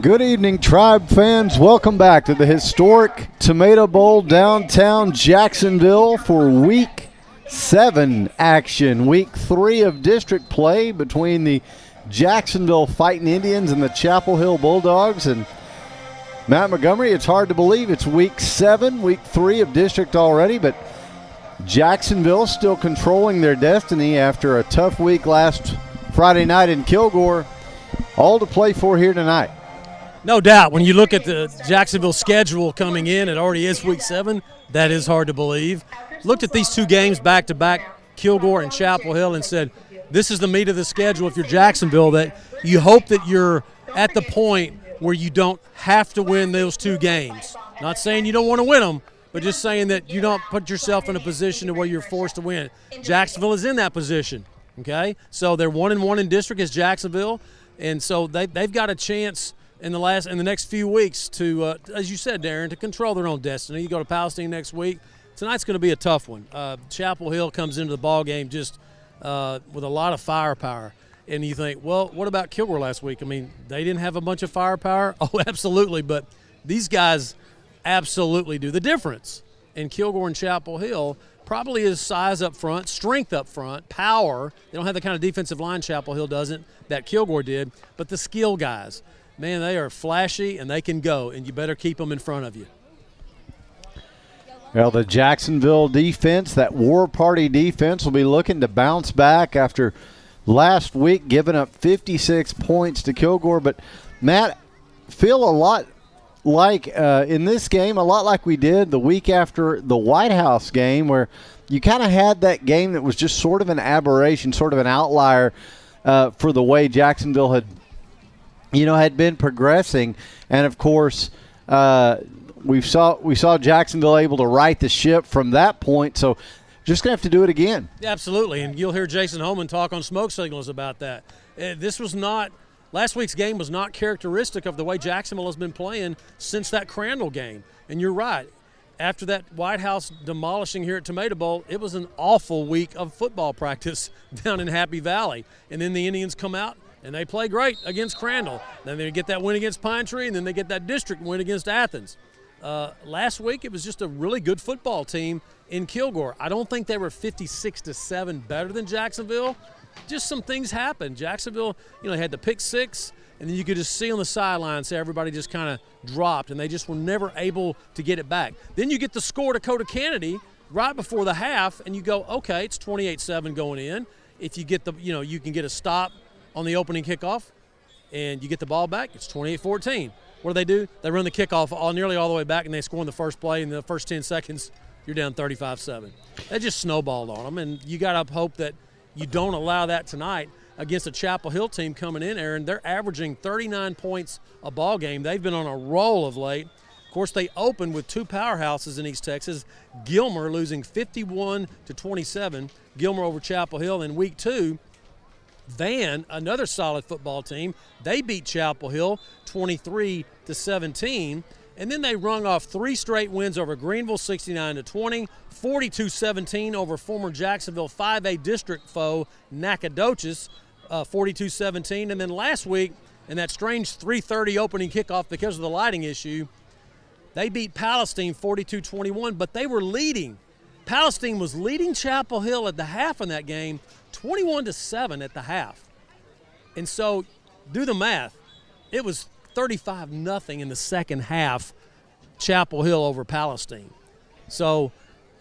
Good evening, Tribe fans. Welcome back to the historic Tomato Bowl downtown Jacksonville for Week 7 action. Week 3 of district play between the Jacksonville Fighting Indians and the Chapel Hill Bulldogs. And Matt Montgomery, it's hard to believe it's Week 7, Week 3 of district already, but Jacksonville still controlling their destiny after a tough week last Friday night in Kilgore. All to play for here tonight. No doubt. When you look at the Jacksonville schedule coming in, it already is Week 7. That is hard to believe. Looked at these two games back-to-back, Kilgore and Chapel Hill, and said, this is the meat of the schedule if you're Jacksonville, that you hope that you're at the point where you don't have to win those two games. Not saying you don't want to win them, but just saying that you don't put yourself in a position to where you're forced to win. Jacksonville is in that position, okay? So they're 1-1 in district as Jacksonville, and so they've got a chance in the next few weeks to, as you said, Darren, to control their own destiny. You go to Palestine next week. Tonight's going to be a tough one. Chapel Hill comes into the ball game just with a lot of firepower. And you think, well, what about Kilgore last week? I mean, they didn't have a bunch of firepower? Oh, absolutely. But these guys absolutely do. The difference in Kilgore and Chapel Hill probably is size up front, strength up front, power. They don't have the kind of defensive line Chapel Hill doesn't that Kilgore did, but the skill guys. Man, they are flashy and they can go, and you better keep them in front of you. Well, the Jacksonville defense, that War Party defense, will be looking to bounce back after last week giving up 56 points to Kilgore. But, Matt, feel a lot like in this game, a lot like we did the week after the White House game, where you kind of had that game that was just sort of an aberration, sort of an outlier for the way Jacksonville had been progressing. And, of course, we saw Jacksonville able to right the ship from that point. So just going to have to do it again. Yeah, absolutely. And you'll hear Jason Holman talk on Smoke Signals about that. Last week's game was not characteristic of the way Jacksonville has been playing since that Crandall game. And you're right. After that White House demolishing here at Tomato Bowl, it was an awful week of football practice down in Happy Valley. And then the Indians come out and they play great against Crandall. Then they get that win against Pine Tree, and then they get that district win against Athens. Last week, it was just a really good football team in Kilgore. I don't think they were 56-7 better than Jacksonville. Just some things happened. Jacksonville, had the pick six, and then you could just see on the sidelines everybody just kind of dropped, and they just were never able to get it back. Then you get the score to Dakota Kennedy right before the half, and you go, okay, it's 28-7 going in. If you get you can get a stop on the opening kickoff, and you get the ball back, it's 28-14. what do? They run the kickoff nearly all the way back, and they score in the first play. In the first 10 seconds, you're down 35-7. They just snowballed on them, and you got to hope that you don't allow that tonight against a Chapel Hill team coming in, Aaron. They're averaging 39 points a ball game. They've been on a roll of late. Of course, they opened with two powerhouses in East Texas. Gilmer losing 51-27, Gilmer over Chapel Hill. In week 2, Van, another solid football team, they beat Chapel Hill 23-17. And then they rung off 3 straight wins over Greenville, 69-20, 42-17 over former Jacksonville 5A district foe Nacogdoches, 42-17. And then last week, in that strange 3:30 opening kickoff because of the lighting issue, they beat Palestine 42-21, but they were leading. Palestine was leading Chapel Hill at the half in that game, 21-7 at the half. And so, do the math. It was 35-0 in the second half, Chapel Hill over Palestine. So,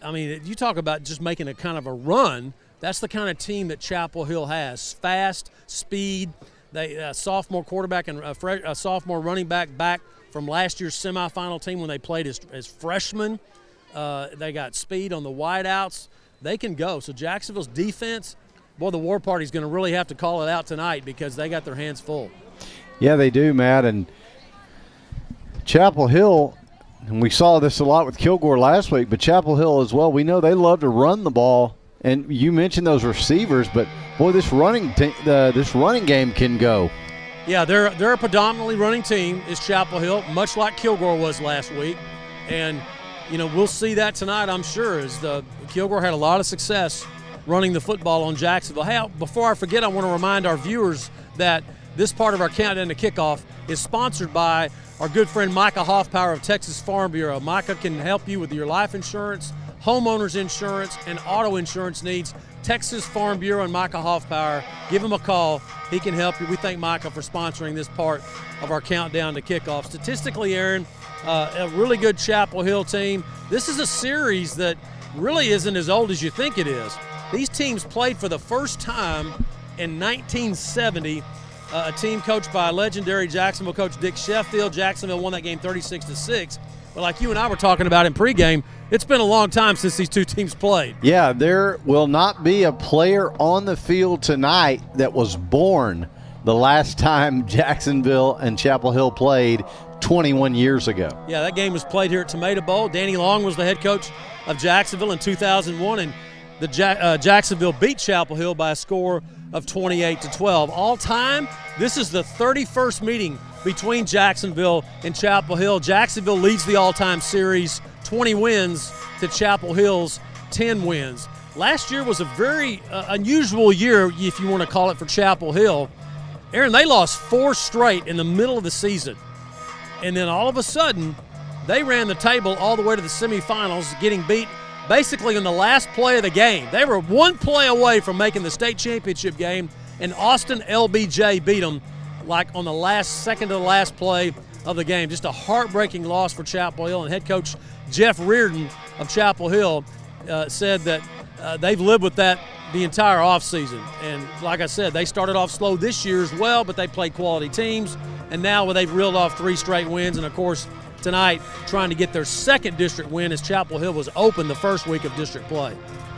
I mean, you talk about just making a kind of a run. That's the kind of team that Chapel Hill has. Fast, speed. They sophomore quarterback and a sophomore running back from last year's semifinal team when they played as freshmen. They got speed on the wideouts. They can go. So Jacksonville's defense, boy, the War Party's going to really have to call it out tonight because they got their hands full. Yeah, they do, Matt. And Chapel Hill, and we saw this a lot with Kilgore last week, but Chapel Hill as well, we know they love to run the ball. And you mentioned those receivers, but, boy, this running game can go. Yeah, they're a predominantly running team, is Chapel Hill, much like Kilgore was last week. And, you know, we'll see that tonight, I'm sure, as Kilgore had a lot of success running the football on Jacksonville. Hey, before I forget, I want to remind our viewers that this part of our countdown to kickoff is sponsored by our good friend Micah Hoffpower of Texas Farm Bureau. Micah can help you with your life insurance, homeowners insurance, and auto insurance needs. Texas Farm Bureau and Micah Hoffpower. Give him a call. He can help you. We thank Micah for sponsoring this part of our countdown to kickoff. Statistically, Aaron, a really good Chapel Hill team. This is a series that really isn't as old as you think it is. These teams played for the first time in 1970. A team coached by legendary Jacksonville coach Dick Sheffield. Jacksonville won that game 36-6. But like you and I were talking about in pregame, it's been a long time since these two teams played. Yeah, there will not be a player on the field tonight that was born the last time Jacksonville and Chapel Hill played 21 years ago. Yeah, that game was played here at Tomato Bowl. Danny Long was the head coach of Jacksonville in 2001, and the Jacksonville beat Chapel Hill by a score of 28-12. All time, this is the 31st meeting between Jacksonville and Chapel Hill. Jacksonville leads the all-time series, 20 wins to Chapel Hill's 10 wins. Last year was a very unusual year, if you want to call it, for Chapel Hill. Aaron, they lost 4 straight in the middle of the season. And then all of a sudden, they ran the table all the way to the semifinals, getting beat basically in the last play of the game. They were 1 play away from making the state championship game, and Austin LBJ beat them like on the second to the last play of the game. Just a heartbreaking loss for Chapel Hill. And head coach Jeff Reardon of Chapel Hill said that they've lived with that the entire offseason. And like I said, they started off slow this year as well, but they played quality teams. And now they've reeled off 3 straight wins. And, of course, tonight trying to get their second district win as Chapel Hill was open the first week of district play.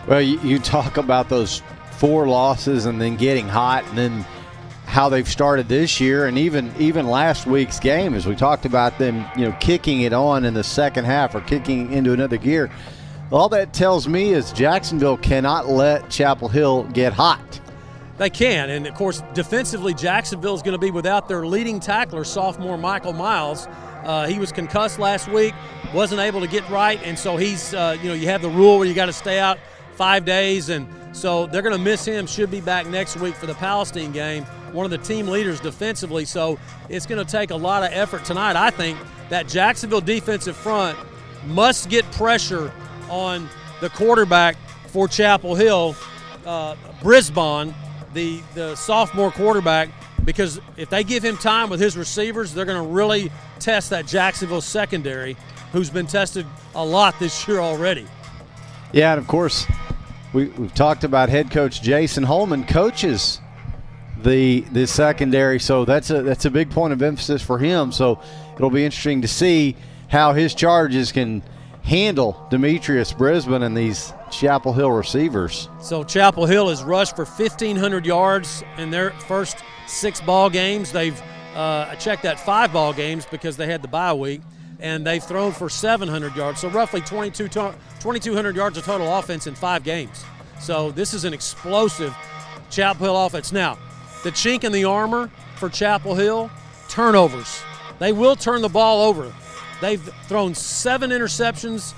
Well, you talk about those 4 losses and then getting hot, and then how they've started this year, and even last week's game, as we talked about them, kicking it on in the second half or kicking into another gear. All that tells me is Jacksonville cannot let Chapel Hill get hot. They can, and of course, defensively, Jacksonville is going to be without their leading tackler, sophomore Michael Miles. He was concussed last week, wasn't able to get right, and so he's, you have the rule where you got to stay out 5 days, and so they're going to miss him. Should be back next week for the Palestine game. One of the team leaders defensively, so it's going to take a lot of effort tonight. I think that Jacksonville defensive front must get pressure on the quarterback for Chapel Hill, Brisbane, the sophomore quarterback, because if they give him time with his receivers, they're going to really test that Jacksonville secondary, who's been tested a lot this year already. Yeah, and of course, we've talked about head coach Jason Holman coaches the secondary, so that's a big point of emphasis for him. So it'll be interesting to see how his charges can handle Demetrius Brisbane and these Chapel Hill receivers. So Chapel Hill has rushed for 1,500 yards in their first 6 ball games. They've I checked that 5 ball games because they had the bye week, and they've thrown for 700 yards. So roughly 2,200 yards of total offense in 5 games. So this is an explosive Chapel Hill offense. Now, the chink in the armor for Chapel Hill, turnovers. They will turn the ball over. They've thrown 6 interceptions,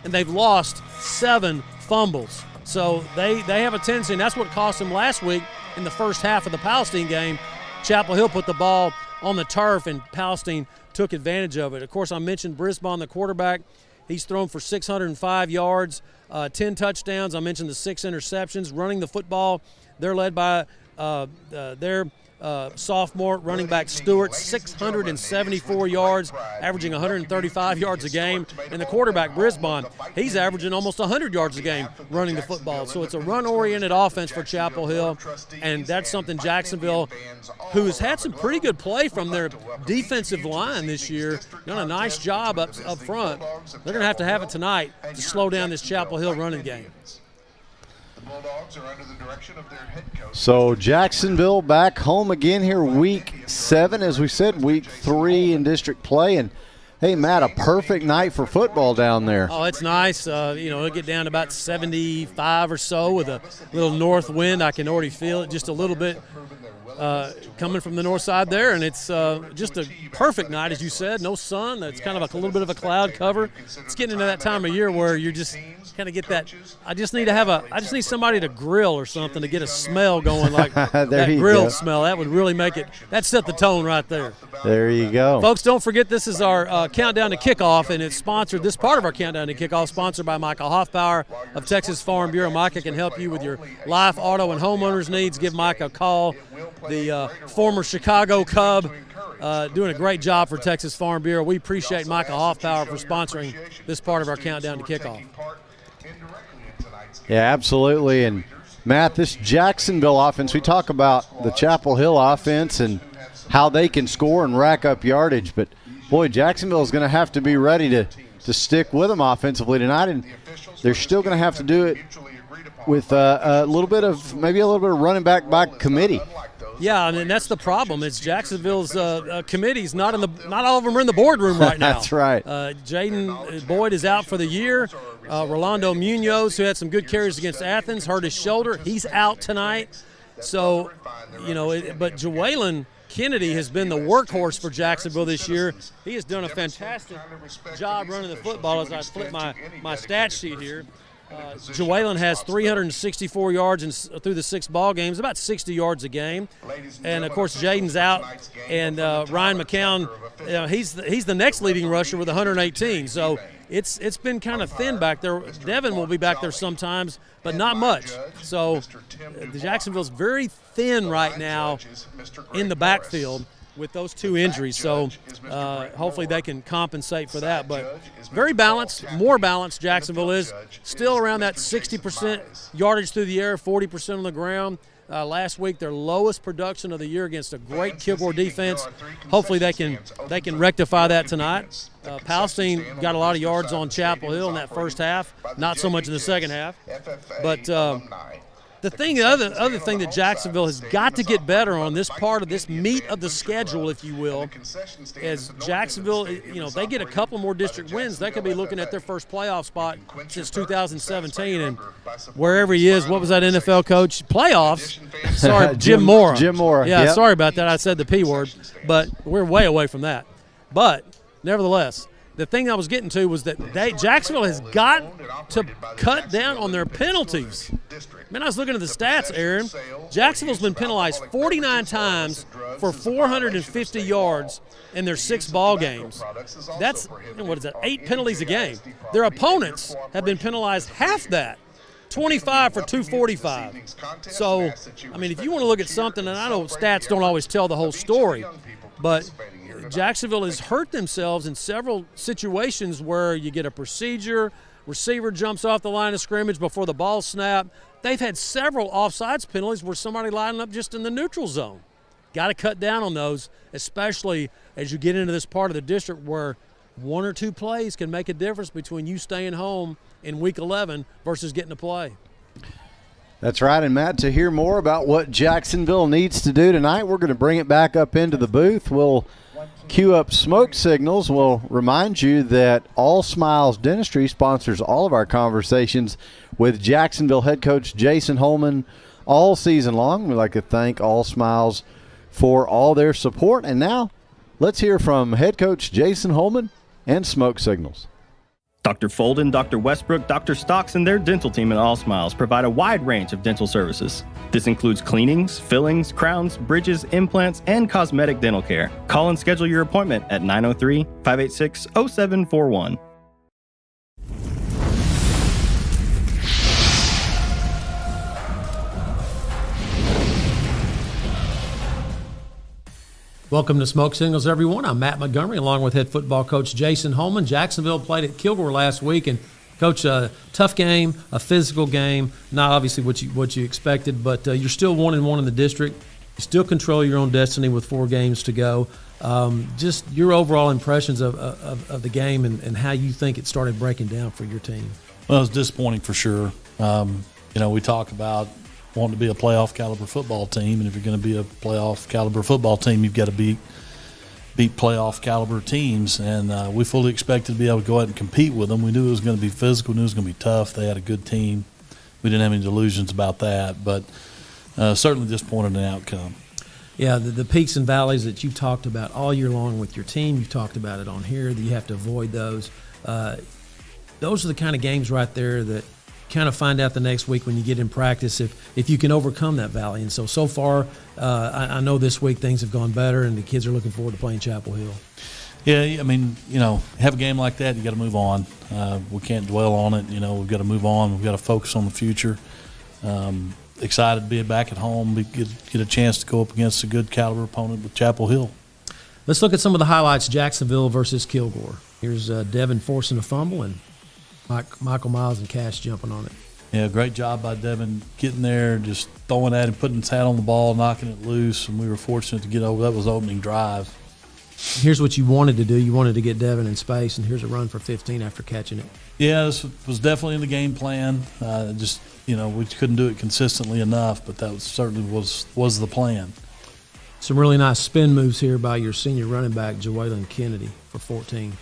and they've lost 7 fumbles. So they have a tendency, and that's what cost them last week in the first half of the Palestine game. Chapel Hill put the ball on the turf, and Palestine took advantage of it. Of course, I mentioned Brisbane, the quarterback. He's thrown for 605 yards, 10 touchdowns. I mentioned the 6 interceptions. Running the football, they're led by their sophomore running back Stewart, 674 yards, averaging 135 yards a game. And the quarterback, Brisbane, he's averaging almost 100 yards a game running the football. So it's a run-oriented offense for Chapel Hill, and that's something Jacksonville, who has had some pretty good play from their defensive line this year, done a nice job up front. They're going to have it tonight to slow down this Chapel Hill running game. So Jacksonville back home again here, week 7, as we said, week 3 in district play. And hey, Matt, a perfect night for football down there. Oh, it's nice. It'll get down to about 75 or so with a little north wind. I can already feel it just a little bit coming from the north side there, and it's just a perfect night, as you said. No sun. It's kind of a little bit of a cloud cover. It's getting into that time of year where you just kind of get that. I just need somebody to grill or something to get a smell going, like that grill smell. That would really make it. That set the tone right there. There you go, folks. Don't forget, this is our countdown to kickoff, and it's sponsored. This part of our countdown to kickoff sponsored by Micah Hoffbauer of Texas Farm Bureau. Micah can help you with your life, auto, and homeowners needs. Give Micah a call. The former Chicago Cub, doing a great job for Texas Farm Bureau. We appreciate Micah Hoffbauer for sponsoring this part of our countdown to kickoff. Yeah, absolutely. And Matt, this Jacksonville offense, we talk about the Chapel Hill offense and how they can score and rack up yardage, but boy, Jacksonville is going to have to be ready to stick with them offensively tonight, and they're still going to have to do it with a little bit of running back by committee. Yeah, and that's the problem. It's Jacksonville's committees. Not all of them are in the boardroom right now. That's right. Jaden Boyd is out for the year. Rolando Munoz, who had some good carries against Athens, hurt his shoulder. He's out tonight. So, but Jawalen Kennedy has been the workhorse for Jacksonville this year. He has done a fantastic job running the football. As I flip my stat sheet here, Jawalen has 364 yards through the 6 ball games, about 60 yards a game. And, of course, Jaden's out, and Ryan McCown, he's the next leading rusher with 118. So it's been kind of thin back there. Devin will be back there sometimes, but not much. So Jacksonville's very thin right now in the backfield with those 2 injuries. So hopefully they can compensate for that. But very balanced, more balanced Jacksonville is. Still around that 60% yardage through the air, 40% on the ground. Last week, their lowest production of the year against a great Kilgore defense. Hopefully they can rectify that tonight. Palestine got a lot of yards on Chapel Hill in that first half, not so much in the second half. But the other thing that Jacksonville has got to get better on, this part of this meat of the schedule, if you will, is Jacksonville, if they get a couple more district wins, they could be looking at their first playoff spot since 2017. And wherever he is, what was that NFL coach? Playoffs. Sorry, Jim Mora. Jim Mora. Yeah, yep. Sorry about that. I said the P word, but we're way away from that. But nevertheless, the thing I was getting to was that Jacksonville has got to cut down on their penalties. Man, I was looking at the stats, Aaron. Jacksonville's been penalized 49 times for 450 yards in their 6 ball games. That's, 8 penalties a game. Their opponents have been penalized half that, 25 for 245. So, if you want to look at something, and I know stats don't always tell the whole story, but Jacksonville has hurt themselves in several situations where you get a procedure, receiver jumps off the line of scrimmage before the ball snap. They've had several offsides penalties where somebody lining up just in the neutral zone. got to cut down on those, especially as you get into this part of the district where one or two plays can make a difference between you staying home in Week 11 versus getting to play. That's right. And, Matt, to hear more about what Jacksonville needs to do tonight, we're going to bring it back up into the booth. We'll cue up smoke signals. We'll remind you that All Smiles Dentistry sponsors all of our conversations with Jacksonville head coach Jason Holman all season long. We'd like to thank All Smiles for all their support. And now let's hear from head coach Jason Holman and smoke signals. Dr. Folden, Dr. Westbrook, Dr. Stocks, and their dental team at All Smiles provide a wide range of dental services. This includes cleanings, fillings, crowns, bridges, implants, and cosmetic dental care. Call and schedule your appointment at 903-586-0741. Welcome to Smoke Signals, everyone. I'm Matt Montgomery, along with head football coach Jason Holman. Jacksonville played at Kilgore last week, and coach, a tough game, a physical game. Not obviously what you expected, but you're still 1-1 in the district. You still control your own destiny with 4 games to go. Just your overall impressions of the game and how you think it started breaking down for your team. Well, it was disappointing for sure. We talk about wanting to be a playoff caliber football team, and if you're going to be a playoff caliber football team, you've got to beat playoff caliber teams, and we fully expected to be able to go out and compete with them. We knew it was going to be physical, knew it was going to be tough. They had a good team. We didn't have any delusions about that, but certainly disappointed in the outcome. Yeah, the peaks and valleys that you've talked about all year long with your team, you've talked about it on here, that you have to avoid those. Those are the kind of games right there that kind of find out the next week when you get in practice if you can overcome that valley. And so far, I know this week things have gone better, and the kids are looking forward to playing Chapel Hill. Yeah, I mean, have a game like that, you got to move on. We can't dwell on it. We've got to move on. We've got to focus on the future. Excited to be back at home, get a chance to go up against a good caliber opponent with Chapel Hill. Let's look at some of the highlights, Jacksonville versus Kilgore. Here's Devin forcing a fumble, and Michael Miles and Cash jumping on it. Yeah, great job by Devin getting there, just throwing at him, putting his hat on the ball, knocking it loose, and we were fortunate to get over. That was the opening drive. Here's what you wanted to do. You wanted to get Devin in space, and here's a run for 15 after catching it. Yeah, this was definitely in the game plan. We couldn't do it consistently enough, but that certainly was the plan. Some really nice spin moves here by your senior running back, Jawalen Kennedy, for 14.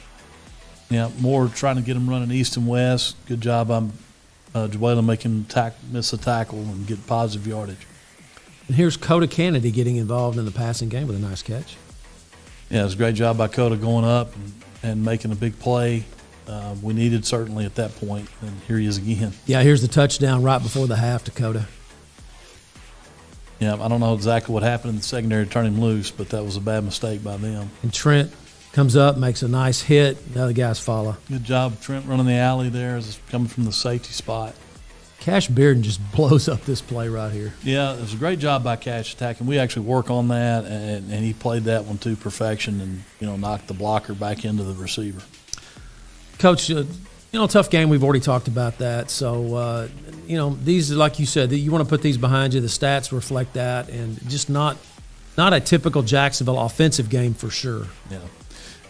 Yeah, more trying to get him running east and west. Good job on Jawalen making him miss a tackle and get positive yardage. And here's Coda Kennedy getting involved in the passing game with a nice catch. Yeah, it was a great job by Coda going up and making a big play. We needed certainly at that point, and here he is again. Yeah, here's the touchdown right before the half to Coda. Yeah, I don't know exactly what happened in the secondary to turn him loose, but that was a bad mistake by them. And Trent comes up, makes a nice hit. The other guys follow. Good job, Trent, running the alley there as it's coming from the safety spot. Cash Bearden just blows up this play right here. Yeah, it was a great job by Cash attacking. We actually work on that, and he played that one to perfection and, knocked the blocker back into the receiver. Coach, tough game. We've already talked about that. So, these, like you said, you want to put these behind you. The stats reflect that, and just not a typical Jacksonville offensive game for sure. Yeah,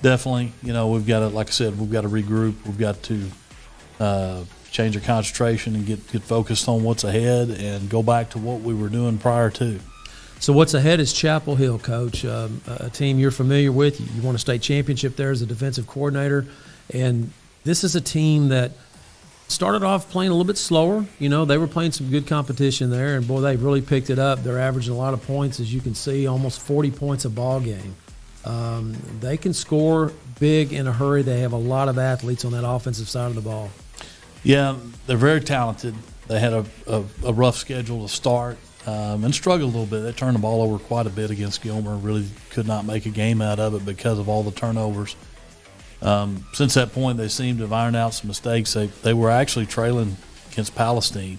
definitely. We've got to, like I said, we've got to regroup. We've got to change our concentration and get focused on what's ahead and go back to what we were doing prior to. So what's ahead is Chapel Hill, Coach, a team you're familiar with. You won a state championship there as a defensive coordinator, and this is a team that started off playing a little bit slower. They were playing some good competition there, and, boy, they really picked it up. They're averaging a lot of points, as you can see, almost 40 points a ball game. They can score big in a hurry. They have a lot of athletes on that offensive side of the ball. Yeah, they're very talented. They had a rough schedule to start and struggled a little bit. They turned the ball over quite a bit against Gilmer, really could not make a game out of it because of all the turnovers. Since that point, they seem to have ironed out some mistakes. They were actually trailing against Palestine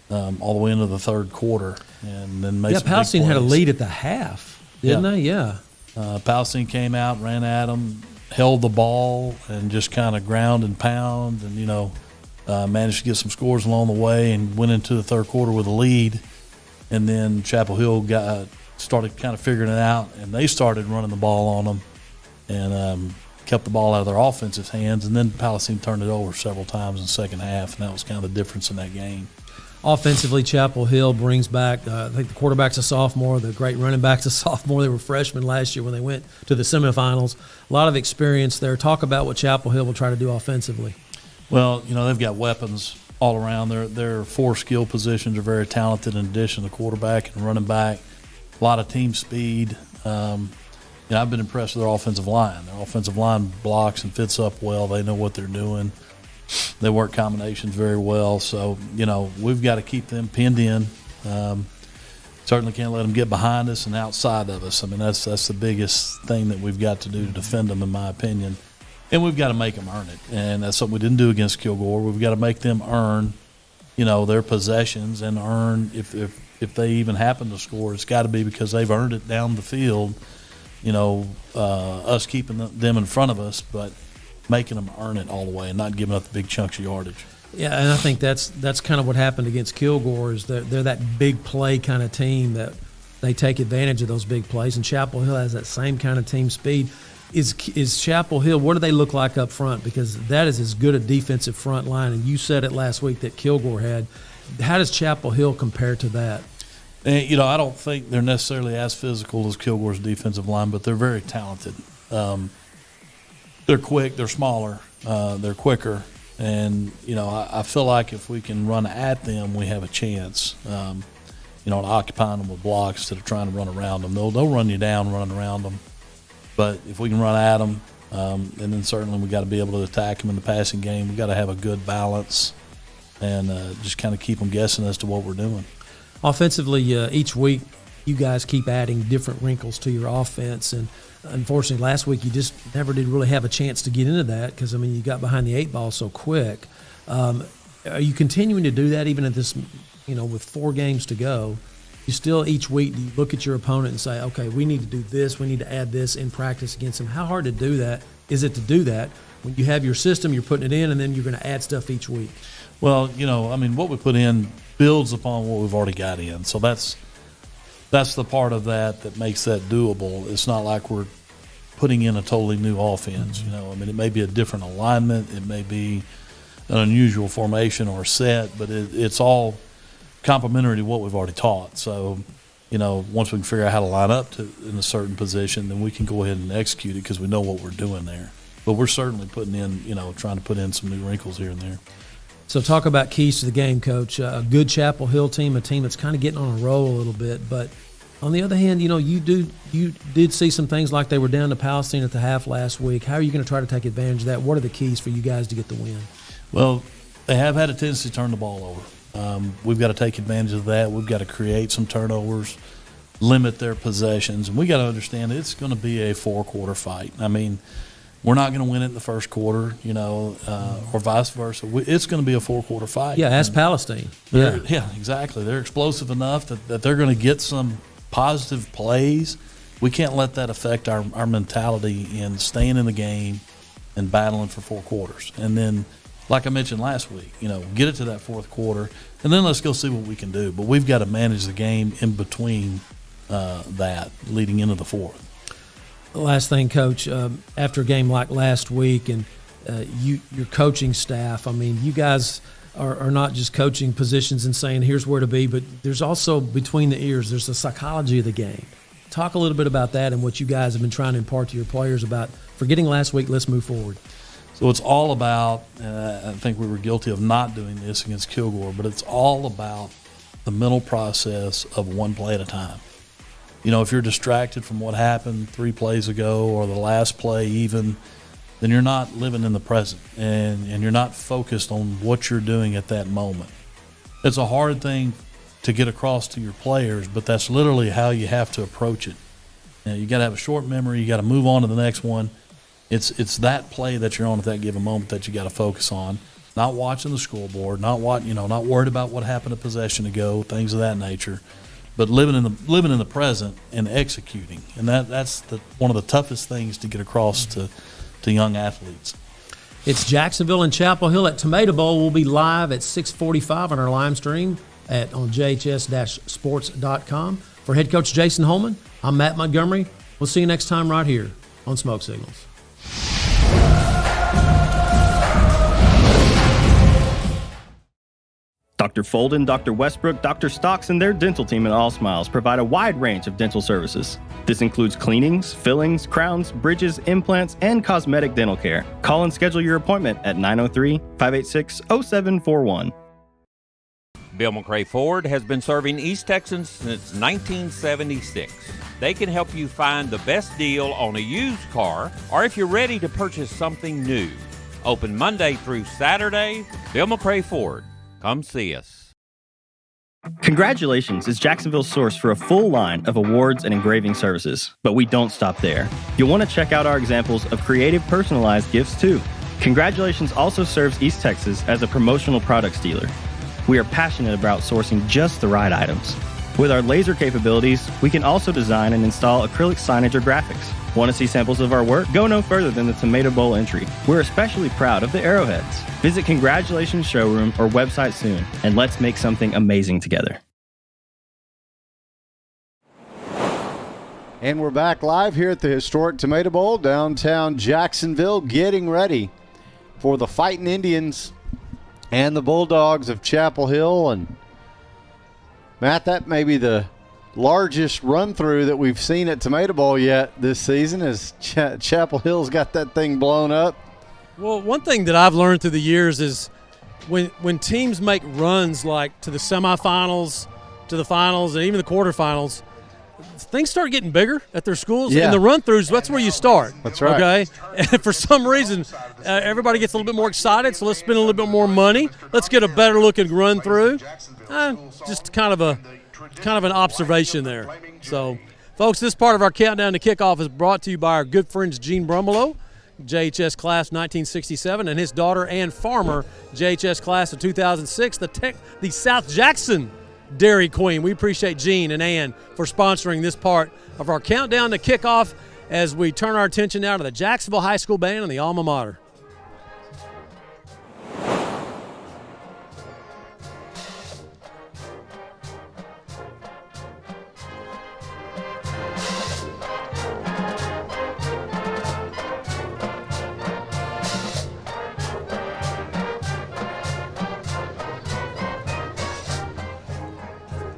all the way into the third quarter, and then made some big Palestine plays. had a lead at the half, didn't they? Yeah. Palestine came out, ran at them, held the ball, and just kind of ground and pound, and managed to get some scores along the way, and went into the third quarter with a lead. And then Chapel Hill started kind of figuring it out, and they started running the ball on them and kept the ball out of their offensive hands, and then Palestine turned it over several times in the second half, and that was kind of the difference in that game. Offensively, Chapel Hill brings back, I think the quarterback's a sophomore, the great running back's a sophomore. They were freshmen last year when they went to the semifinals. A lot of experience there. Talk about what Chapel Hill will try to do offensively. Well, they've got weapons all around. Their four skill positions are very talented in addition to quarterback and running back. A lot of team speed. I've been impressed with their offensive line. Their offensive line blocks and fits up well. They know what they're doing. They work combinations very well. So, we've got to keep them pinned in. Certainly can't let them get behind us and outside of us. I mean, that's the biggest thing that we've got to do to defend them, in my opinion. And we've got to make them earn it. And that's something we didn't do against Kilgore. We've got to make them earn, their possessions and earn if they even happen to score. It's got to be because they've earned it down the field. Us keeping them in front of us, but making them earn it all the way and not giving up the big chunks of yardage. Yeah, and I think that's kind of what happened against Kilgore is that they're that big play kind of team that they take advantage of those big plays, and Chapel Hill has that same kind of team speed. Is Chapel Hill, what do they look like up front? Because that is as good a defensive front line, and you said it last week that Kilgore had. How does Chapel Hill compare to that? And, I don't think they're necessarily as physical as Kilgore's defensive line, but they're very talented. They're quick, they're smaller, they're quicker, and I feel like if we can run at them, we have a chance. To occupy them with blocks instead of trying to run around them. They'll run you down running around them, but if we can run at them, and then certainly we got to be able to attack them in the passing game. We got to have a good balance and just kind of keep them guessing as to what we're doing. Offensively, each week you guys keep adding different wrinkles to your offense, and unfortunately last week you just never did really have a chance to get into that because, you got behind the eight ball so quick. Are you continuing to do that even at this, with 4 games to go? You still each week do you look at your opponent and say, okay, we need to do this, we need to add this in practice against them? How hard to do that is it to do that when you have your system, you're putting it in, and then you're going to add stuff each week? Well, what we put in builds upon what we've already got in. So that's the part of that makes that doable. It's not like we're putting in a totally new offense. It may be a different alignment. It may be an unusual formation or set, but it's all complementary to what we've already taught. So, once we can figure out how to line up in a certain position, then we can go ahead and execute it because we know what we're doing there. But we're certainly putting in, trying to put in some new wrinkles here and there. So talk about keys to the game, Coach. A good Chapel Hill team, a team that's kind of getting on a roll a little bit. But on the other hand, you did see some things like they were down to Palestine at the half last week. How are you going to try to take advantage of that? What are the keys for you guys to get the win? Well, they have had a tendency to turn the ball over. We've got to take advantage of that. We've got to create some turnovers, limit their possessions. And we got to understand it's going to be a 4-quarter fight. We're not going to win it in the first quarter, or vice versa. It's going to be a 4-quarter fight. Yeah, ask Palestine. Yeah, exactly. They're explosive enough that they're going to get some positive plays. We can't let that affect our mentality in staying in the game and battling for 4 quarters. And then, like I mentioned last week, get it to that 4th quarter, and then let's go see what we can do. But we've got to manage the game in between that leading into the 4th. Last thing, Coach, after a game like last week and your coaching staff, you guys are not just coaching positions and saying here's where to be, but there's also between the ears, there's the psychology of the game. Talk a little bit about that and what you guys have been trying to impart to your players about forgetting last week, let's move forward. So it's all about, I think we were guilty of not doing this against Kilgore, but it's all about the mental process of one play at a time. If you're distracted from what happened 3 plays ago or the last play even, then you're not living in the present and you're not focused on what you're doing at that moment. It's a hard thing to get across to your players, but that's literally how you have to approach it. You got to have a short memory. You got to move on to the next one. It's that play that you're on at that given moment that you got to focus on. Not watching the scoreboard, not worried about what happened a possession ago, things of that nature. But living in the present and executing, and that's one of the toughest things to get across to young athletes. It's Jacksonville and Chapel Hill at Tomato Bowl. We'll be live at 6:45 on our live stream on jhs-sports.com. For head coach Jason Holman, I'm Matt Montgomery. We'll see you next time right here on Smoke Signals. Dr. Folden, Dr. Westbrook, Dr. Stocks, and their dental team at All Smiles provide a wide range of dental services. This includes cleanings, fillings, crowns, bridges, implants, and cosmetic dental care. Call and schedule your appointment at 903-586-0741. Bill McRae Ford has been serving East Texans since 1976. They can help you find the best deal on a used car or if you're ready to purchase something new. Open Monday through Saturday, Bill McRae Ford. Come see us. Congratulations is Jacksonville's source for a full line of awards and engraving services. But we don't stop there. You'll want to check out our examples of creative personalized gifts too. Congratulations also serves East Texas as a promotional products dealer. We are passionate about sourcing just the right items. With our laser capabilities, we can also design and install acrylic signage or graphics. Want to see samples of our work? Go no further than the Tomato Bowl entry. We're especially proud of the arrowheads. Visit Congratulations Showroom or website soon, and let's make something amazing together. And we're back live here at the historic Tomato Bowl, downtown Jacksonville, getting ready for the Fighting Indians and the Bulldogs of Chapel Hill. And Matt, that may be the largest run-through that we've seen at Tomato Bowl yet this season, as Chapel Hill's got that thing blown up. Well, one thing that I've learned through the years is when teams make runs like to the semifinals, to the finals, and even the quarterfinals, things start getting bigger at their schools. Yeah. And the run-throughs, that's where you start. That's right. Okay? And for some reason, everybody gets a little bit more excited, so let's spend a little bit more money. Let's get a better-looking run-through. Just kind of an observation there. So, folks, this part of our countdown to kickoff is brought to you by our good friends Gene Brumbelow, JHS class 1967, and his daughter Ann Farmer, JHS class of 2006, the South Jackson Dairy Queen. We appreciate Gene and Ann for sponsoring this part of our countdown to kickoff as we turn our attention now to the Jacksonville High School Band and the alma mater.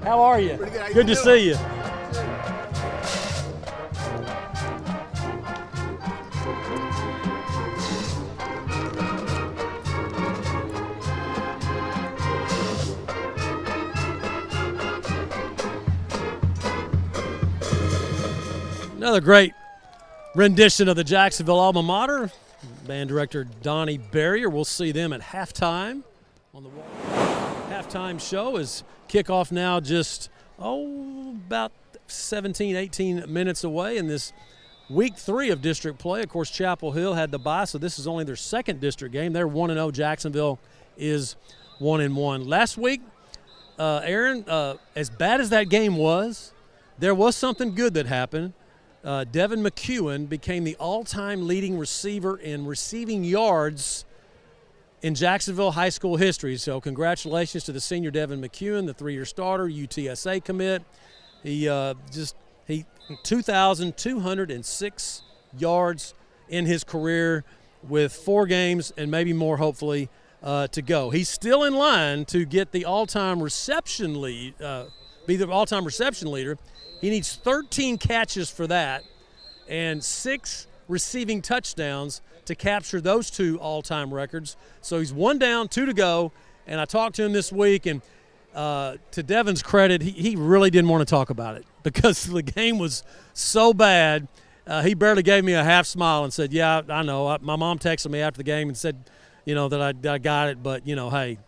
How are you? Pretty good. Good to see you. Another great rendition of the Jacksonville alma mater. Band director Donnie Barrier. We'll see them at halftime on the wall. Halftime show is kickoff now just, about 17, 18 minutes away in this week 3 of district play. Of course, Chapel Hill had the bye, so this is only their second district game. They're 1-0. Jacksonville is 1-1. Last week, Aaron, as bad as that game was, there was something good that happened. Devin McEwen became the all-time leading receiver in receiving yards in Jacksonville high school history. So congratulations to the senior Devin McEwen, the 3-year starter, UTSA commit. He 2,206 yards in his career with 4 games and maybe more hopefully to go. He's still in line to get the all-time reception lead, be the all-time reception leader. He needs 13 catches for that and 6 receiving touchdowns to capture those 2 all-time records. So he's 1 down, 2 to go. And I talked to him this week, and to Devin's credit, he really didn't want to talk about it because the game was so bad. He barely gave me a half smile and said, yeah, I know. My mom texted me after the game and said, that I got it, but, hey,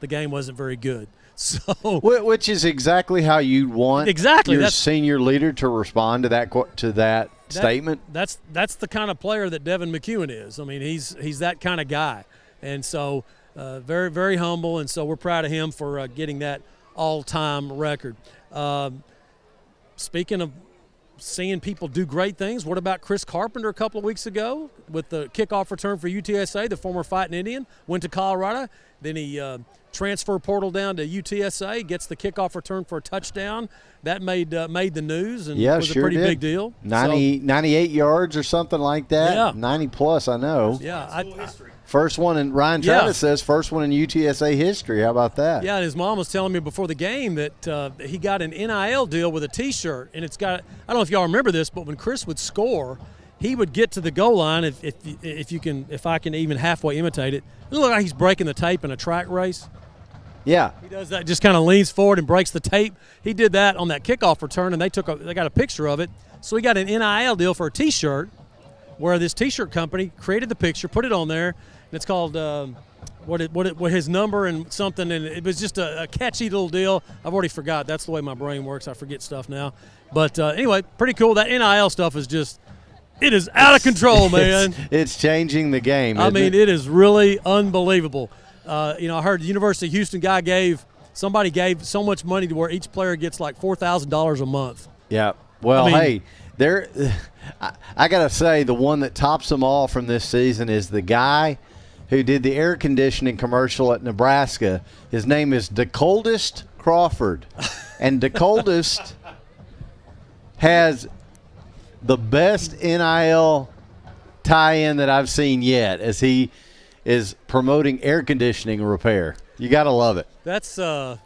the game wasn't very good. So, which is exactly how you'd want your senior leader to respond to that statement. That's the kind of player that Devin McEwen is. I mean, he's that kind of guy, and so very, very humble. And so we're proud of him for getting that all-time record. Speaking of seeing people do great things. What about Chris Carpenter a couple of weeks ago with the kickoff return for UTSA, the former Fighting Indian, went to Colorado. Then he transfer portal down to UTSA, gets the kickoff return for a touchdown. That made the news and was a pretty big deal. 98 yards or something like that. Yeah. 90 plus, I know. Yeah. First one, and Ryan Travis says first one in UTSA history. How about that? Yeah, and his mom was telling me before the game that he got an NIL deal with a T-shirt, and it's got. I don't know if y'all remember this, but when Chris would score, he would get to the goal line. If I can even halfway imitate it, it looked like he's breaking the tape in a track race. Yeah, he does that. Just kind of leans forward and breaks the tape. He did that on that kickoff return, and they got a picture of it. So he got an NIL deal for a T-shirt, where this T-shirt company created the picture, put it on there. And it's called what his number and something, and it was just a catchy little deal. I've already forgot. That's the way my brain works. I forget stuff now. But anyway, pretty cool. That NIL stuff is just – it is out of control, man. It's changing the game. I mean, it is really unbelievable. I heard the University of Houston guy somebody gave so much money to where each player gets like $4,000 a month. Yeah. Well, hey, I got to say the one that tops them all from this season is the guy who did the air conditioning commercial at Nebraska. His name is DeColdest Crawford. And DeColdest has the best NIL tie-in that I've seen yet as he is promoting air conditioning repair. You got to love it. That's a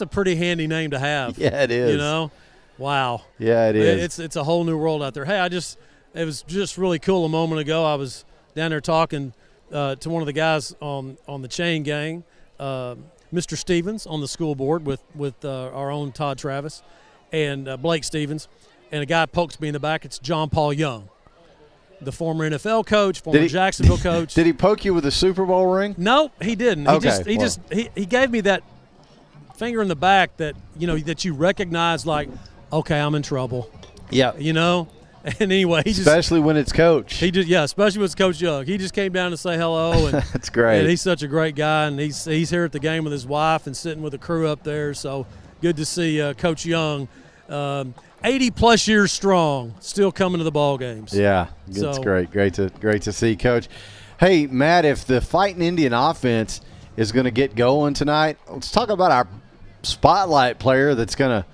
pretty handy name to have. Yeah, it is. Wow. Yeah, it is. It's a whole new world out there. Hey, it was just really cool a moment ago. I was down there talking to one of the guys on the chain gang, Mr. Stevens on the school board with our own Todd Travis and Blake Stevens, and a guy pokes me in the back. It's John Paul Young, the former NFL coach, former Jacksonville coach. Did he poke you with a Super Bowl ring? No, he didn't. He gave me that finger in the back that that you recognize, like, okay, I'm in trouble. Yeah. And anyway, especially when it's Coach. Especially when it's Coach Young. He just came down to say hello, and that's great. And he's such a great guy, and he's here at the game with his wife and sitting with the crew up there. So good to see Coach Young, 80-plus years strong, still coming to the ball games. Yeah, that's great. Great to see, Coach. Hey, Matt, if the Fighting Indian offense is going to get going tonight, let's talk about our spotlight player that's going to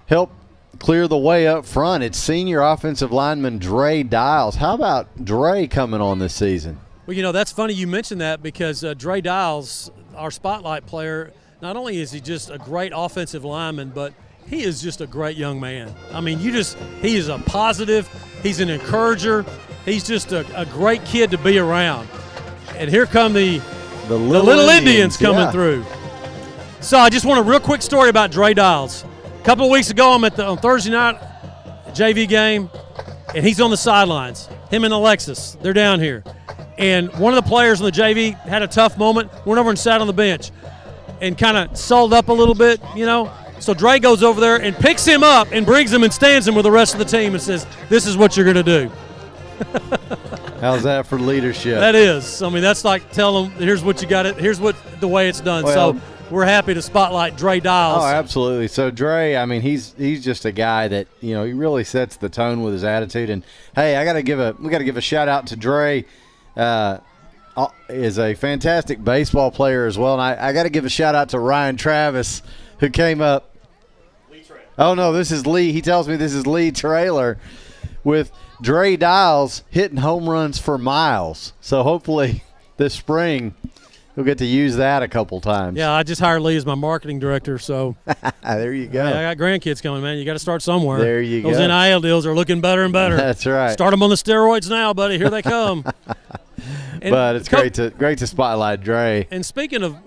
help clear the way up front. It's senior offensive lineman Dre Dials. How about Dre coming on this season? Well, that's funny you mentioned that because Dre Dials, our spotlight player, not only is he just a great offensive lineman, but he is just a great young man. I mean, he is a positive. He's an encourager. He's just a great kid to be around. And here come the little Indians coming through. So I just want a real quick story about Dre Dials. A couple of weeks ago, I'm on Thursday night, JV game, and he's on the sidelines. Him and Alexis, they're down here. And one of the players on the JV had a tough moment, went over and sat on the bench and kind of sold up a little bit, So Dre goes over there and picks him up and brings him and stands him with the rest of the team and says, this is what you're going to do. How's that for leadership? That is. I mean, that's like tell them, here's what you got it. Here's the way it's done. Well, so we're happy to spotlight Dre Dials. Oh, absolutely. So Dre, I mean, he's just a guy that he really sets the tone with his attitude. And hey, we got to give a shout out to Dre. Is a fantastic baseball player as well. And I got to give a shout out to Ryan Travis, who came up. Oh no, this is Lee. He tells me this is Lee Trailer with Dre Dials hitting home runs for miles. So hopefully this spring you'll get to use that a couple times. Yeah, I just hired Lee as my marketing director, so there you go. I got grandkids coming, man. You got to start somewhere. There you go. Those NIL deals are looking better and better. That's right. Start them on the steroids now, buddy. Here they come. But it's great to spotlight Dre. And speaking of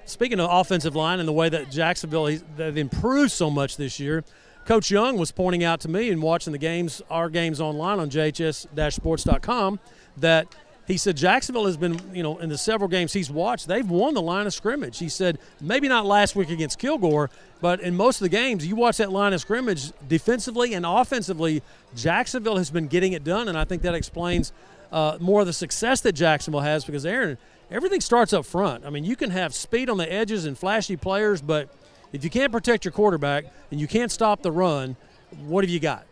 offensive line and the way that Jacksonville they've improved so much this year, Coach Young was pointing out to me and watching our games online on JHS-sports.com that he said Jacksonville has been, in the several games he's watched, they've won the line of scrimmage. He said maybe not last week against Kilgore, but in most of the games, you watch that line of scrimmage defensively and offensively, Jacksonville has been getting it done, and I think that explains more of the success that Jacksonville has because, Aaron, everything starts up front. I mean, you can have speed on the edges and flashy players, but if you can't protect your quarterback and you can't stop the run, what have you got?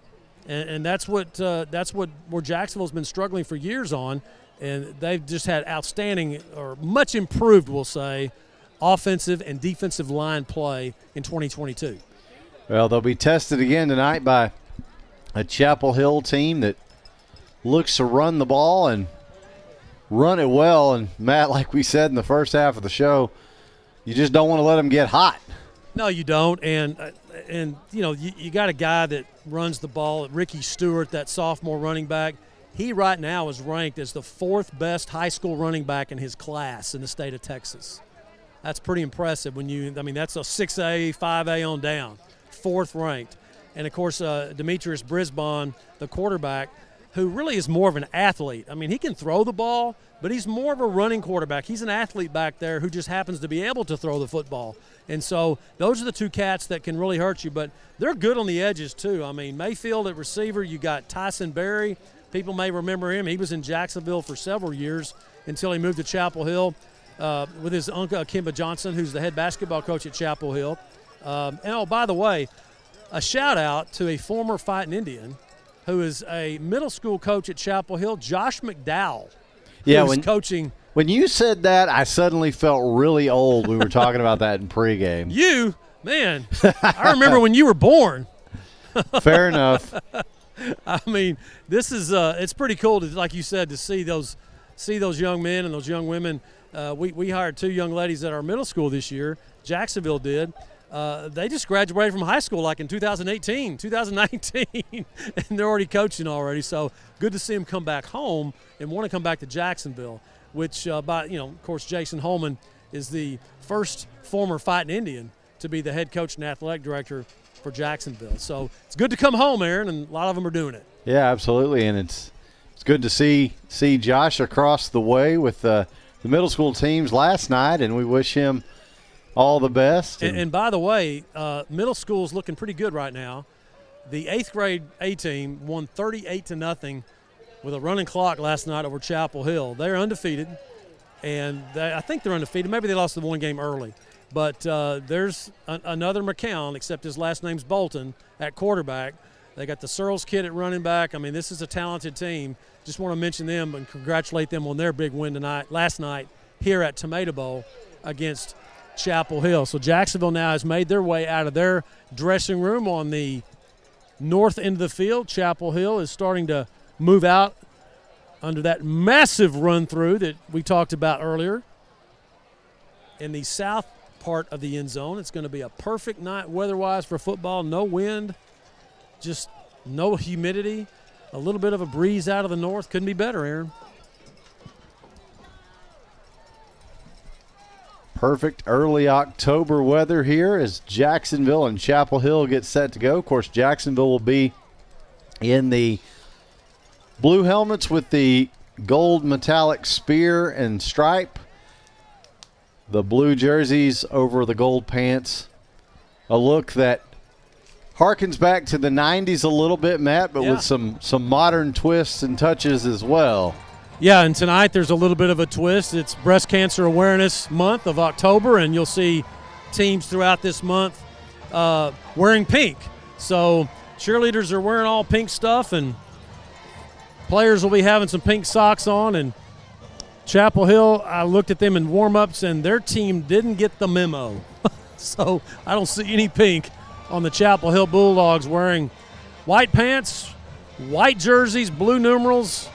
and that's what where Jacksonville's been struggling for years on, and they've just had outstanding or much improved, we'll say, offensive and defensive line play in 2022. Well, they'll be tested again tonight by a Chapel Hill team that looks to run the ball and run it well. And, Matt, like we said in the first half of the show, you just don't want to let them get hot. No, you don't. And you got a guy that runs the ball, Ricky Stewart, that sophomore running back. He right now is ranked as the 4th best high school running back in his class in the state of Texas. That's pretty impressive that's a 6A, 5A on down, 4th ranked. And, of course, Demetrius Brisbane, the quarterback, who really is more of an athlete. He can throw the ball, but he's more of a running quarterback. He's an athlete back there who just happens to be able to throw the football. And so those are the two cats that can really hurt you, but they're good on the edges too. Mayfield at receiver, you got Tyson Berry. People may remember him. He was in Jacksonville for several years until he moved to Chapel Hill with his uncle, Kimba Johnson, who's the head basketball coach at Chapel Hill. And by the way, a shout-out to a former Fighting Indian who is a middle school coach at Chapel Hill, Josh McDowell. Yeah, who's coaching. When you said that, I suddenly felt really old. We were talking about that in pregame. You, man, I remember when you were born. Fair enough. This is it's pretty cool to, like you said, to see those young men and those young women. We hired 2 young ladies at our middle school this year. Jacksonville did. They just graduated from high school like in 2018, 2019, and they're already coaching already. So good to see them come back home and want to come back to Jacksonville, which, of course, Jason Holman is the first former Fighting Indian to be the head coach and athletic director for Jacksonville. So it's good to come home, Aaron, and a lot of them are doing it. Yeah, absolutely, and it's good to see Josh across the way with the middle school teams last night, and we wish him all the best. And by the way, middle school is looking pretty good right now. The 8th grade A team won 38-0 with a running clock last night over Chapel Hill. They're undefeated, and I think they're undefeated. Maybe they lost the one game early. But there's another McCown, except his last name's Bolton, at quarterback. They got the Searles kid at running back. This is a talented team. Just want to mention them and congratulate them on their big win last night here at Tomato Bowl against Chapel Hill. So Jacksonville now has made their way out of their dressing room on the north end of the field. Chapel Hill is starting to move out under that massive run-through that we talked about earlier. In the south part of the end zone, it's going to be a perfect night weather-wise for football. No wind, just no humidity, a little bit of a breeze out of the north. Couldn't be better, Aaron. Perfect early October weather here as Jacksonville and Chapel Hill get set to go. Of course, Jacksonville will be in the blue helmets with the gold metallic spear and stripe. The blue jerseys over the gold pants. A look that harkens back to the 90s a little bit, Matt, but with some modern twists and touches as well. Yeah, and tonight there's a little bit of a twist. It's Breast Cancer Awareness Month of October, and you'll see teams throughout this month wearing pink. So cheerleaders are wearing all pink stuff, and players will be having some pink socks on. And Chapel Hill, I looked at them in warm-ups, and their team didn't get the memo. So I don't see any pink on the Chapel Hill Bulldogs wearing white pants, white jerseys, blue numerals,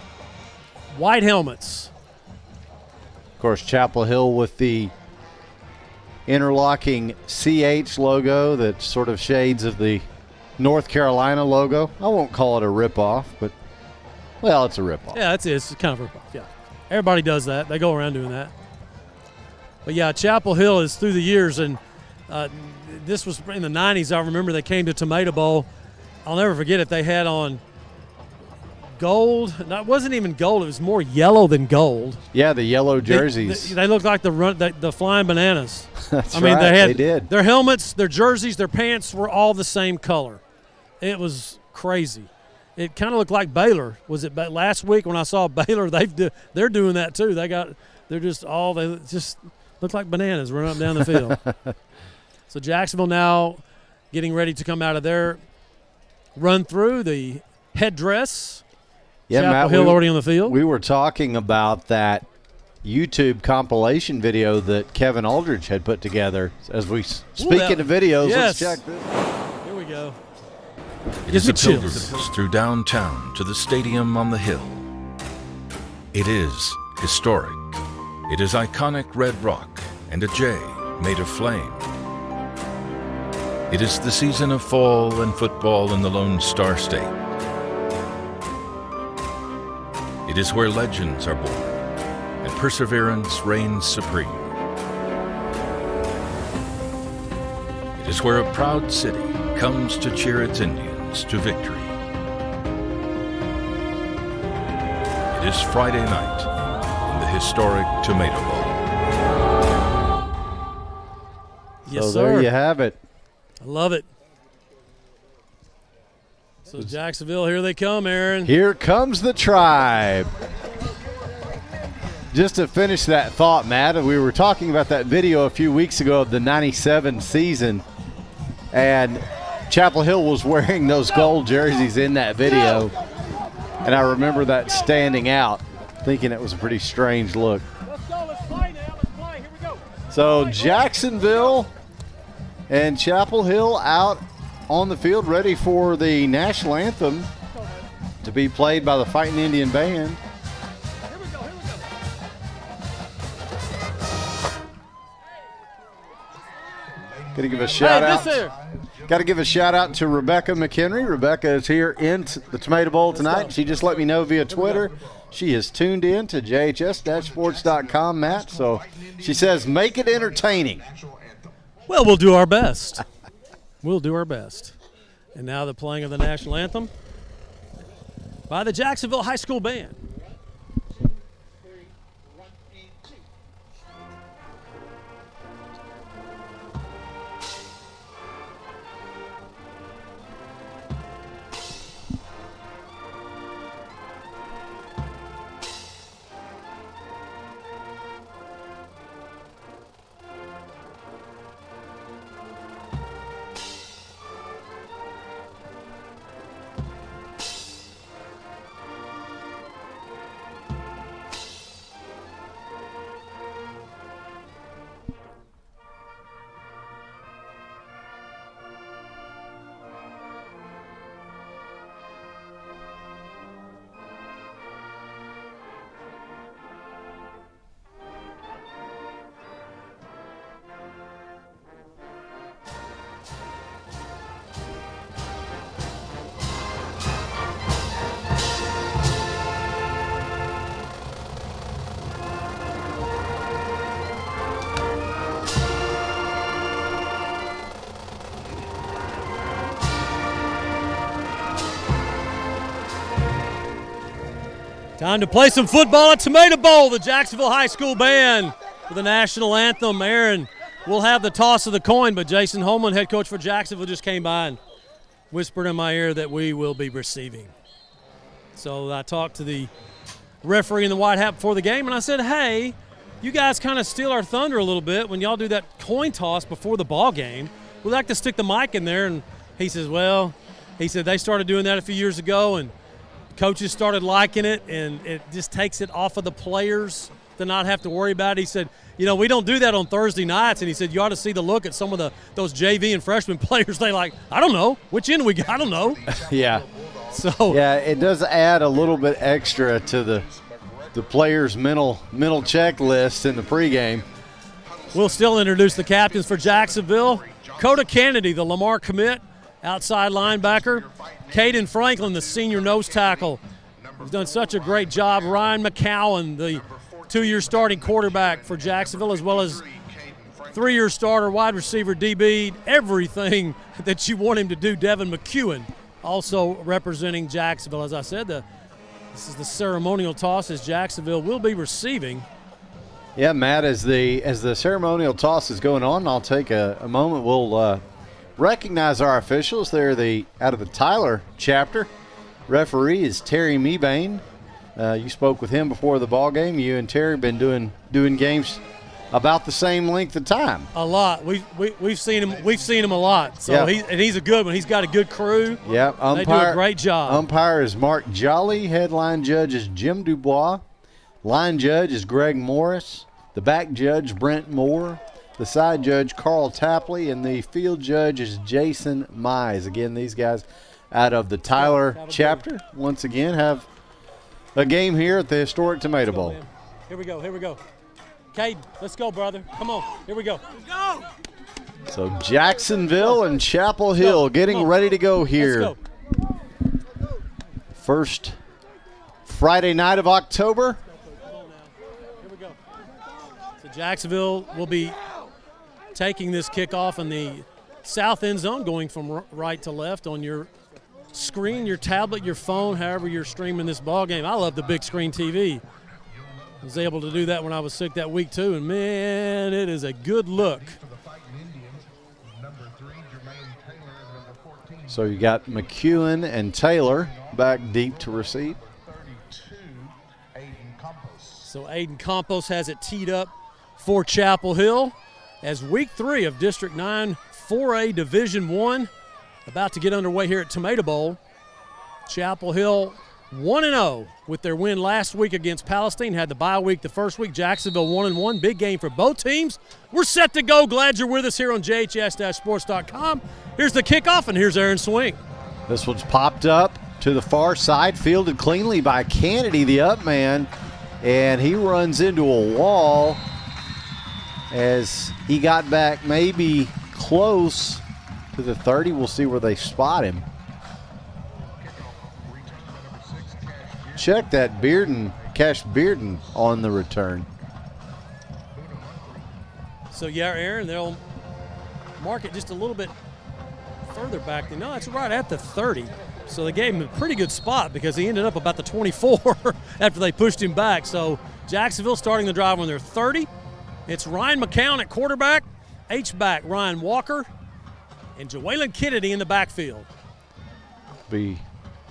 white helmets. Of course, Chapel Hill with the interlocking CH logo that sort of shades of the North Carolina logo. I won't call it a ripoff, but, well, it's a ripoff. Yeah, it's kind of a ripoff, yeah. Everybody does that. They go around doing that. But, yeah, Chapel Hill is through the years, and this was in the 90s. I remember they came to Tomato Bowl. I'll never forget it. They had on gold. No, it wasn't even gold. It was more yellow than gold. Yeah, the yellow jerseys. They looked like the Flying Bananas. That's right. They did. Their helmets, their jerseys, their pants were all the same color. It was crazy. It kind of looked like Baylor. Was it last week when I saw Baylor? They're doing that too. They just look like bananas running up and down the field. So Jacksonville now getting ready to come out of their run through. The headdress. Yeah, Chapel Matt, Hill already on the field. We were talking about that YouTube compilation video that Kevin Aldridge had put together. As we speak into videos, yes. let's check this. Here we go. It is a chills. pilgrimage through downtown to the stadium on the hill. It is historic. It is iconic red rock and a J made of flame. It is the season of fall and football in the Lone Star State. It is where legends are born and perseverance reigns supreme. It is where a proud city comes to cheer its Indians to victory. It is Friday night in the historic Tomato Bowl. Yes, So sir. there you have it. I love it. So Jacksonville, here they come, Aaron. Here comes the tribe. Just to finish that thought, Matt, we were talking about that video a few weeks ago of the 97 season, and Chapel Hill was wearing those gold jerseys in that video, and I remember that standing out, thinking it was a pretty strange look. Let's go. Let's play now. Let's play. Here we go. So Jacksonville and Chapel Hill out on the field ready for the national anthem to be played by the Fighting Indian Band. Here we go. Here we go. Got to give a shout out. This here. Got to give a shout out to Rebecca McHenry. Rebecca is here in the Tomato Bowl tonight. She just let me know via Twitter. She is tuned in to JHS-sports.com, Matt. So she says, make it entertaining. Well, we'll do our best. We'll do our best. And now the playing of the national anthem by the Jacksonville High School Band. Time to play some football at Tomato Bowl. The Jacksonville High School Band for the national anthem. Aaron, we'll have the toss of the coin, but Jason Holman, head coach for Jacksonville, just came by and whispered in my ear that we will be receiving. So I talked to the referee in the white hat before the game, and I said, hey, you guys kind of steal our thunder a little bit when y'all do that coin toss before the ball game. We'd like to stick the mic in there. And he says, well, they started doing that a few years ago, and coaches started liking it, and it just takes it off of the players to not have to worry about it. He said, we don't do that on Thursday nights. And he said, you ought to see the look at some of those JV and freshman players. They like, I don't know. Which end we got? I don't know. Yeah. So yeah, it does add a little bit extra to the players' mental checklist in the pregame. We'll still introduce the captains for Jacksonville. Coda Kennedy, the Lamar commit, outside linebacker. Caden Franklin, the senior nose tackle, has done such a great job. Ryan McCowan, the 2-year starting quarterback for Jacksonville, as well as 3-year starter, wide receiver, DB, everything that you want him to do. Devin McEwen, also representing Jacksonville. As I said, this is the ceremonial toss as Jacksonville will be receiving. Yeah, Matt, as the ceremonial toss is going on, I'll take a moment. We'll recognize our officials. They're out of the Tyler chapter. Referee is Terry Mebane. You spoke with him before the ball game. You and Terry have been doing games about the same length of time. A lot. We've seen him. We've seen him a lot. So Yeah. he's a good one. He's got a good crew. Yep. They do a great job. Umpire is Mark Jolly. Headline judge is Jim Dubois. Line judge is Greg Morris. The back judge, Brent Moore. The side judge, Carl Tapley. And the field judge is Jason Mize. Again, these guys out of the Tyler chapter, once again, have a game here at the historic Tomato Bowl. Here we go. Caden, let's go, brother. Come on. Here we go. Let's go. So Jacksonville and Chapel Hill getting ready to go here. Let's go. First Friday night of October. Here we go. So Jacksonville will be taking this kickoff in the south end zone, going from right to left on your screen, your tablet, your phone, however you're streaming this ball game. I love the big screen TV. I was able to do that when I was sick that week too, and man, it is a good look. So you got McEwen and Taylor back deep to receive. So Aiden Campos has it teed up for Chapel Hill as week 3 of District 9 4A Division 1 about to get underway here at Tomato Bowl. Chapel Hill 1-0 with their win last week against Palestine. Had the bye week the first week. Jacksonville 1-1. Big game for both teams. We're set to go. Glad you're with us here on JHS-sports.com. Here's the kickoff, and here's Aaron Swing. This one's popped up to the far side, fielded cleanly by Kennedy, the up man, and he runs into a wall as he got back maybe close to the 30. We'll see where they spot him. Check that Cash Bearden on the return. So, yeah, Aaron, they'll mark it just a little bit further back. No, it's right at the 30. So they gave him a pretty good spot because he ended up about the 24 after they pushed him back. So Jacksonville starting the drive on their 30. It's Ryan McCown at quarterback, H-back Ryan Walker, and Jawalen Kennedy in the backfield. Be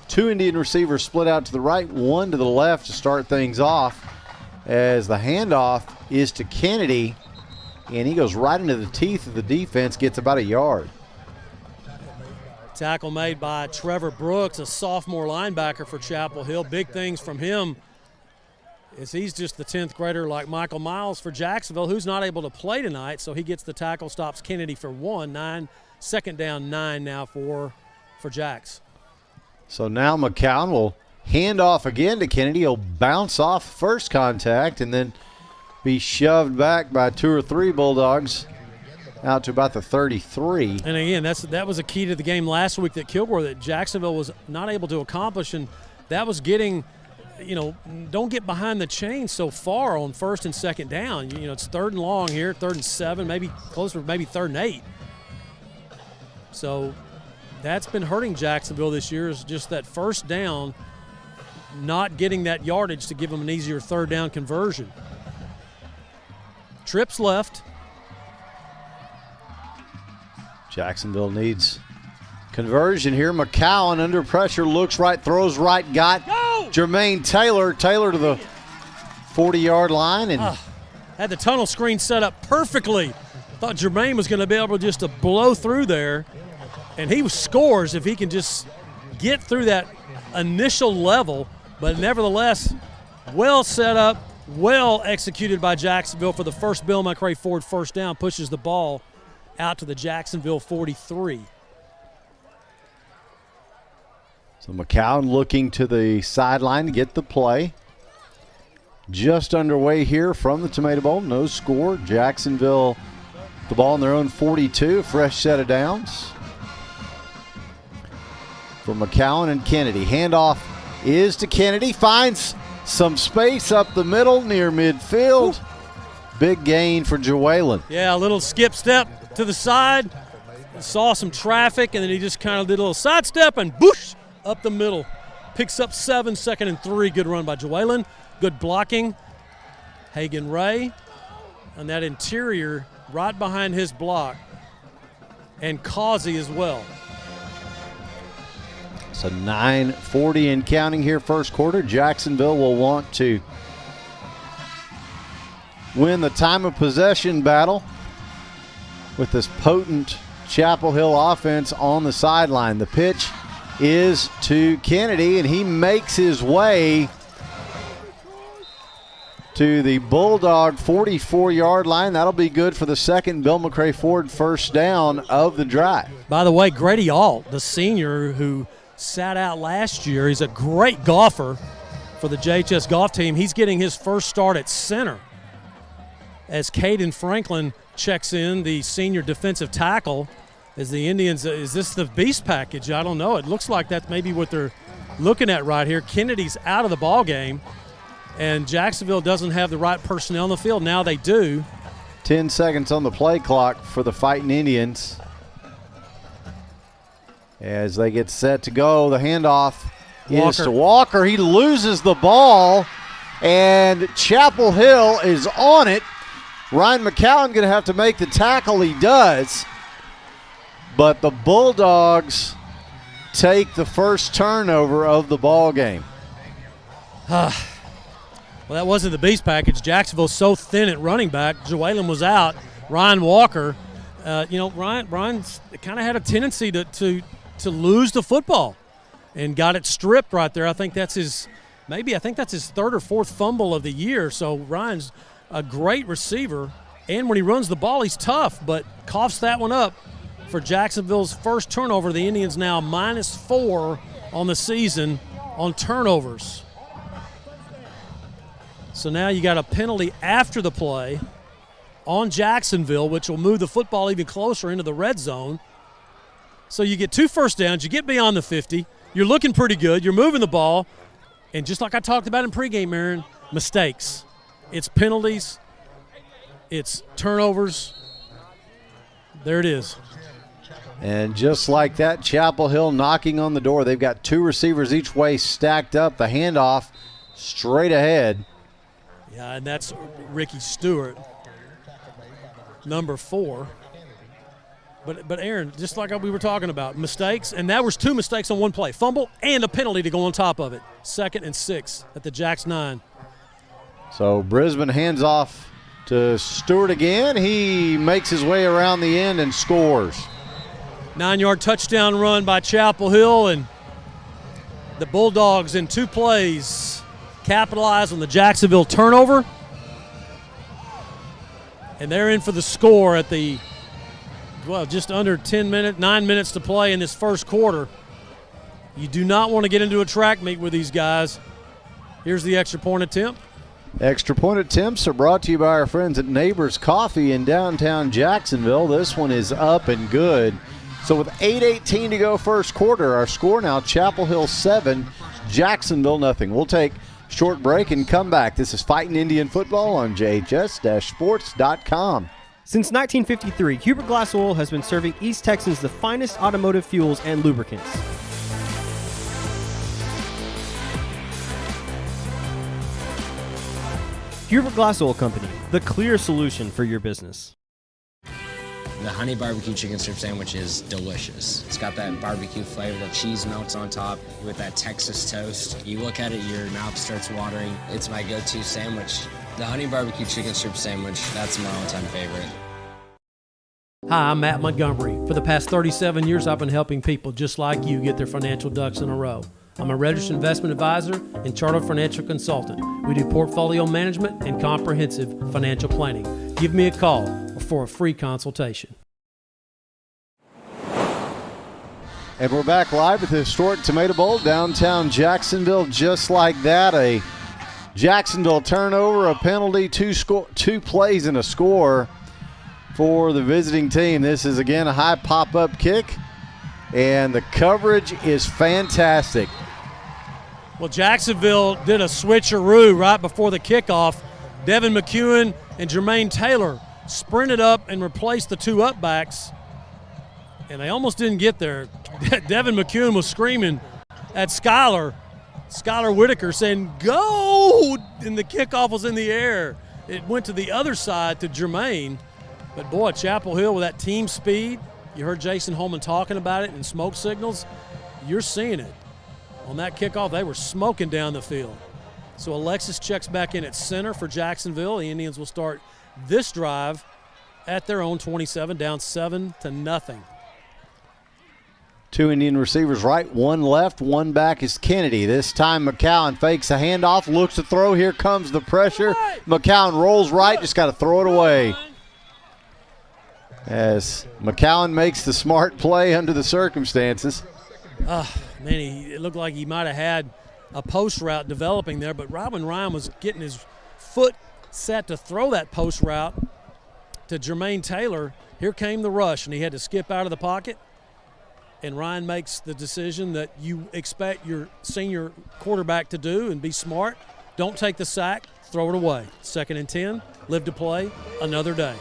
2 Indian receivers split out to the right, 1 to the left to start things off as the handoff is to Kennedy, and he goes right into the teeth of the defense, gets about a yard. Tackle made by Trevor Brooks, a sophomore linebacker for Chapel Hill. Big things from him is he's just the 10th grader like Michael Miles for Jacksonville, who's not able to play tonight, so he gets the tackle, stops Kennedy for 1. Second down, 9 now for Jacks. So now McCown will hand off again to Kennedy. He'll bounce off first contact and then be shoved back by 2 or 3 Bulldogs out to about the 33. And again, that was a key to the game last week that Kilgore, that Jacksonville was not able to accomplish, and that was getting, don't get behind the chain so far on first and second down. It's 3rd and long here, 3rd and 7, maybe closer, maybe 3rd and 8. So that's been hurting Jacksonville this year, is just that first down, not getting that yardage to give them an easier 3rd down conversion. Trips left. Jacksonville needs conversion here. McCowan under pressure, looks right, throws right, got Jermaine Taylor to the 40-yard line. And had the tunnel screen set up perfectly. Thought Jermaine was going to be able just to blow through there. And he scores if he can just get through that initial level. But nevertheless, well set up, well executed by Jacksonville for the first Bill McRae Ford first down, pushes the ball out to the Jacksonville 43. So McCown looking to the sideline to get the play. Just underway here from the Tomato Bowl. No score. Jacksonville the ball on their own 42. Fresh set of downs for McCown and Kennedy. Handoff is to Kennedy. Finds some space up the middle near midfield. Big gain for Jawalen. Yeah, a little skip step to the side. Saw some traffic, and then he just kind of did a little sidestep and boosh up the middle. Picks up 7, 2nd and 3. Good run by Jawalen. Good blocking. Hagan Ray on that interior right behind his block. And Causey as well. So 9:40 and counting here first quarter. Jacksonville will want to win the time of possession battle with this potent Chapel Hill offense on the sideline. The pitch is to Kennedy, and he makes his way to the Bulldog 44-yard line. That'll be good for the second Bill McRae Ford first down of the drive. By the way, Grady Alt, the senior who sat out last year, he's a great golfer for the JHS golf team. He's getting his first start at center as Caden Franklin checks in, the senior defensive tackle. As the Indians, is this the beast package? I don't know. It looks like that's maybe what they're looking at right here. Kennedy's out of the ball game, and Jacksonville doesn't have the right personnel in the field. Now they do. 10 seconds on the play clock for the Fighting Indians. As they get set to go, the handoff is to Walker. He loses the ball, and Chapel Hill is on it. Ryan McCowan going to have to make the tackle. He does. But the Bulldogs take the first turnover of the ball game. Well, that wasn't the beast package. Jacksonville's so thin at running back. Joalen was out. Ryan Walker, Ryan's kind of had a tendency to lose the football and got it stripped right there. I think that's his third or fourth fumble of the year. So Ryan's a great receiver, and when he runs the ball, he's tough, but coughs that one up for Jacksonville's first turnover. The Indians now -4 on the season on turnovers. So now you got a penalty after the play on Jacksonville, which will move the football even closer into the red zone. So you get 2 first downs, you get beyond the 50, you're looking pretty good, you're moving the ball, and just like I talked about in pregame, Aaron, mistakes. It's penalties, it's turnovers. There it is. And just like that, Chapel Hill knocking on the door. They've got 2 receivers each way stacked up. The handoff straight ahead. Yeah, and that's Ricky Stewart, number 4. But Aaron, just like we were talking about, mistakes, and that was 2 mistakes on one play. Fumble and a penalty to go on top of it. 2nd and 6 at the Jacks 9. So Brisbane hands off to Stewart again. He makes his way around the end and scores. 9-yard touchdown run by Chapel Hill, and the Bulldogs in 2 plays capitalize on the Jacksonville turnover. And they're in for the score at the, just under 9 minutes to play in this first quarter. You do not want to get into a track meet with these guys. Here's the extra point attempt. Extra point attempts are brought to you by our friends at Neighbors Coffee in downtown Jacksonville. This one is up and good. So with 8:18 to go first quarter, our score now Chapel Hill 7, Jacksonville nothing. We'll take a short break and come back. This is Fighting Indian Football on JHS-Sports.com. Since 1953, Hubert Glass Oil has been serving East Texans the finest automotive fuels and lubricants. Hubert Glass Oil Company, the clear solution for your business. The honey barbecue chicken strip sandwich is delicious. It's got that barbecue flavor, the cheese melts on top with that Texas toast. You look at it, your mouth starts watering. It's my go-to sandwich. The honey barbecue chicken strip sandwich, that's my all-time favorite. Hi, I'm Matt Montgomery. For the past 37 years, I've been helping people just like you get their financial ducks in a row. I'm a registered investment advisor and chartered financial consultant. We do portfolio management and comprehensive financial planning. Give me a call for a free consultation. And we're back live at the historic Tomato Bowl, downtown Jacksonville. Just like that, a Jacksonville turnover, a penalty, 2 plays and a score for the visiting team. This is, again, a high pop-up kick, and the coverage is fantastic. Well, Jacksonville did a switcheroo right before the kickoff. Devin McEwen and Jermaine Taylor sprinted up and replaced the 2 up backs, and they almost didn't get there. Devin McEwen was screaming at Skylar Whitaker, saying, "Go!" And the kickoff was in the air. It went to the other side to Jermaine. But, boy, Chapel Hill with that team speed, you heard Jason Holman talking about it in smoke signals. You're seeing it. On that kickoff, they were smoking down the field. So Alexis checks back in at center for Jacksonville. The Indians will start this drive at their own 27, down 7-0. 2 Indian receivers right, 1 left, 1 back is Kennedy. This time McCown fakes a handoff, looks to throw. Here comes the pressure. McCown rolls right, just got to throw it away. As McCown makes the smart play under the circumstances. Man, it looked like he might have had a post route developing there, but Robin Ryan was getting his foot set to throw that post route to Jermaine Taylor. Here came the rush, and he had to skip out of the pocket. And Ryan makes the decision that you expect your senior quarterback to do and be smart. Don't take the sack, throw it away. 2nd and 10, live to play another day.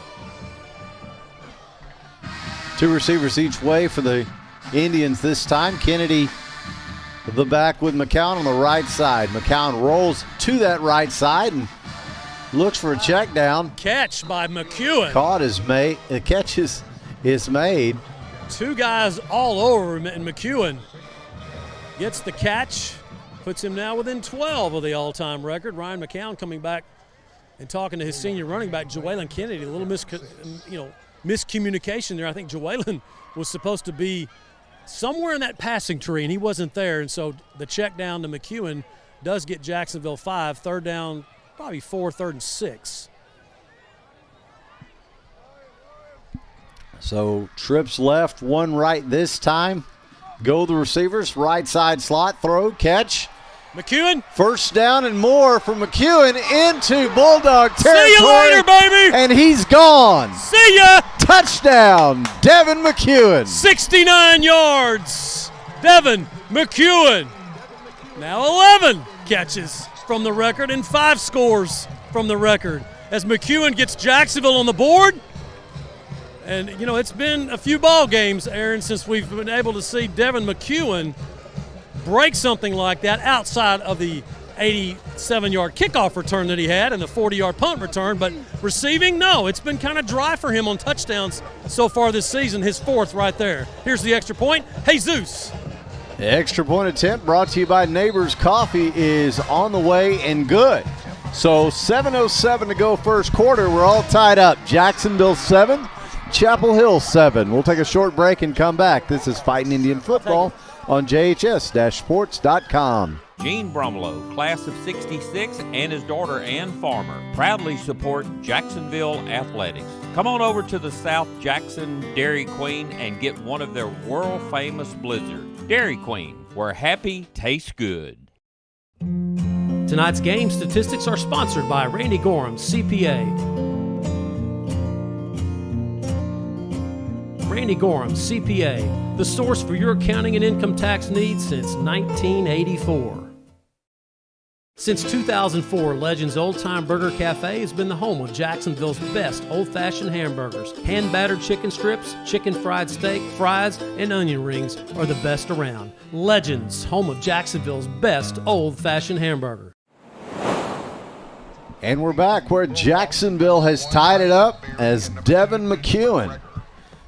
2 receivers each way for the Indians this time. Kennedy, the back with McCown on the right side. McCown rolls to that right side and looks for a check down. Catch by McEwen. Caught is made. The catch is made. 2 guys all over him, and McEwen gets the catch, puts him now within 12 of the all-time record. Ryan McCown coming back and talking to his senior running back, Joellen Kennedy. A little miscommunication there. I think Joellen was supposed to be somewhere in that passing tree, and he wasn't there. And so the check down to McEwen does get Jacksonville 5. 3rd down, probably 4, 3rd and 6. So trips left, 1 right this time. Go the receivers, right side slot, throw, catch. McEwen. 1st down and more for McEwen into Bulldog territory. See you later, baby. And he's gone. See ya. Touchdown, Devin McEwen. 69 yards. Devin McEwen. Now 11 catches from the record and 5 scores from the record as McEwen gets Jacksonville on the board. And, it's been a few ball games, Aaron, since we've been able to see Devin McEwen break something like that outside of the 87-yard kickoff return that he had and the 40-yard punt return. But receiving, no, it's been kind of dry for him on touchdowns so far this season, his 4th right there. Here's the extra point. Jesus. The extra point attempt brought to you by Neighbors Coffee is on the way and good. So 7:07 to go first quarter. We're all tied up. Jacksonville 7, Chapel Hill 7. We'll take a short break and come back. This is Fighting Indian Football on JHS-sports.com. Gene Brumlow, class of '66, and his daughter Ann Farmer proudly support Jacksonville athletics. Come on over to the South Jackson Dairy Queen and get one of their world-famous blizzards. Dairy Queen, where happy tastes good. Tonight's game statistics are sponsored by Randy Gorham, CPA. Randy Gorham, CPA, the source for your accounting and income tax needs since 1984. Since 2004, Legends Old Time Burger Cafe has been the home of Jacksonville's best old-fashioned hamburgers. Hand-battered chicken strips, chicken fried steak, fries, and onion rings are the best around. Legends, home of Jacksonville's best old-fashioned hamburger. And we're back where Jacksonville has tied it up as Devin McEwen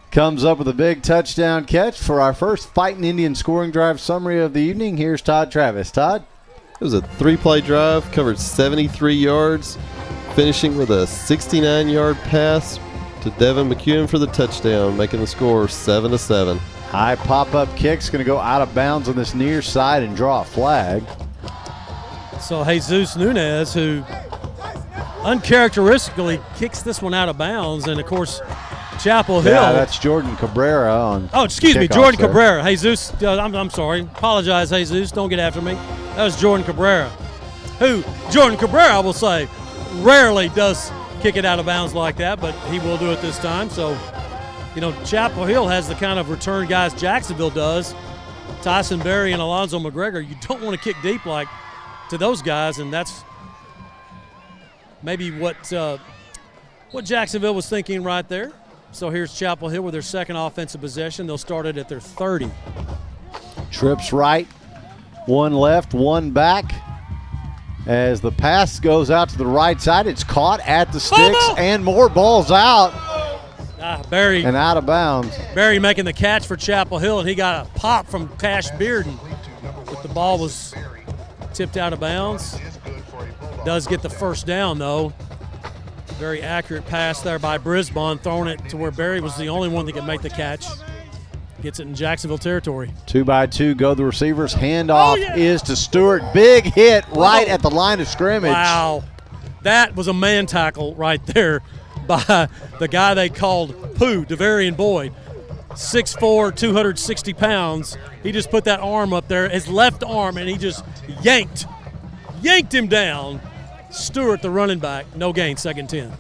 comes up with a big touchdown catch for our first Fighting Indian scoring drive summary of the evening. Here's Todd Travis. Todd? It was a 3-play drive, covered 73 yards, finishing with a 69-yard pass to Devin McEwen for the touchdown, making the score 7-7. High pop-up kick's going to go out of bounds on this near side and draw a flag. So Jesus Nunez, who uncharacteristically kicks this one out of bounds, and of course Chapel Hill. Yeah, that's Jordan Cabrera on. Oh, excuse me, Jordan there. Cabrera. Jesus, I'm sorry. Apologize, Jesus. Don't get after me. That was Jordan Cabrera. Who, Jordan Cabrera, I will say, rarely does kick it out of bounds like that, but he will do it this time. So, Chapel Hill has the kind of return guys Jacksonville does. Tyson Berry and Alonzo McGregor, you don't want to kick deep like to those guys, and that's maybe what Jacksonville was thinking right there. So here's Chapel Hill with their second offensive possession. They'll start it at their 30. Trips right, 1 left, 1 back. As the pass goes out to the right side, it's caught at the sticks and more balls out. Barry. And out of bounds. Barry making the catch for Chapel Hill, and he got a pop from Cash Bearden. But the ball was tipped out of bounds. Does get the first down, though. Very accurate pass there by Brisbane, throwing it to where Barry was the only one that could make the catch. Gets it in Jacksonville territory. 2-by-2 go the receivers. Handoff is to Stewart. Big hit right at the line of scrimmage. Wow. That was a man tackle right there by the guy they called Pooh, Devarian Boyd. 6'4", 260 pounds. He just put that arm up there, his left arm, and he just yanked him down. Stewart, the running back, no gain, 2nd 10.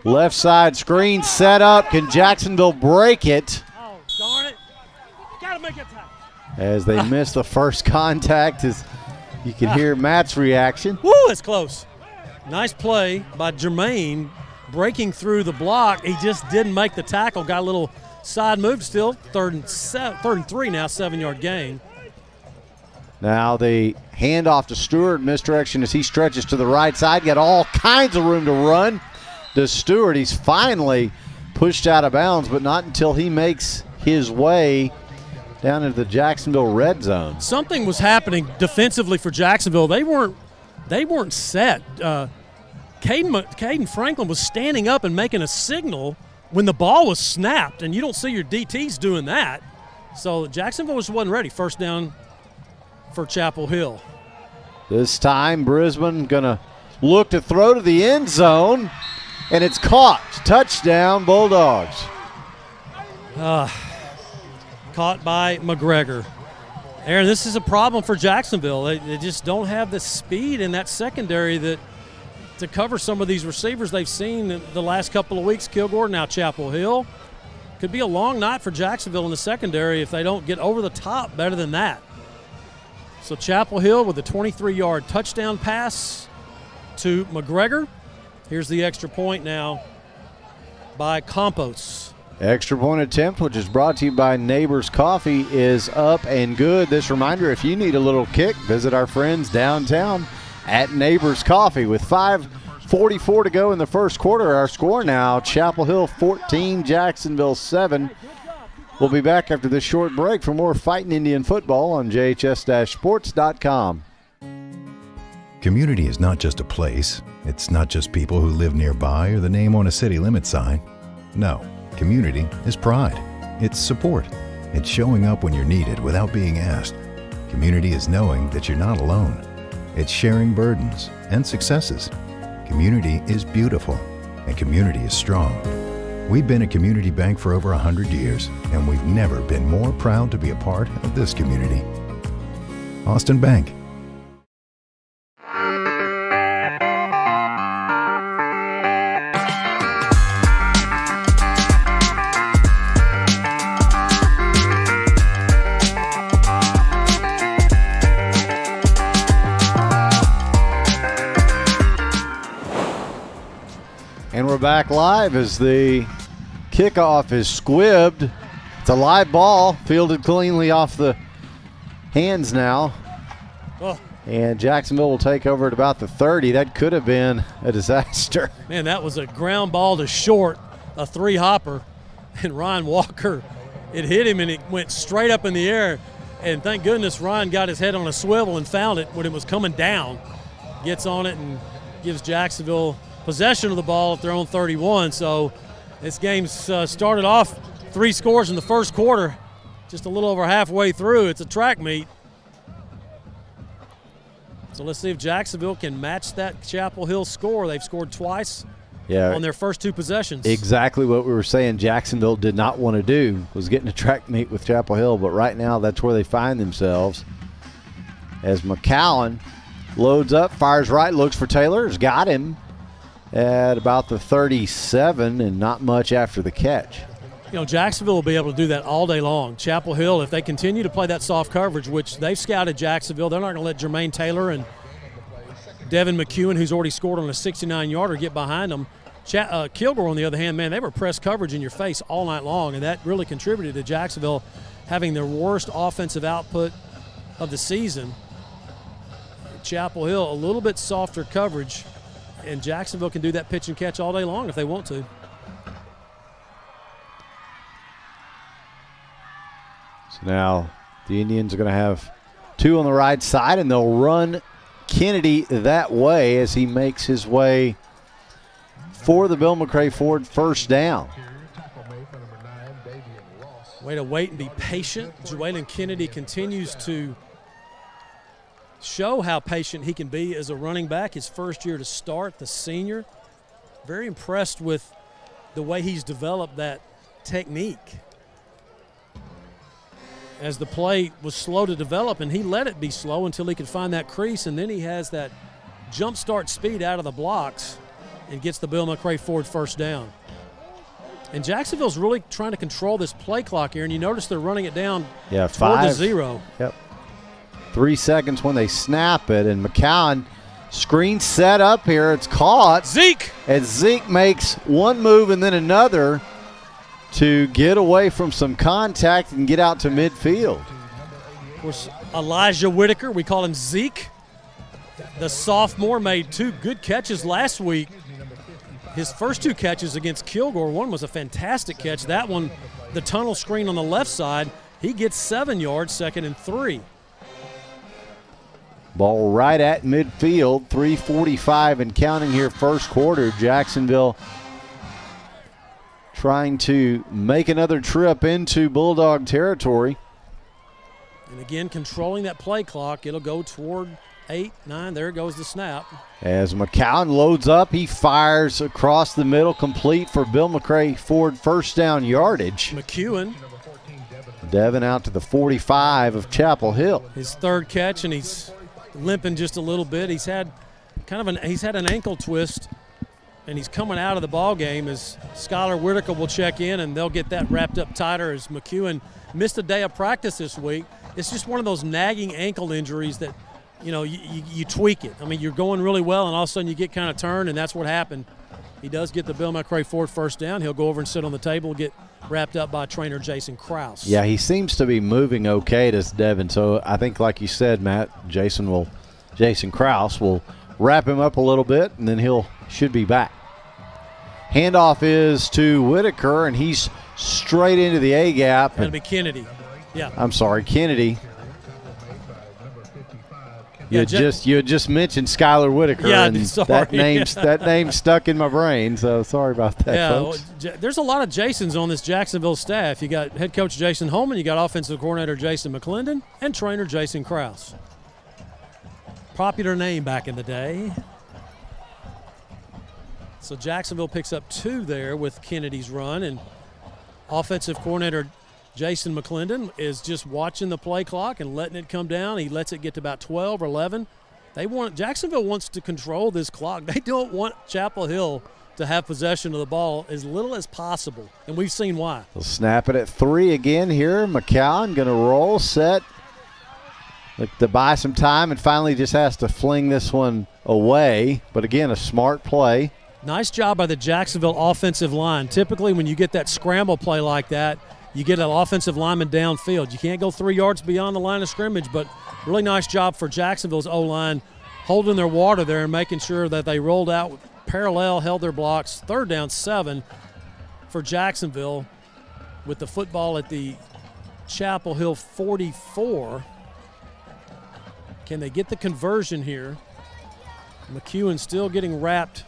Left side screen set up. Can Jacksonville break it? Oh, darn it. Gotta make it tackle. As they miss the first contact, as you can hear Matt's reaction. Woo, it's close. Nice play by Jermaine breaking through the block. He just didn't make the tackle. Got a little side move still. 3rd and 3 now, 7-yard gain. Now the handoff to Stewart, misdirection as he stretches to the right side. Got all kinds of room to run to Stewart. He's finally pushed out of bounds, but not until he makes his way down into the Jacksonville red zone. Something was happening defensively for Jacksonville. They weren't set. Caden Franklin was standing up and making a signal when the ball was snapped, and you don't see your DTs doing that. So Jacksonville just wasn't ready. First down for Chapel Hill. This time Brisbane gonna look to throw to the end zone, and it's caught. Touchdown, Bulldogs. Caught by McGregor. Aaron, this is a problem for Jacksonville. They just don't have the speed in that secondary to cover some of these receivers they've seen in the last couple of weeks. Kilgore, now Chapel Hill. Could be a long night for Jacksonville in the secondary if they don't get over the top better than that. So Chapel Hill with a 23-yard touchdown pass to McGregor. Here's the extra point now by Campos. Extra point attempt, which is brought to you by Neighbors Coffee, is up and good. This reminder, if you need a little kick, visit our friends downtown at Neighbors Coffee. With 5:44 to go in the first quarter, our score now, Chapel Hill 14, Jacksonville 7. We'll be back after this short break for more Fighting Indian football on JHS-sports.com. Community is not just a place. It's not just people who live nearby or the name on a city limit sign. No, community is pride. It's support. It's showing up when you're needed without being asked. Community is knowing that you're not alone. It's sharing burdens and successes. Community is beautiful, and community is strong. We've been a community bank for over 100 years, and we've never been more proud to be a part of this community. Austin Bank. And we're back live as the kickoff is squibbed. It's a live ball, fielded cleanly off the hands now. Oh. And Jacksonville will take over at about the 30. That could have been a disaster. Man, that was a ground ball to short, a 3-hopper. And Ryan Walker, it hit him and it went straight up in the air. And thank goodness Ryan got his head on a swivel and found it when it was coming down. Gets on it and gives Jacksonville possession of the ball at their own 31. So this game's started off 3 scores in the first quarter, just a little over halfway through. It's a track meet. So let's see if Jacksonville can match that Chapel Hill score. They've scored twice on their first 2 possessions. Exactly what we were saying Jacksonville did not want to do was get in a track meet with Chapel Hill, but right now that's where they find themselves. As McCowan loads up, fires right, looks for Taylor, has got him at about the 37 and not much after the catch. You know, Jacksonville will be able to do that all day long. Chapel Hill, if they continue to play that soft coverage, which they've scouted Jacksonville, they're not going to let Jermaine Taylor and Devin McEwen, who's already scored on a 69-yarder, get behind them. Kilgore, on the other hand, man, they were press coverage in your face all night long, and that really contributed to Jacksonville having their worst offensive output of the season. Chapel Hill, a little bit softer coverage, and Jacksonville can do that pitch and catch all day long if they want to. So now the Indians are going to have Two on the right side, and they'll run Kennedy that way as he makes his way for the Bill McRae Ford first down. Way to wait and be patient. Jalen Kennedy continues to show how patient he can be as a running back. His first year to start, the senior. Very impressed with the way he's developed that technique. As the play was slow to develop, and he let it be slow until he could find that crease, and then he has that jump start speed out of the blocks and gets the Bill McRae Ford first down. And Jacksonville's really trying to control this play clock here, and you notice they're running it down toward the 0. Yep. 3 seconds when they snap it, and McCown screen set up here. It's caught. Zeke! As Zeke makes one move and then another to get away from some contact and get out to midfield. Of course, Elijah Whitaker, we call him Zeke. The sophomore made 2 good catches last week. His first 2 catches against Kilgore, one was a fantastic catch. That one, the tunnel screen on the left side, he gets 7 yards, 2nd and 3. Ball right at midfield, 3:45 and counting here first quarter. Jacksonville trying to make another trip into Bulldog territory. And again, controlling that play clock. It'll go toward 8, 9. There goes the snap. As McCown loads up, he fires across the middle, complete for Bill McRae Ford first down yardage. McEwen. Devin out to the 45 of Chapel Hill. His 3rd catch, and he's limping just a little bit. He's had an ankle twist, and he's coming out of the ball game as Skylar Whitaker will check in, and they'll get that wrapped up tighter as McEwen missed a day of practice this week. It's just one of those nagging ankle injuries that, you tweak it. I mean, you're going really well, and all of a sudden you get kind of turned, and that's what happened. He does get the Bill McRae Ford first down. He'll go over and sit on the table, get wrapped up by trainer Jason Krause. Yeah, he seems to be moving okay to Devin. So I think, like you said, Matt, Jason Krause will wrap him up a little bit, and then should be back. Handoff is to Whitaker, and he's straight into the A gap. Going to be Kennedy. Yeah. I'm sorry, Kennedy. You had just mentioned Skylar Whitaker, and sorry. that name stuck in my brain. So sorry about that, folks. There's a lot of Jasons on this Jacksonville staff. You got head coach Jason Holman, you got offensive coordinator Jason McClendon, and trainer Jason Krause. Popular name back in the day. So Jacksonville picks up 2 there with Kennedy's run, and offensive coordinator Jason McClendon is just watching the play clock and letting it come down. He lets it get to about 12 or 11. Jacksonville wants to control this clock. They don't want Chapel Hill to have possession of the ball as little as possible, and we've seen why. They'll snap it at 3 again here. McCown going to roll, set, look to buy some time, and finally just has to fling this one away. But again, a smart play. Nice job by the Jacksonville offensive line. Typically when you get that scramble play like that, you get an offensive lineman downfield. You can't go 3 yards beyond the line of scrimmage, but really nice job for Jacksonville's O-line holding their water there and making sure that they rolled out parallel, held their blocks. 3rd down 7 for Jacksonville with the football at the Chapel Hill 44. Can they get the conversion here? McEwen still getting wrapped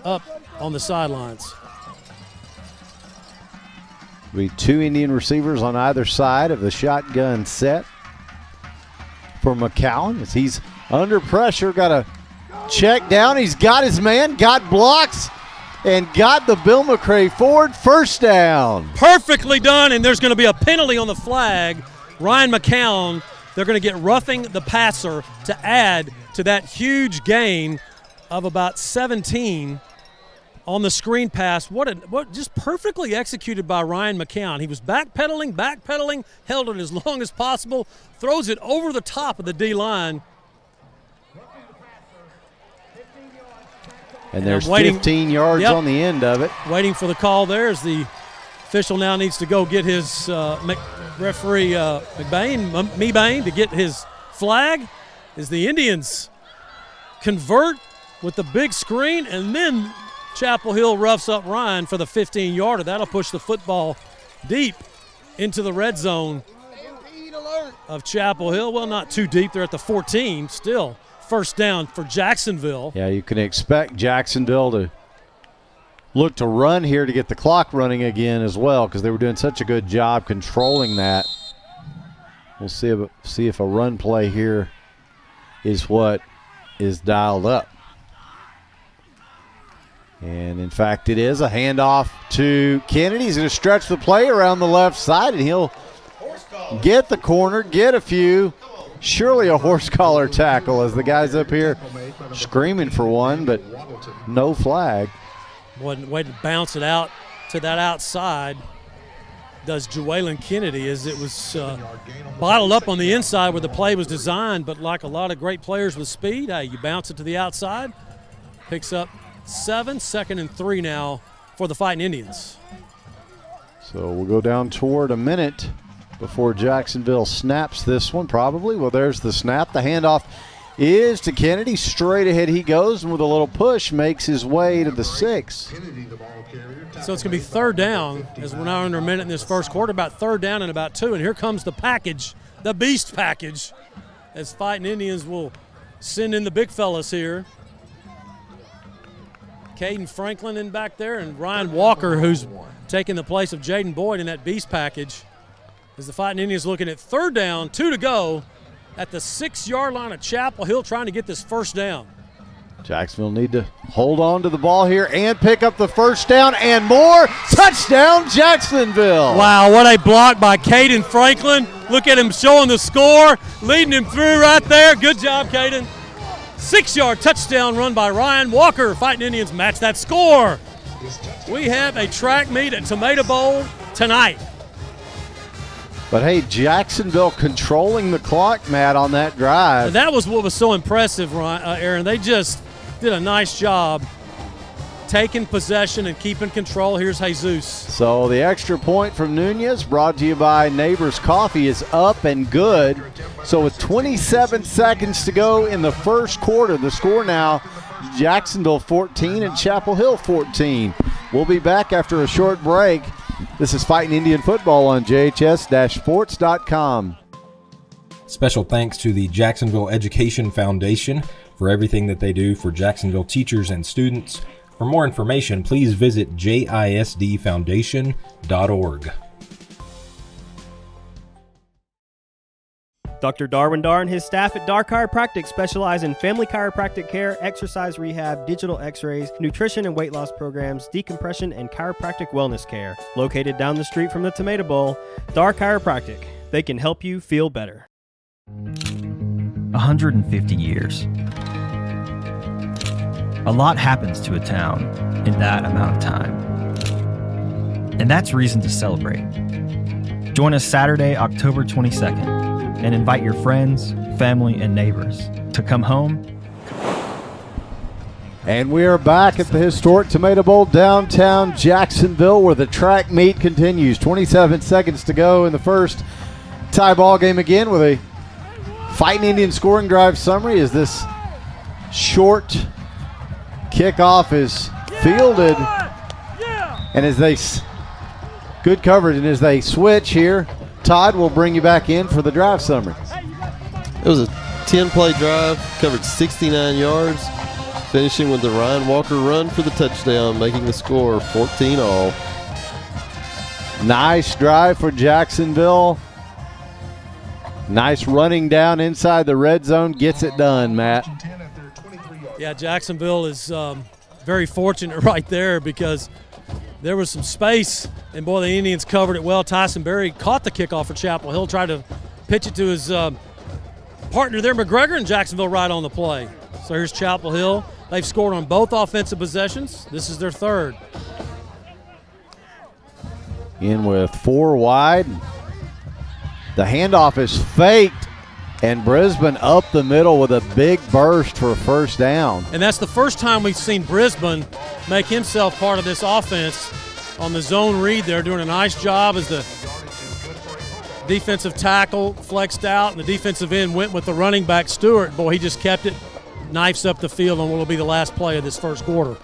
up on the sidelines. Be 2 Indian receivers on either side of the shotgun set for McCown as he's under pressure. Got a check down. He's got his man, got blocks, and got the Bill McRae Ford first down. Perfectly done, and there's going to be a penalty on the flag. Ryan McCown, they're going to get roughing the passer to add to that huge gain of about 17 on the screen pass. What just perfectly executed by Ryan McCown. He was backpedaling, held it as long as possible, throws it over the top of the D-line. And there's 15 yards on the end of it. Waiting for the call there as the official now needs to go get his referee Mebane to get his flag as the Indians convert with the big screen, and then Chapel Hill roughs up Ryan for the 15-yarder. That'll push the football deep into the red zone. Stampede alert. of Chapel Hill. Well, not too deep. They're at the 14. Still first down for Jacksonville. Yeah, you can expect Jacksonville to look to run here to get the clock running again as well, because they were doing such a good job controlling that. We'll see if a run play here is what is dialed up. And, in fact, it is a handoff to Kennedy. He's going to stretch the play around the left side, and he'll get the corner, get a few. Surely a horse collar tackle as the guys up here screaming for one, but no flag. Way to bounce it out to that outside does Jawalen Kennedy, as it was bottled up on the inside where the play was designed, but like a lot of great players with speed, hey, you bounce it to the outside, picks up 7, 2nd and 3 now for the Fighting Indians. So we'll go down toward a minute before Jacksonville snaps this one, probably. Well, there's the snap. The handoff is to Kennedy. Straight ahead he goes, and with a little push makes his way to the 6. So it's going to be third down, as we're now under a minute in this first quarter, about third down and about 2. And here comes the package, the beast package, as Fighting Indians will send in the big fellas here. Caden Franklin in back there, and Ryan Walker, who's taking the place of Jaden Boyd in that beast package. As the Fighting Indians looking at third down, 2 to go at the 6-yard line of Chapel Hill, trying to get this first down. Jacksonville need to hold on to the ball here and pick up the first down and more. Touchdown, Jacksonville. Wow, what a block by Caden Franklin. Look at him showing the score, leading him through right there. Good job, Caden. 6-yard touchdown run by Ryan Walker. Fighting Indians match that score. We have a track meet at Tomato Bowl tonight. But, hey, Jacksonville controlling the clock, Matt, on that drive. And that was what was so impressive, Aaron. They just did a nice job taking possession and keeping control. Here's Jesus. So the extra point from Nunez, brought to you by Neighbors Coffee, is up and good. So with 27 seconds to go in the first quarter, the score now, Jacksonville 14 and Chapel Hill 14. We'll be back after a short break. This is Fighting Indian Football on JHS-sports.com. Special thanks to the Jacksonville Education Foundation for everything that they do for Jacksonville teachers and students. For more information, please visit jisdfoundation.org. Dr. Darwin Dar and his staff at Dar Chiropractic specialize in family chiropractic care, exercise rehab, digital x-rays, nutrition and weight loss programs, decompression, and chiropractic wellness care. Located down the street from the Tomato Bowl, Dar Chiropractic. They can help you feel better. 150 years. A lot happens to a town in that amount of time. And that's reason to celebrate. Join us Saturday, October 22nd. And invite your friends, family, and neighbors to come home. And we are back at the historic Tomato Bowl downtown Jacksonville, where the track meet continues. 27 seconds to go in the first tie ball game again, with a Fighting Indian scoring drive summary as this short kickoff is fielded. And as they good coverage, and as they switch here, Todd will bring you back in for the drive summary. It was a 10-play drive, covered 69 yards, finishing with the Ryan Walker run for the touchdown, making the score 14-all. Nice drive for Jacksonville. Nice running down inside the red zone. Gets it done, Matt. Yeah, Jacksonville is very fortunate right there, because there was some space, and boy, the Indians covered it well. Tyson Berry caught the kickoff for Chapel Hill, tried to pitch it to his partner there, McGregor, and Jacksonville right on the play. So here's Chapel Hill. They've scored on both offensive possessions. This is their third. In with 4 wide. The handoff is faked, and Brisbane up the middle with a big burst for a first down. And that's the first time we've seen Brisbane make himself part of this offense on the zone read there, doing a nice job as the defensive tackle flexed out and the defensive end went with the running back, Stewart. Boy, he just kept it, knifes up the field on what will be the last play of this first quarter.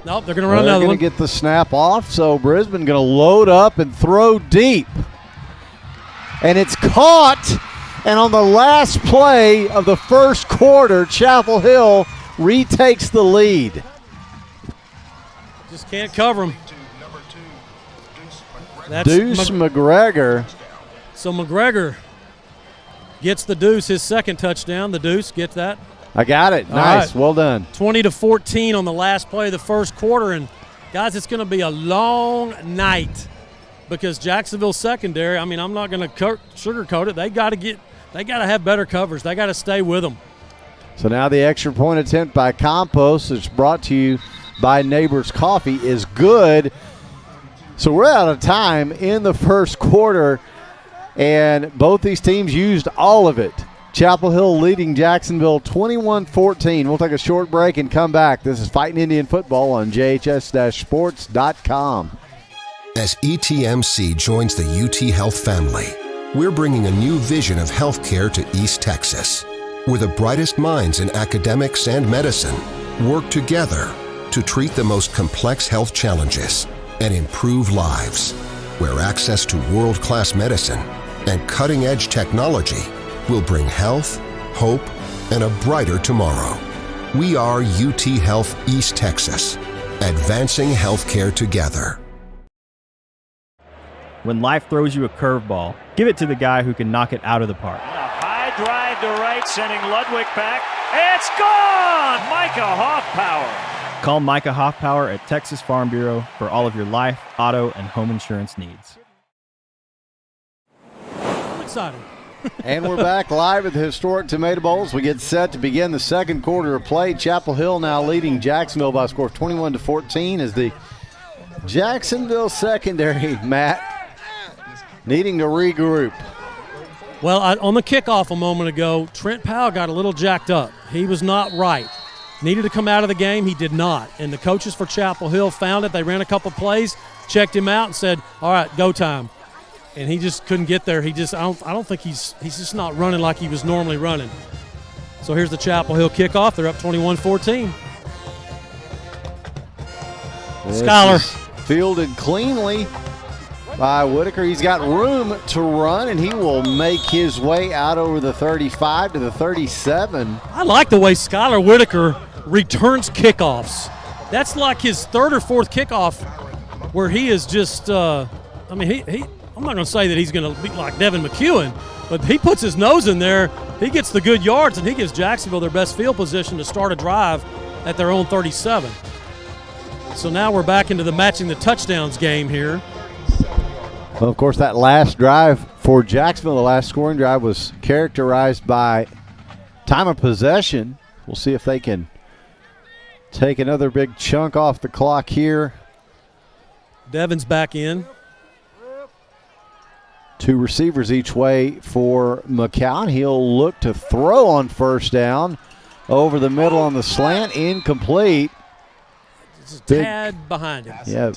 Nope, they're going to run another one. They're going to get the snap off, so Brisbane going to load up and throw deep. and it's caught. And on the last play of the first quarter, Chapel Hill retakes the lead. Just can't cover him. That's Deuce McGregor. So McGregor gets the Deuce, his second touchdown. The Deuce gets that. I got it. Nice. Well done. 20-14 on the last play of the first quarter. And, guys, it's going to be a long night because Jacksonville secondary, I mean, I'm not going to sugarcoat it. They got to have better covers. They got to stay with them. So now the extra point attempt by Compost, that's brought to you by Neighbors Coffee, is good. So we're out of time in the first quarter, and both these teams used all of it. Chapel Hill leading Jacksonville 21-14. We'll take a short break and come back. This is Fighting Indian Football on JHS-sports.com. As ETMC joins the UT Health family, we're bringing a new vision of healthcare to East Texas, where the brightest minds in academics and medicine work together to treat the most complex health challenges and improve lives, where access to world-class medicine and cutting-edge technology will bring health, hope, and a brighter tomorrow. We are UT Health East Texas, advancing healthcare together. When life throws you a curveball, give it to the guy who can knock it out of the park. A high drive to right, sending Ludwig back. It's gone! Micah Hoffpower. Call Micah Hoffpower at Texas Farm Bureau for all of your life, auto, and home insurance needs. I'm excited. And we're back live at the historic Tomato Bowls. We get set to begin the second quarter of play. Chapel Hill now leading Jacksonville by a score of 21-14 as the Jacksonville secondary, Matt, needing to regroup. Well, on the kickoff a moment ago, Trent Powell got a little jacked up. He was not right. Needed to come out of the game. He did not. And the coaches for Chapel Hill found it. They ran a couple plays, checked him out, and said, all right, go time. And he just couldn't get there. I don't think he's just not running like he was normally running. So here's the Chapel Hill kickoff. They're up 21-14. Scholar. Fielded cleanly by Whitaker. He's got room to run, and he will make his way out over the 35 to the 37. I like the way Skylar Whitaker returns kickoffs. That's like his third or fourth kickoff where he is just, I'm not going to say that he's going to be like Devin McEwen, but he puts his nose in there. He gets the good yards, and he gives Jacksonville their best field position to start a drive at their own 37. So now we're back into the matching the touchdowns game here. Well, of course, that last drive for Jacksonville, the last scoring drive, was characterized by time of possession. We'll see if they can take another big chunk off the clock here. Devin's back in. Two receivers each way for McCown. He'll look to throw on first down. Over the middle on the slant, incomplete. Just a tad behind him. Yeah.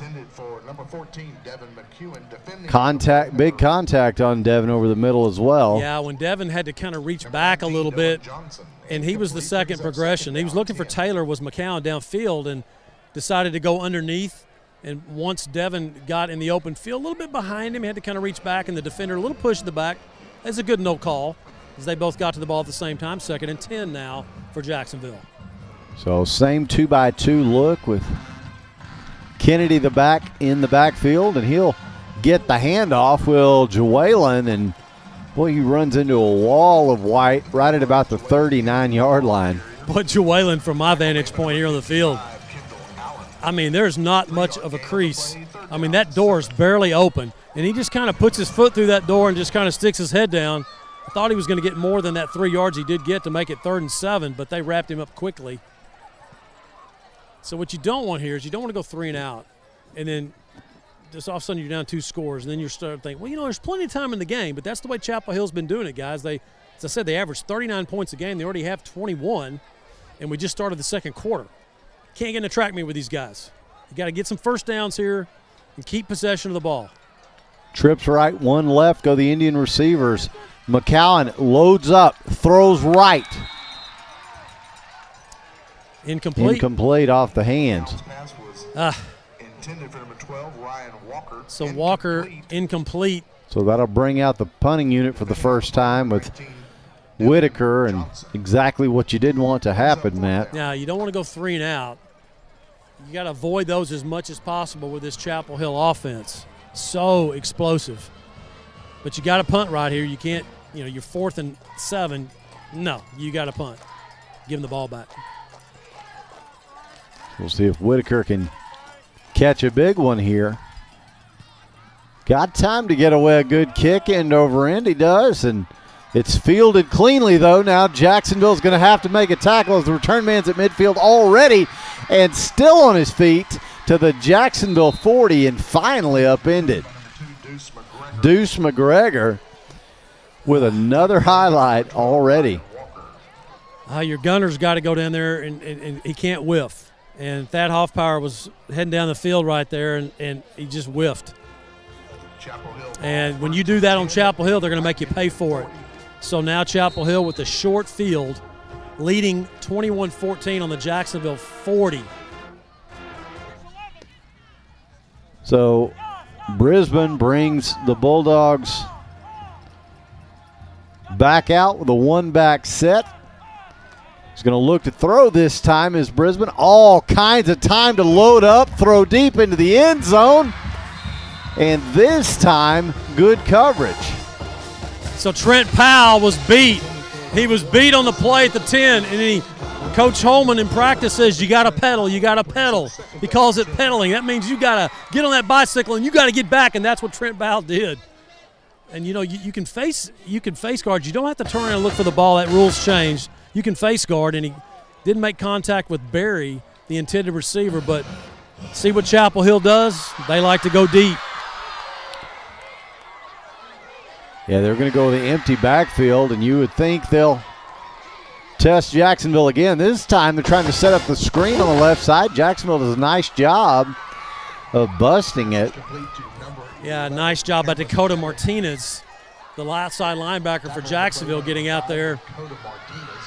Big contact on Devin over the middle as well. Yeah, when Devin had to kind of reach back a little bit, and he was the second progression. He was looking for Taylor, was McCown downfield, and decided to go underneath. And once Devin got in the open field, a little bit behind him, he had to kind of reach back, and the defender, a little push to the back. That's a good no call, as they both got to the ball at the same time. 2nd and 10 now for Jacksonville. So same 2-by-2 look with Kennedy in the backfield, and he'll get the handoff. Will Jawalen, and boy, he runs into a wall of white right at about the 39-yard line. But Jawalen, from my vantage point here on the field, I mean, there's not much of a crease. I mean, that door is barely open, and he just kind of puts his foot through that door and just kind of sticks his head down. I thought he was going to get more than that 3 yards he did get to make it 3rd and 7, but they wrapped him up quickly. So what you don't want here is you don't want to go 3 and out, and then just all of a sudden you're down 2 scores, and then you start thinking, well, there's plenty of time in the game, but that's the way Chapel Hill's been doing it, guys. As I said, they average 39 points a game. They already have 21, and we just started the second quarter. Can't get in a track meet with these guys. You got to get some first downs here and keep possession of the ball. Trips right, 1 left, go the Indian receivers. McCowan loads up, throws right. Incomplete. Incomplete off the hands. So Walker incomplete. So that'll bring out the punting unit for the first time with Whitaker, and exactly what you didn't want to happen, Matt. Now, you don't want to go 3 and out. You got to avoid those as much as possible with this Chapel Hill offense. So explosive. But you got to punt right here. You can't, you're 4th and 7. No, you got to punt. Give him the ball back. We'll see if Whitaker can catch a big one here. Got time to get away a good kick end over end. He does, and it's fielded cleanly, though. Now Jacksonville's going to have to make a tackle as the return man's at midfield already and still on his feet to the Jacksonville 40 and finally upended. Deuce McGregor with another highlight already. Your gunner's got to go down there, and he can't whiff. And Thad Hoffpower was heading down the field right there, and he just whiffed. And when you do that on Chapel Hill, they're going to make you pay for it. So now Chapel Hill with the short field, leading 21-14 on the Jacksonville 40. So Brisbane brings the Bulldogs back out with a one-back set. He's going to look to throw this time as Brisbane. All kinds of time to load up, throw deep into the end zone. And this time, good coverage. So Trent Powell was beat. He was beat on the play at the 10, and Coach Holman in practice says you got to pedal, you got to pedal. He calls it pedaling. That means you got to get on that bicycle and you got to get back, and that's what Trent Powell did. And you can face guard. You don't have to turn around and look for the ball. That rule's changed. You can face guard, and he didn't make contact with Barry, the intended receiver. But see what Chapel Hill does? They like to go deep. Yeah, they're going to go with the empty backfield, and you would think they'll test Jacksonville again. This time they're trying to set up the screen on the left side. Jacksonville does a nice job of busting it. Yeah, nice job by Dakota Martinez, the outside linebacker for Jacksonville, getting out there.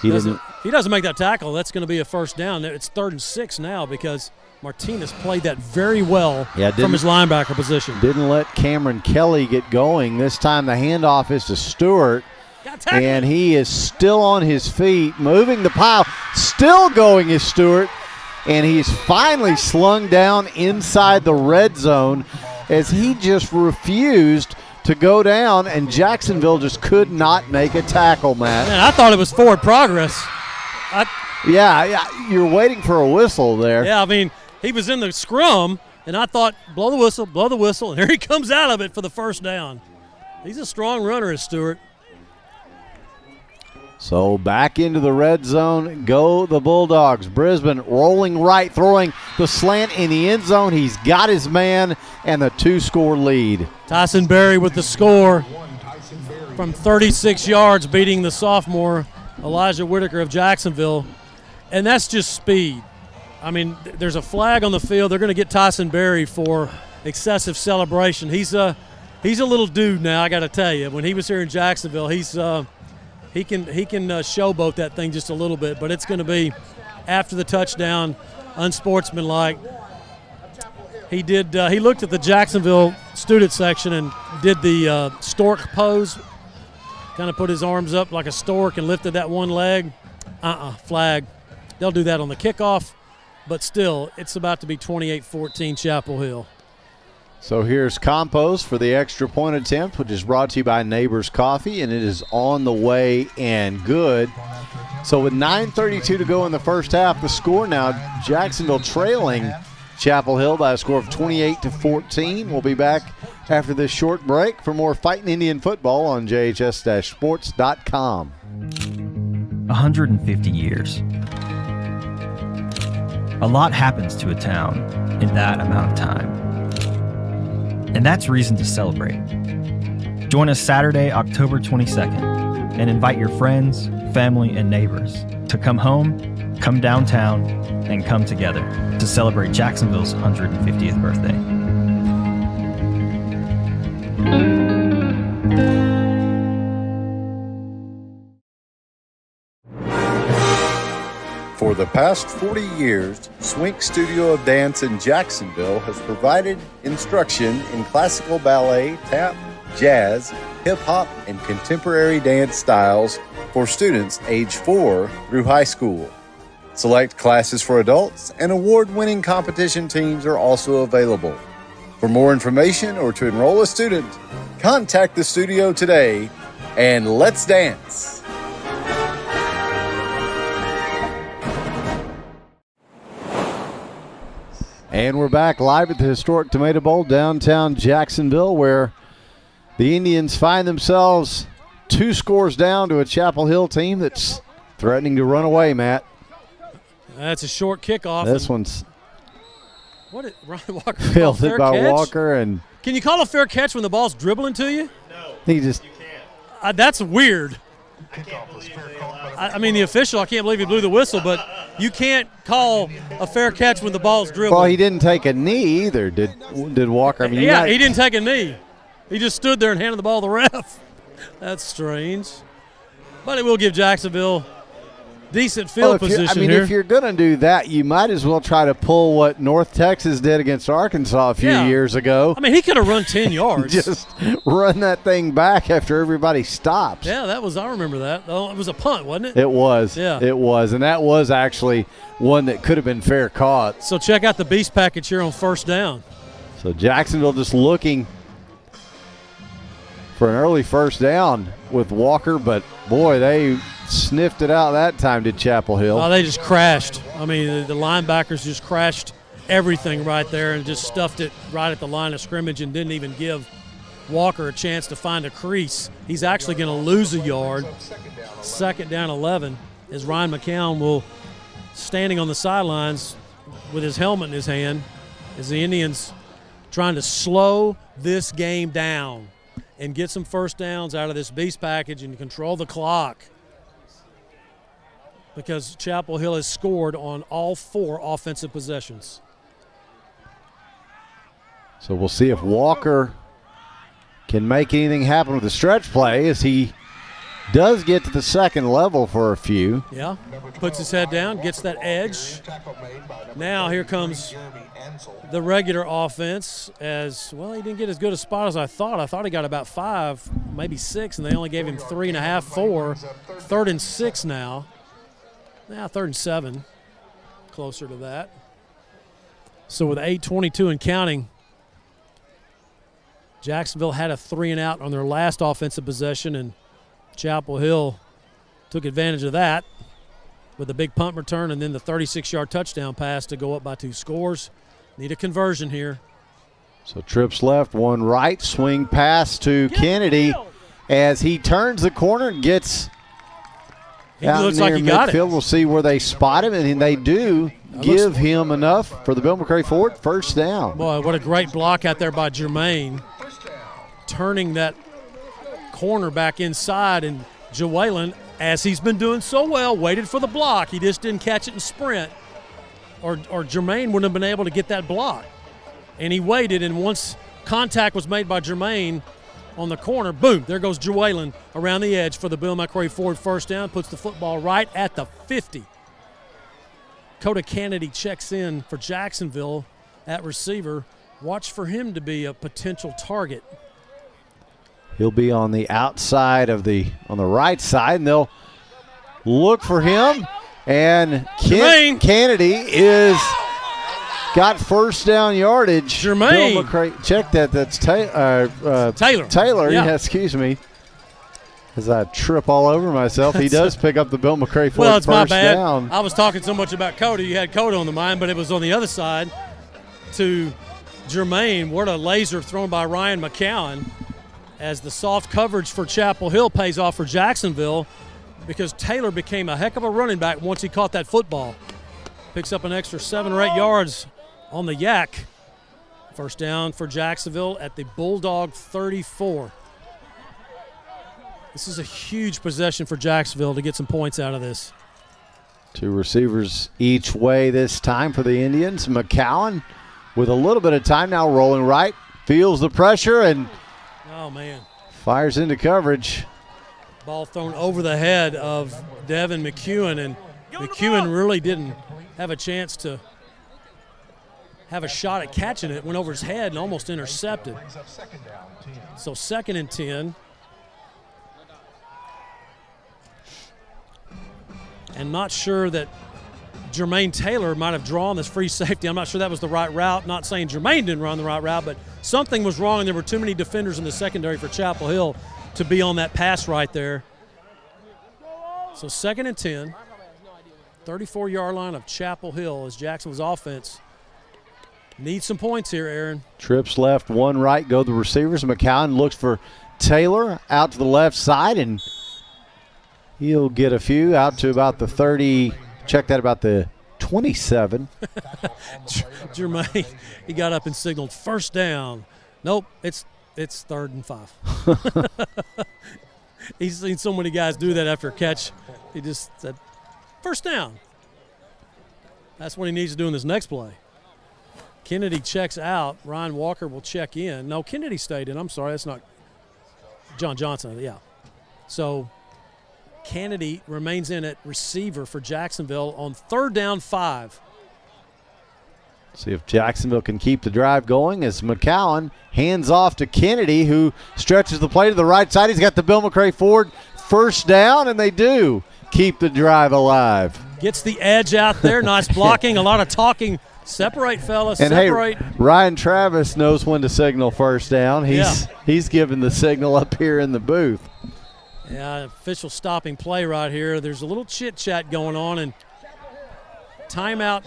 If he doesn't make that tackle, that's going to be a first down. It's 3rd and 6 now because Martinez played that very well from his linebacker position. Didn't let Cameron Kelly get going. This time the handoff is to Stewart, and he is still on his feet, moving the pile. Still going is Stewart, and he's finally slung down inside the red zone as he just refused to go down, and Jacksonville just could not make a tackle, Matt. Man, I thought it was forward progress. Yeah, you're waiting for a whistle there. Yeah, I mean, he was in the scrum, and I thought, blow the whistle, and here he comes out of it for the first down. He's a strong runner, is Stewart. So back into the red zone go the Bulldogs. Brisbane rolling right, throwing the slant in the end zone. He's got his man, and the 2-score lead. Tyson Berry with the score from 36 yards, beating the sophomore Elijah Whitaker of Jacksonville. And that's just speed. I mean, there's a flag on the field. They're going to get Tyson Berry for excessive celebration. He's a little dude now, I got to tell you. When he was here in Jacksonville, he can showboat that thing just a little bit, but it's going to be after the touchdown, unsportsmanlike. He looked at the Jacksonville student section and did the stork pose, kind of put his arms up like a stork and lifted that one leg. Flag. They'll do that on the kickoff, but still, it's about to be 28-14 Chapel Hill. So here's Campos for the extra point attempt, which is brought to you by Neighbors Coffee, and it is on the way and good. So with 9:32 to go in the first half, the score now, Jacksonville trailing Chapel Hill by a score of 28-14. We'll be back after this short break for more Fighting Indian football on JHS-sports.com. 150 years. A lot happens to a town in that amount of time. And that's reason to celebrate. Join us Saturday, October 22nd, and invite your friends, family, and neighbors to come home, come downtown, and come together to celebrate Jacksonville's 150th birthday. For the past 40 years, Swink Studio of Dance in Jacksonville has provided instruction in classical ballet, tap, jazz, hip-hop, and contemporary dance styles for students age 4 through high school. Select classes for adults and award-winning competition teams are also available. For more information or to enroll a student, contact the studio today and let's dance. And we're back live at the historic Tomato Bowl downtown Jacksonville, where the Indians find themselves 2 scores down to a Chapel Hill team that's threatening to run away, Matt. That's a short kickoff. This one's what did Ryan Walker fielded by catch? Walker. And can you call a fair catch when the ball's dribbling to you? No. He just you can't. That's weird. I mean, the official, I can't believe he blew the whistle, but you can't call a fair catch when the ball's dribbling. Well, he didn't take a knee either, did Walker? I mean, he didn't take a knee. He just stood there and handed the ball to the ref. That's strange. But it will give Jacksonville decent field position here. If you're going to do that, you might as well try to pull what North Texas did against Arkansas a few years ago. I mean, he could have run 10 yards. Just run that thing back after everybody stops. Yeah, I remember that. Oh, it was a punt, wasn't it? It was. Yeah. It was. And that was actually one that could have been fair caught. So check out the beast package here on first down. So Jacksonville just looking for an early first down with Walker, but boy, they sniffed it out that time, did Chapel Hill. Oh, they just crashed. I mean, the linebackers just crashed everything right there and just stuffed it right at the line of scrimmage and didn't even give Walker a chance to find a crease. He's actually going to lose a yard. Second down 11 as Ryan McCown will, standing on the sidelines with his helmet in his hand, as the Indians trying to slow this game down and get some first downs out of this beast package and control the clock, because Chapel Hill has scored on all 4 offensive possessions. So we'll see if Walker can make anything happen with the stretch play, as he does get to the second level for a few. Yeah, puts his head down, gets that edge. Now here comes the regular offense. As well, he didn't get as good a spot as I thought. I thought he got about 5, maybe 6, and they only gave him 3.5, 4. 3rd and 6 now. Now 3rd and 7, closer to that. So with 8:22 and counting, Jacksonville had a 3-and-out on their last offensive possession, and Chapel Hill took advantage of that with a big punt return and then the 36-yard touchdown pass to go up by 2 scores. Need a conversion here. So trips left, 1 right, swing pass to Kennedy as he turns the corner and gets out looks near like he got midfield. it. We'll see where they spot him, and they do give him enough for the Bill McRae Ford first down. Boy, what a great block out there by Jermaine, turning that corner back inside, and Jawalen, as he's been doing so well, waited for the block. He just didn't catch it and sprint, or Jermaine wouldn't have been able to get that block. And he waited, and once contact was made by Jermaine on the corner, boom, there goes Jawalen around the edge for the Bill McRae Ford first down, puts the football right at the 50. Coda Kennedy checks in for Jacksonville at receiver. Watch for him to be a potential target. He'll be on the outside of on the right side, and they'll look for him. And Kennedy is got first down yardage. Jermaine. Bill McRae, check that. That's Taylor. Taylor, yeah, excuse me. As I trip all over myself, he does pick up the Bill McRae Ford well, it's first my bad. down. I was talking so much about Coda. You had Coda on the mind, but it was on the other side to Jermaine. What a laser thrown by Ryan McCown, as the soft coverage for Chapel Hill pays off for Jacksonville, because Taylor became a heck of a running back once he caught that football. Picks up an extra 7 or 8 yards on the yak. First down for Jacksonville at the Bulldog 34. This is a huge possession for Jacksonville to get some points out of this. 2 receivers each way this time for the Indians. McCowan with a little bit of time now, rolling right, feels the pressure and oh man, fires into coverage. Ball thrown over the head of Devin McEwen, and McEwen really didn't have a chance to have a shot at catching it. Went over his head and almost intercepted. So 2nd and 10. And not sure that Jermaine Taylor might have drawn this free safety. I'm not sure that was the right route. Not saying Jermaine didn't run the right route, but something was wrong, and there were too many defenders in the secondary for Chapel Hill to be on that pass right there. So 2nd and 10, 34-yard line of Chapel Hill as Jacksonville's offense needs some points here, Aaron. Trips left, 1 right, go the receivers. McCown looks for Taylor out to the left side, and he'll get a few out to about the 30. Check that, about the 27. Jermaine, he got up and signaled first down. Nope, it's 3rd and 5. He's seen so many guys do that after a catch. He just said, first down. That's what he needs to do in this next play. Kennedy checks out. Ryan Walker will check in. No, Kennedy stayed in. I'm sorry, that's not John Johnson. Yeah. So Kennedy remains in at receiver for Jacksonville on 3rd down 5. See if Jacksonville can keep the drive going as McCowan hands off to Kennedy, who stretches the play to the right side. He's got the Bill McRae Ford first down, and they do keep the drive alive. Gets the edge out there. Nice blocking. A lot of talking. Separate, fellas. And separate. Hey, Ryan Travis knows when to signal first down. He's giving the signal up here in the booth. Yeah, official stopping play right here. There's a little chit-chat going on, and timeout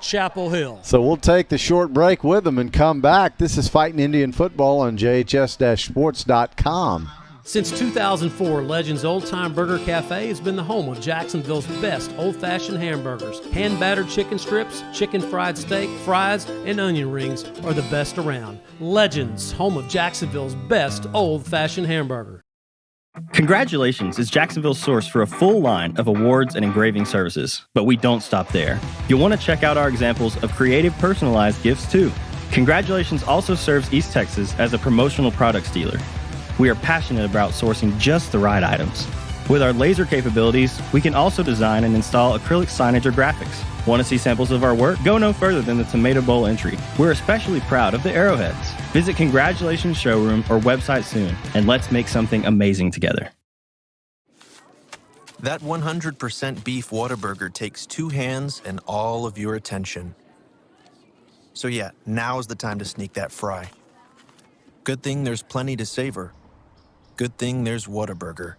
Chapel Hill. So we'll take the short break with them and come back. This is Fighting Indian Football on JHS-sports.com. Since 2004, Legends Old Time Burger Cafe has been the home of Jacksonville's best old-fashioned hamburgers. Hand-battered chicken strips, chicken fried steak, fries, and onion rings are the best around. Legends, home of Jacksonville's best old-fashioned hamburger. Congratulations is Jacksonville's source for a full line of awards and engraving services. But we don't stop there. You'll want to check out our examples of creative personalized gifts too. Congratulations also serves East Texas as a promotional products dealer. We are passionate about sourcing just the right items. With our laser capabilities, we can also design and install acrylic signage or graphics. Want to see samples of our work? Go no further than the Tomato Bowl entry. We're especially proud of the arrowheads. Visit Congratulations showroom or website soon, and let's make something amazing together. That 100% beef Whataburger takes 2 hands and all of your attention. So yeah, now's the time to sneak that fry. Good thing there's plenty to savor. Good thing there's Whataburger.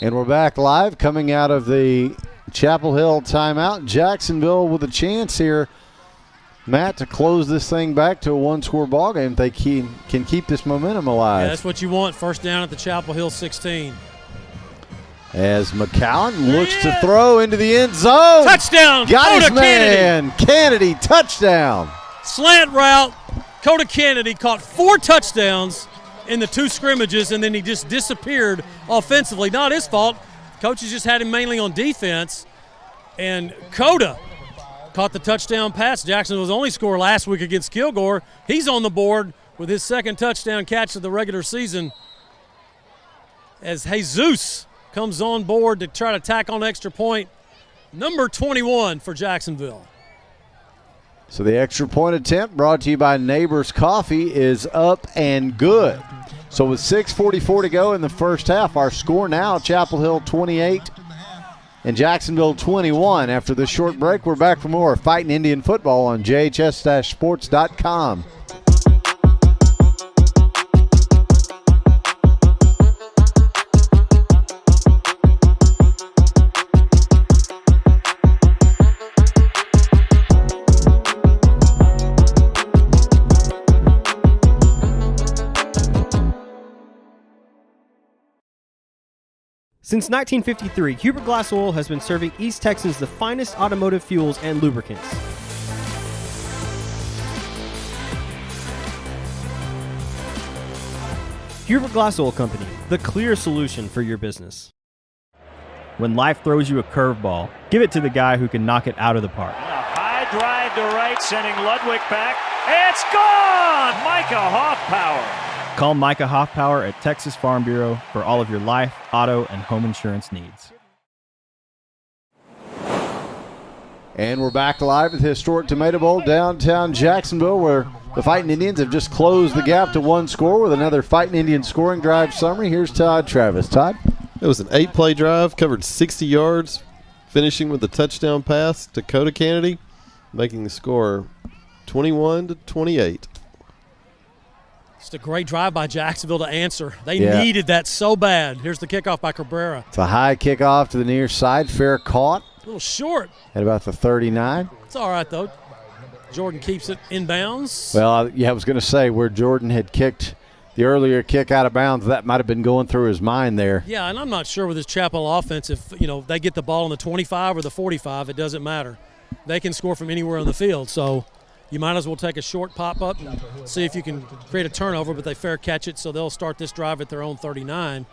And we're back live coming out of the Chapel Hill timeout. Jacksonville with a chance here, Matt, to close this thing back to a 1-score ball game if they can keep this momentum alive. Yeah, that's what you want. First down at the Chapel Hill 16. As McCowan looks to throw into the end zone. Touchdown! Got his man. Kennedy, touchdown. Slant route. Coda Kennedy caught 4 touchdowns in the 2 scrimmages, and then he just disappeared offensively. Not his fault. Coaches just had him mainly on defense. And Coda caught the touchdown pass. Jacksonville's only score last week against Kilgore. He's on the board with his 2nd touchdown catch of the regular season as Jesus comes on board to try to tack on extra point. Number 21 for Jacksonville. So the extra point attempt brought to you by Neighbors Coffee is up and good. So with 6:44 to go in the first half, our score now, Chapel Hill 28 and Jacksonville 21. After this short break, we're back for more Fighting Indian Football on JHS-sports.com. Since 1953, Hubert Glass Oil has been serving East Texans the finest automotive fuels and lubricants. Hubert Glass Oil Company, the clear solution for your business. When life throws you a curveball, give it to the guy who can knock it out of the park. A high drive to right, sending Ludwig back. It's gone! Micah Hoffpower. Call Micah Hoffpower at Texas Farm Bureau for all of your life, auto, and home insurance needs. And we're back live at the historic Tomato Bowl downtown Jacksonville, where the Fighting Indians have just closed the gap to one score with another Fighting Indian scoring drive summary. Here's Todd Travis. Todd? It was an 8-play drive, covered 60 yards, finishing with a touchdown pass to Dakota Kennedy, making the score 21-28. It's a great drive by Jacksonville to answer. They needed that so bad. Here's the kickoff by Cabrera. It's a high kickoff to the near side. Fair caught. A little short. At about the 39. It's all right, though. Jordan keeps it in bounds. Well, I was going to say where Jordan had kicked the earlier kick out of bounds, that might have been going through his mind there. Yeah, and I'm not sure with this Chapel offense if, they get the ball on the 25 or the 45, it doesn't matter. They can score from anywhere on the field, so you might as well take a short pop-up and see if you can create a turnover, but they fair catch it, so they'll start this drive at their own 39.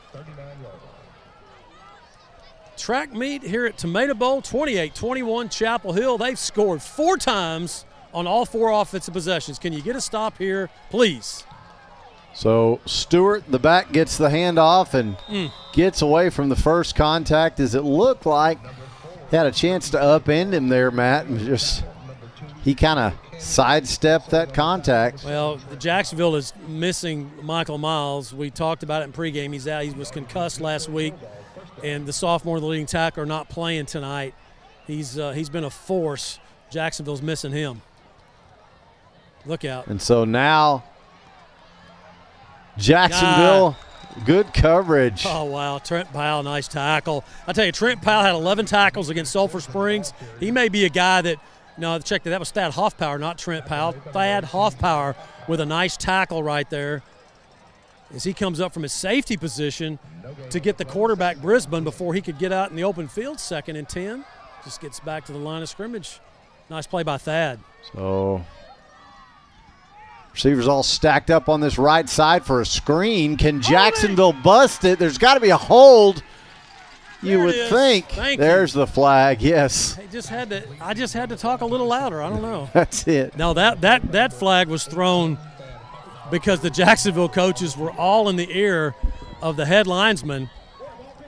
Track meet here at Tomato Bowl, 28-21 Chapel Hill. They've scored 4 times on all 4 offensive possessions. Can you get a stop here, please? So Stewart, the back, gets the handoff and gets away from the first contact, as it looked like he had a chance to upend him there, Matt, and he kind of sidestepped that contact. Well, Jacksonville is missing Michael Miles. We talked about it in pregame. He's out. He was concussed last week, and the sophomore, the leading tackler, not playing tonight. He's been a force. Jacksonville's missing him. Look out. And so now Jacksonville, good coverage. Oh, wow. Trent Powell, nice tackle. I tell you, Trent Powell had 11 tackles against Sulphur Springs. He may be a guy that – no, check that was Thad Hoffpower, not Trent Powell. Thad Hoffpower with a nice tackle right there as he comes up from his safety position to get the quarterback Brisbane before he could get out in the open field. 2nd and 10. Just gets back to the line of scrimmage. Nice play by Thad. So receivers all stacked up on this right side for a screen. Can Jacksonville bust it? There's got to be a hold. You would think. There's the flag, yes. I just had to talk a little louder. I don't know. That's it. No, that flag was thrown because the Jacksonville coaches were all in the ear of the head linesman,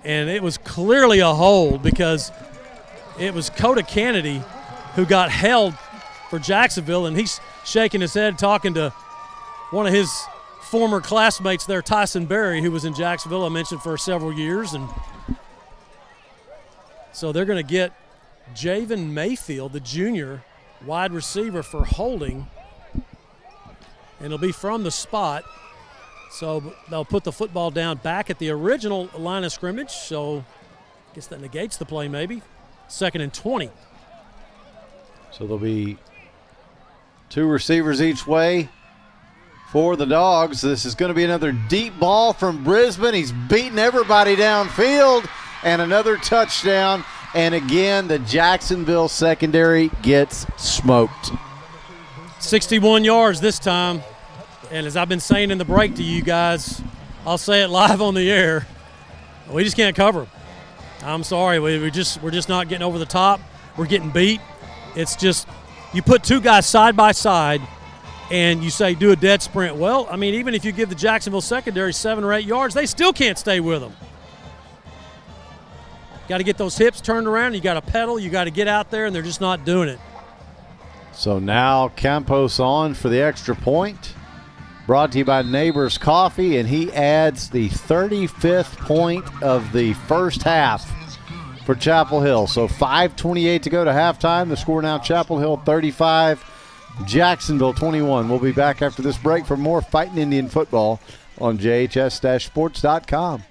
and it was clearly a hold because it was Dakota Kennedy who got held for Jacksonville, and he's shaking his head talking to one of his former classmates there, Tyson Berry, who was in Jacksonville, I mentioned, for several years, and so they're going to get Javen Mayfield, the junior wide receiver, for holding. And it'll be from the spot. So they'll put the football down back at the original line of scrimmage. So I guess that negates the play maybe. 2nd and 20. So there'll be 2 receivers each way for the Dogs. This is going to be another deep ball from Brisbane. He's beating everybody downfield. And another touchdown, and again, the Jacksonville secondary gets smoked. 61 yards this time, and as I've been saying in the break to you guys, I'll say it live on the air, we just can't cover them. I'm sorry, we're just not getting over the top. We're getting beat. It's just you put 2 guys side by side, and you say do a dead sprint. Well, I mean, even if you give the Jacksonville secondary 7 or 8 yards, they still can't stay with them. Got to get those hips turned around. You got to pedal. You got to get out there, and they're just not doing it. So now Campos on for the extra point. Brought to you by Neighbors Coffee, and he adds the 35th point of the first half for Chapel Hill. So 5:28 to go to halftime. The score now, Chapel Hill 35, Jacksonville 21. We'll be back after this break for more Fighting Indian football on JHS-sports.com.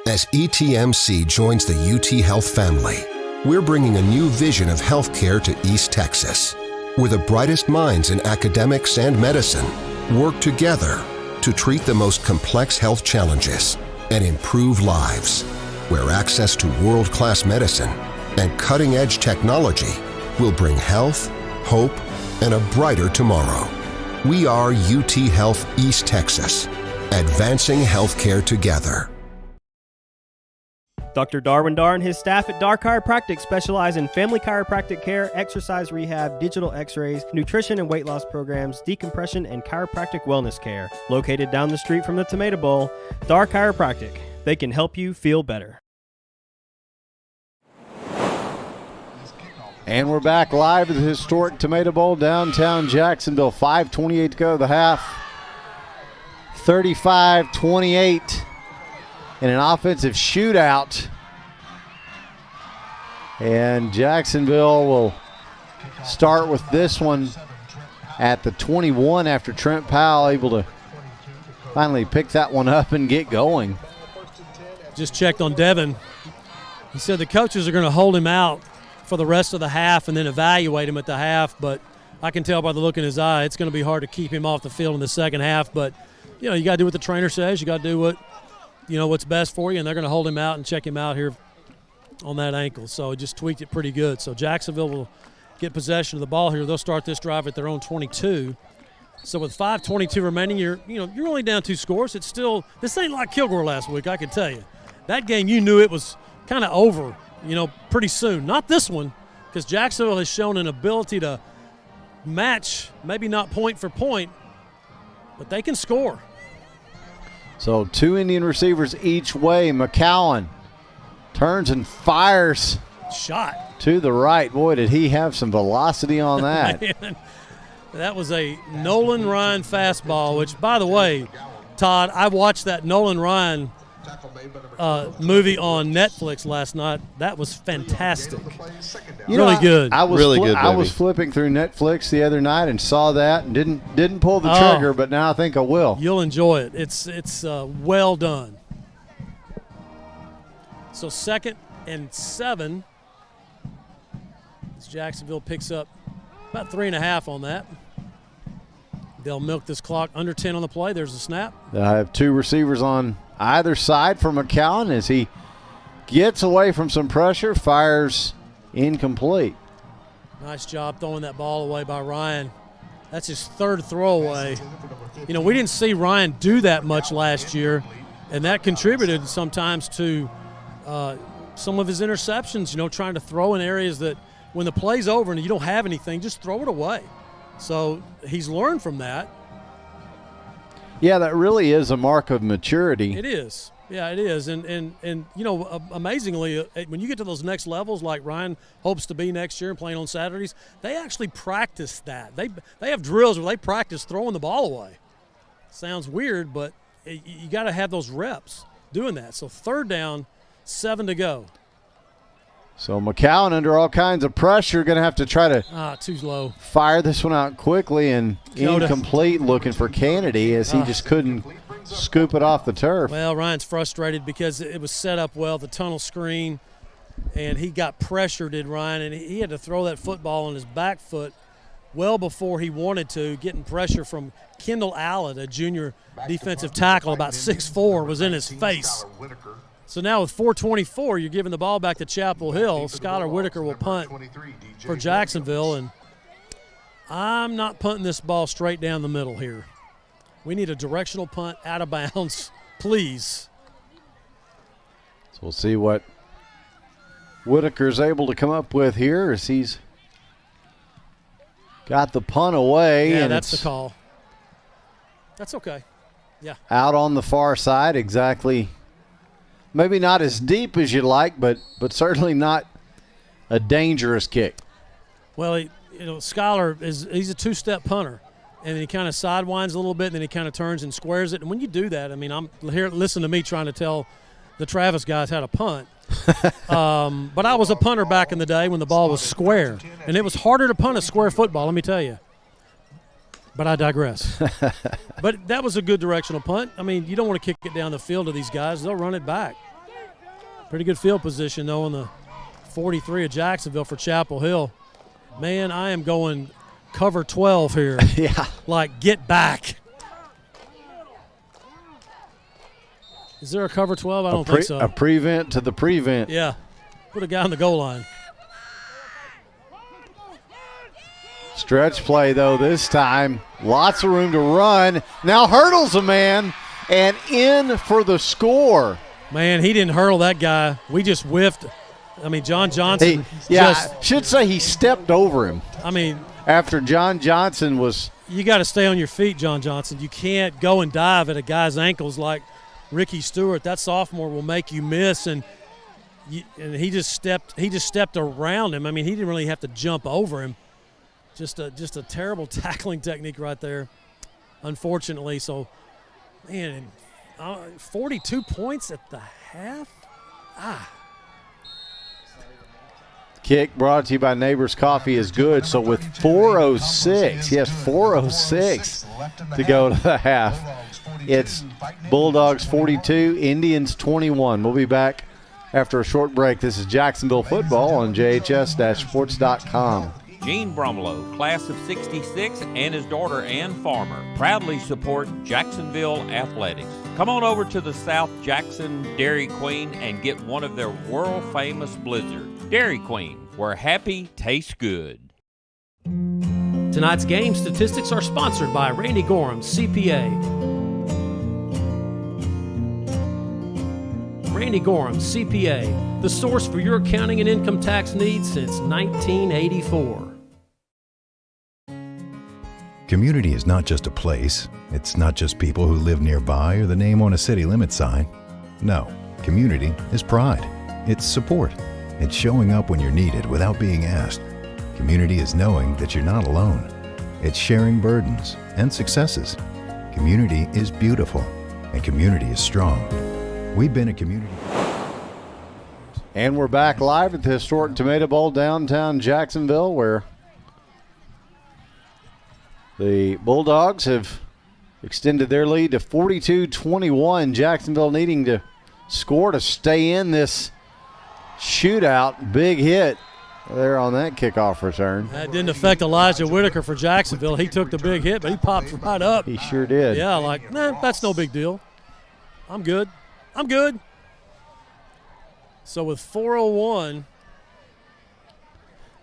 As ETMC joins the UT Health family, we're bringing a new vision of healthcare to East Texas, where the brightest minds in academics and medicine work together to treat the most complex health challenges and improve lives, where access to world-class medicine and cutting-edge technology will bring health, hope, and a brighter tomorrow. We are UT Health East Texas, advancing healthcare together. Dr. Darwin Dar and his staff at Dar Chiropractic specialize in family chiropractic care, exercise rehab, digital x-rays, nutrition and weight loss programs, decompression, and chiropractic wellness care. Located down the street from the Tomato Bowl, Dar Chiropractic. They can help you feel better. And we're back live at the historic Tomato Bowl, downtown Jacksonville. 5:28 to go the half. 35-28 in an offensive shootout. And Jacksonville will start with this one at the 21 after Trent Powell able to finally pick that one up and get going. Just checked on Devin. He said the coaches are going to hold him out for the rest of the half and then evaluate him at the half, but I can tell by the look in his eye it's going to be hard to keep him off the field in the second half. But you know, you got to do what the trainer says. You got to do what's best for you, and they're going to hold him out and check him out here on that ankle. So he just tweaked it pretty good. So Jacksonville will get possession of the ball here. They'll start this drive at their own 22. So with 5:22 remaining, you're only down 2 scores. It's still, this ain't like Kilgore last week, I can tell you. That game, you knew it was kind of over, pretty soon. Not this one, because Jacksonville has shown an ability to match, maybe not point for point, but they can score. So 2 Indian receivers each way. McCowan turns and fires. Shot. To the right. Boy, did he have some velocity on that. Man, that was a Nolan Ryan fastball, which, by the way, Todd, I watched that Nolan Ryan movie on Netflix last night. That was fantastic. Really good. I was really good I was flipping through Netflix the other night and saw that and didn't pull the trigger, but now I think I will. You'll enjoy it. It's well done. So 2nd and 7. As Jacksonville picks up about 3.5 on that. They'll milk this clock. Under 10 on the play. There's the snap. I have 2 receivers on either side for McCowan as he gets away from some pressure, fires incomplete. Nice job throwing that ball away by Ryan. That's his 3rd throwaway. We didn't see Ryan do that much last year, and that contributed sometimes to some of his interceptions, trying to throw in areas that when the play's over and you don't have anything, just throw it away. So he's learned from that. Yeah, that really is a mark of maturity. It is. Yeah, it is. And amazingly, when you get to those next levels like Ryan hopes to be next year and playing on Saturdays, they actually practice that. They have drills where they practice throwing the ball away. Sounds weird, but you got to have those reps doing that. So 3rd down, 7 to go. So McCowan under all kinds of pressure, going to have to try to too low. Fire this one out quickly and incomplete, looking for Kennedy as he just couldn't scoop it off the turf. Well, Ryan's frustrated because it was set up well, the tunnel screen, and he got pressure, did Ryan, and he had to throw that football on his back foot well before he wanted to, getting pressure from Kendall Allett, a junior defensive tackle, about 6'4", was in his face. So now with 4:24, you're giving the ball back to Chapel Hill. Skylar Whitaker will punt for Jacksonville, and I'm not punting this ball straight down the middle here. We need a directional punt out of bounds, please. So we'll see what Whitaker's able to come up with here as he's got the punt away. Yeah, and that's the call. That's okay. Yeah. Out on the far side, exactly. Maybe not as deep as you'd like, but certainly not a dangerous kick. Well, Skylar he's a 2-step punter, and then he kind of sidewinds a little bit, and then he kind of turns and squares it. And when you do that, I'm here. Listen to me trying to tell the Travis guys how to punt. But I was a punter back in the day when the ball was square, and it was harder to punt a square football. Let me tell you. But I digress. But that was a good directional punt. You don't want to kick it down the field to these guys. They'll run it back. Pretty good field position, though, on the 43 of Jacksonville for Chapel Hill. Man, I am going cover 12 here. Yeah. Like, get back. Is there a cover 12? I don't think so. A prevent to the prevent. Yeah. Put a guy on the goal line. Stretch play, though, this time. Lots of room to run. Now hurdles a man and in for the score. Man, he didn't hurl that guy. We just whiffed. I mean, John Johnson. I should say he stepped over him. I mean, after John Johnson was. You got to stay on your feet, John Johnson. You can't go and dive at a guy's ankles like Ricky Stewart. That sophomore will make you miss, and he just stepped around him. I mean, he didn't really have to jump over him. Just a terrible tackling technique right there, unfortunately. So, man, 42 points at the half? Kick brought to you by Neighbors Coffee is good. So with 4:06 to go to the half, it's Bulldogs 42, Indians 21. We'll be back after a short break. This is Jacksonville football on JHS-sports.com. Gene Brumlow, class of 66, and his daughter Ann Farmer proudly support Jacksonville athletics. Come on over to the South Jackson Dairy Queen and get one of their world-famous blizzards. Dairy Queen, where happy tastes good. Tonight's game statistics are sponsored by Randy Gorham, CPA. Randy Gorham, CPA, the source for your accounting and income tax needs since 1984. Community is not just a place. It's not just people who live nearby or the name on a city limit sign. No, community is pride. It's support. It's showing up when you're needed without being asked. Community is knowing that you're not alone. It's sharing burdens and successes. Community is beautiful, and community is strong. We've been a community. And we're back live at the historic Tomato Bowl downtown Jacksonville, where the Bulldogs have extended their lead to 42-21. Jacksonville needing to score to stay in this shootout. Big hit there on that kickoff return. That didn't affect Elijah Whitaker for Jacksonville. He took the big hit, but he popped right up. He sure did. Yeah, like, that's no big deal. I'm good. So with 4:01.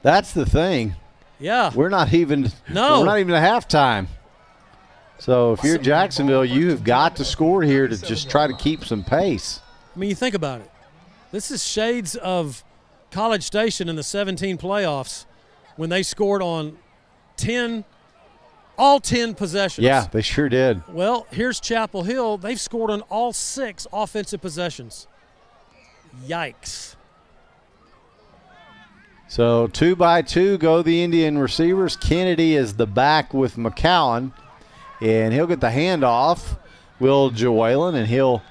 That's the thing. Yeah. We're not even at halftime. So if you're Jacksonville, you have got to score here to just try to keep some pace. I mean, you think about it. This is shades of College Station in the 17 playoffs when they scored on all 10 possessions. Yeah, they sure did. Well, here's Chapel Hill. They've scored on all 6 offensive possessions. Yikes. So 2-by-2 go the Indian receivers. Kennedy is the back with McCowan, and he'll get the handoff. Will Joellen, and he'll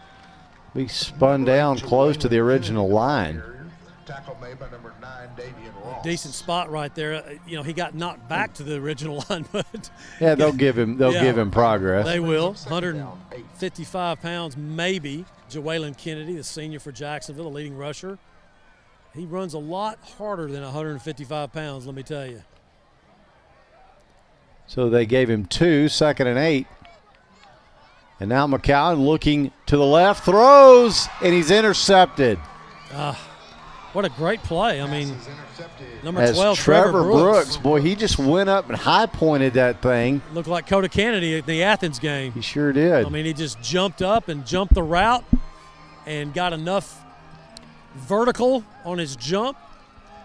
be spun down close to the original line. Decent spot right there. He got knocked back to the original line, but yeah, they'll give him progress. They will. 155 pounds, maybe. Joellen Kennedy, the senior for Jacksonville, the leading rusher. He runs a lot harder than 155 pounds, let me tell you. So they gave him 2, 2nd and 8. And now McCowan looking to the left, throws, and he's intercepted. What a great play. I mean, number As 12, Trevor Brooks. Boy, he just went up and high-pointed that thing. Looked like Coda Kennedy at the Athens game. He sure did. I mean, he just jumped up and jumped the route and got enough vertical on his jump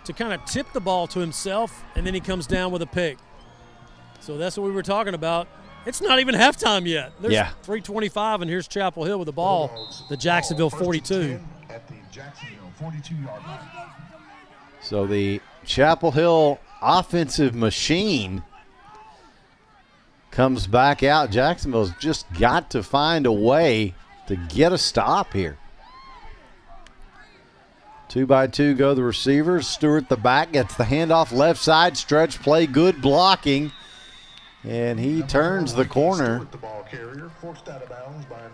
to kind of tip the ball to himself, and then he comes down with a pick. So that's what we were talking about. It's not even halftime yet. There's 3:25, and here's Chapel Hill with the ball, the Jacksonville 42. At the Jacksonville 42-yard line. So the Chapel Hill offensive machine comes back out. Jacksonville's just got to find a way to get a stop here. 2-by-2 go the receivers. Stewart the back gets the handoff left side, stretch play, good blocking. And he turns the corner.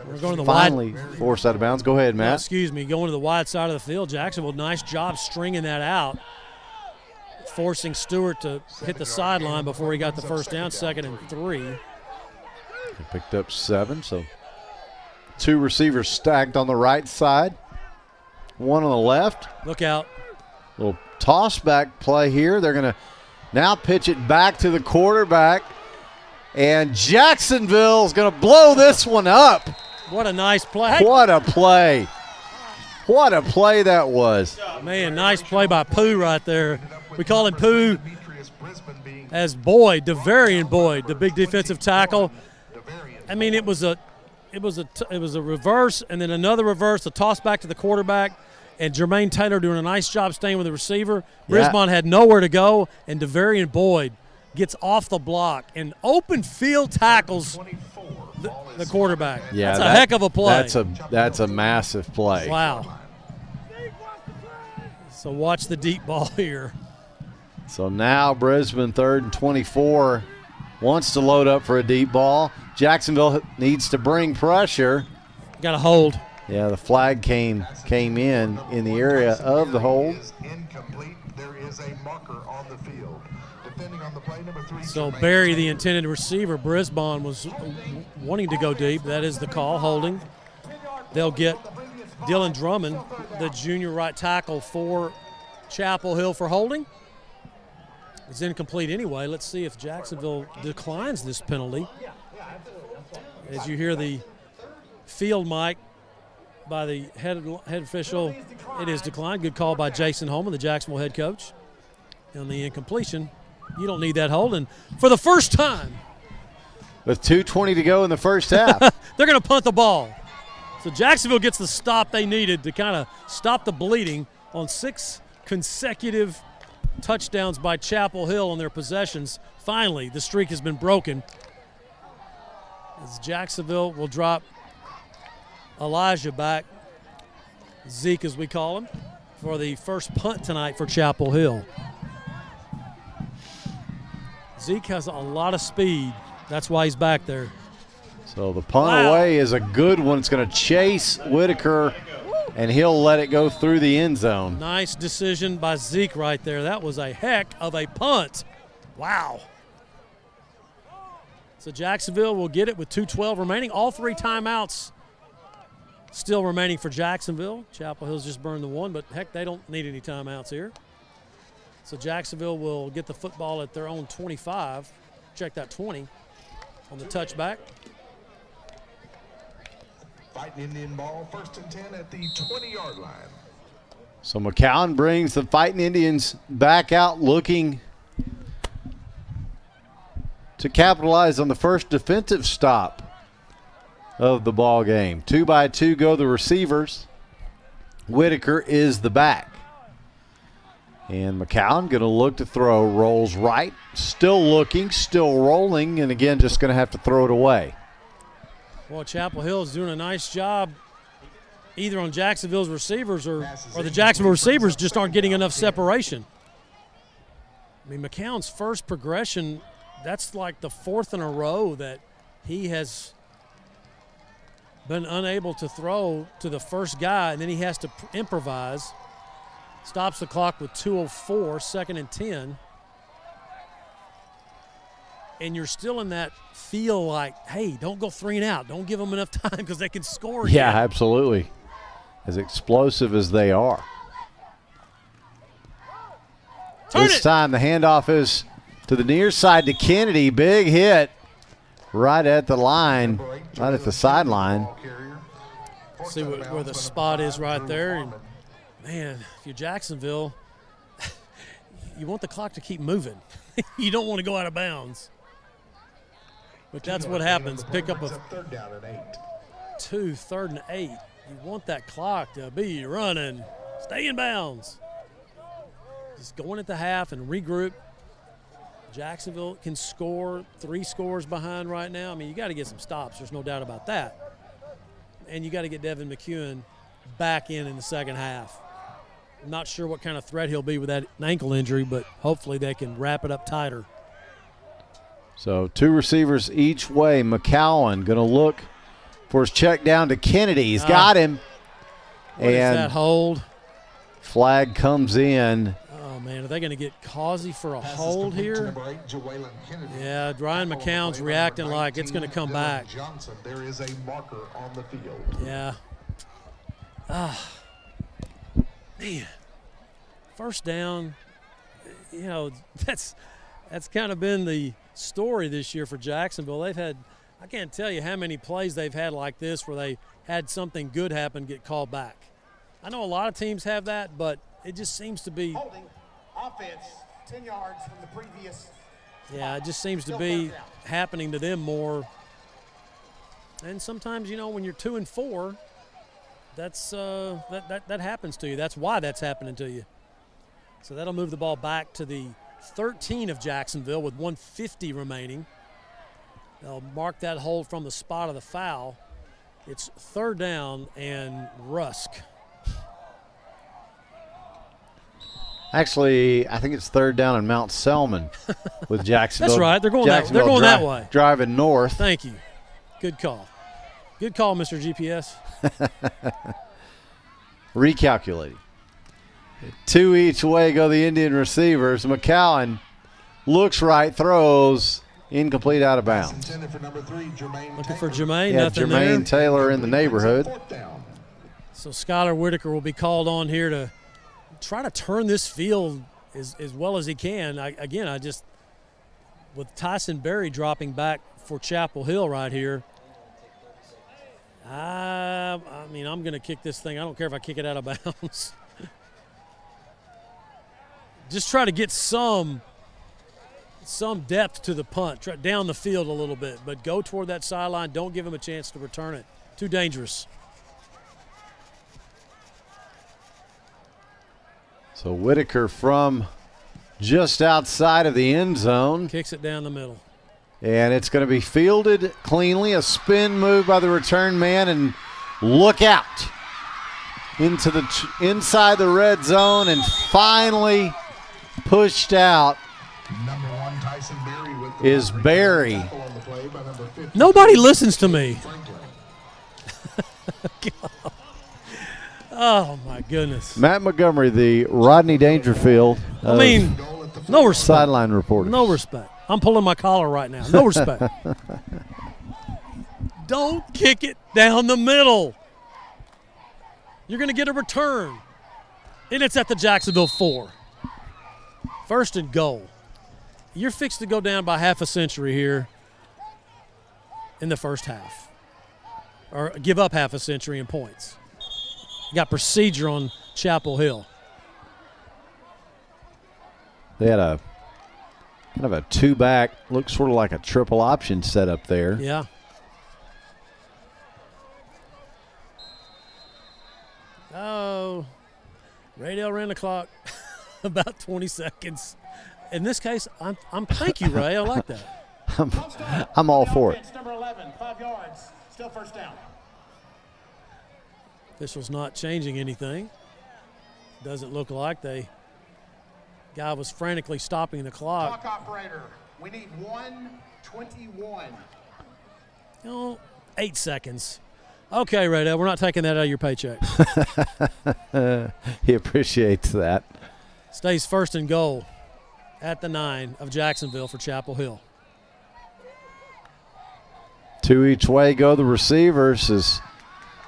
We're going to the finally forced out of bounds. Go ahead, Matt. No, excuse me. Going to the wide side of the field. Jacksonville, nice job stringing that out, forcing Stewart to hit the sideline before he got the first down, 2nd and 3. He picked up 7, so 2 receivers stacked on the right side, 1 on the left. Look out. Little toss back play here. They're going to now pitch it back to the quarterback. And Jacksonville's going to blow this one up. What a nice play. What a play. What a play that was. Man, nice play by Pooh right there. We call him Pooh as Boyd, DeVarian Boyd, the big defensive tackle. I mean, it was a reverse and then another reverse, a toss back to the quarterback, and Jermaine Taylor doing a nice job staying with the receiver. Brisbane had nowhere to go, and DeVarian Boyd gets off the block and open field tackles the quarterback. Yeah, that's a heck of a play. That's a massive play. Wow. So watch the deep ball here. So now Brisbane 3rd and 24 wants to load up for a deep ball. Jacksonville needs to bring pressure. Got to hold. Yeah, the flag came in the area of the hold. There is a marker on the field. Depending on the play, number 3. So Barry, the intended receiver, Brisbane was wanting to go deep. That is the call, holding. They'll get Dylan Drummond, the junior right tackle for Chapel Hill, for holding. It's incomplete anyway. Let's see if Jacksonville declines this penalty. As you hear the field mic by the head official, it is declined. Good call by Jason Holman, the Jacksonville head coach. On the incompletion, you don't need that hold. And for the first time, with 2:20 to go in the first half, they're going to punt the ball. So Jacksonville gets the stop they needed to kind of stop the bleeding on 6 consecutive touchdowns by Chapel Hill on their possessions. Finally, the streak has been broken. As Jacksonville will drop Elijah back, Zeke as we call him, for the first punt tonight for Chapel Hill. Zeke has a lot of speed. That's why he's back there. So the punt away is a good one. It's going to chase Whitaker, and he'll let it go through the end zone. Nice decision by Zeke right there. That was a heck of a punt. Wow. So Jacksonville will get it with 2:12 remaining. All 3 timeouts still remaining for Jacksonville. Chapel Hill's just burned the one, but heck, they don't need any timeouts here. So Jacksonville will get the football at their own 25. Check that 20 on the touchback. Fighting Indian ball, 1st and 10 at the 20-yard line. So McCown brings the Fighting Indians back out, looking to capitalize on the first defensive stop of the ball game. 2 by 2 go the receivers. Whitaker is the back. And McCown going to look to throw, rolls right, still looking, still rolling, and again just going to have to throw it away. Well, Chapel Hill is doing a nice job either on Jacksonville's receivers or the Jacksonville receivers just aren't getting enough separation. I mean, McCown's first progression, that's like the 4th in a row that he has been unable to throw to the first guy, and then he has to improvise. Stops the clock with 2:04, 2nd and 10. And you're still in that feel like, hey, don't go 3 and out. Don't give them enough time because they can score again. Yeah, absolutely. As explosive as they are. This time the handoff is to the near side to Kennedy. Big hit right at the line, right at the sideline. See where the spot is right there. And, man, if you're Jacksonville, you want the clock to keep moving. You don't want to go out of bounds. But that's what happens. Pick up a 3rd down and 8. 3rd and 8. You want that clock to be running. Stay in bounds. Just going at the half and regroup. Jacksonville can score 3 scores behind right now. I mean, you got to get some stops. There's no doubt about that. And you got to get Devin McEwen back in the second half. I'm not sure what kind of threat he'll be with that ankle injury, but hopefully they can wrap it up tighter. So 2 receivers each way. McCowan going to look for his check down to Kennedy. He's got him. What is that hold? Flag comes in. Oh, man, are they going to get Causey for a hold here? Yeah, Ryan McCown's reacting like it's going to come back. Johnson, there is a marker on the field. Yeah. Man, first down, you know, that's kind of been the story this year for Jacksonville. They've had, I can't tell you how many plays they've had like this where they had something good happen get called back. I know a lot of teams have that, but it just seems to be. Holding offense 10 yards from the previous. Yeah, it just seems to be happening to them more. And sometimes, when you're 2 and 4, that's that happens to you. That's why that's happening to you. So that'll move the ball back to the 13 of Jacksonville with 1:50 remaining. They'll mark that hold from the spot of the foul. It's 3rd down and Rusk. Actually, I think it's 3rd down and Mount Selman with Jacksonville. That's right. They're going that way. Driving north. Thank you. Good call. Good call, Mr. GPS. Recalculating. 2 each way go the Indian receivers. McCowan looks right, throws, incomplete, out of bounds. Looking for Jermaine. Yeah, nothing Jermaine there. Taylor in the neighborhood. So Skylar Whitaker will be called on here to try to turn this field as well as he can. With Tyson Berry dropping back for Chapel Hill right here, I'm going to kick this thing. I don't care if I kick it out of bounds. Just try to get some depth to the punt, try down the field a little bit, but go toward that sideline. Don't give him a chance to return it. Too dangerous. So Whitaker from just outside of the end zone. Kicks it down the middle. And it's going to be fielded cleanly. A spin move by the return man, and look out into the inside the red zone, and finally pushed out is Berry. Nobody listens to me. Oh, my goodness. Matt Montgomery, the Rodney Dangerfield. No respect. Sideline reporter. No respect. I'm pulling my collar right now. No respect. Don't kick it down the middle. You're going to get a return. And it's at the Jacksonville 4. 1st and goal. You're fixed to go down by half a century here in the first half. Or give up half a century in points. You got procedure on Chapel Hill. They had a kind of a 2-back, looks sort of like a triple option set up there. Yeah. Oh, Raydell ran the clock about 20 seconds. In this case, I'm thank you, Ray. I like that. I'm all for it. Number 11, 5 yards, still 1st down. Officials not changing anything. Doesn't look like they. Guy was frantically stopping the clock. Clock operator, we need 1:21. 8 seconds. Okay, Raydell, we're not taking that out of your paycheck. He appreciates that. Stays 1st and goal at the 9 of Jacksonville for Chapel Hill. 2 each way go the receivers as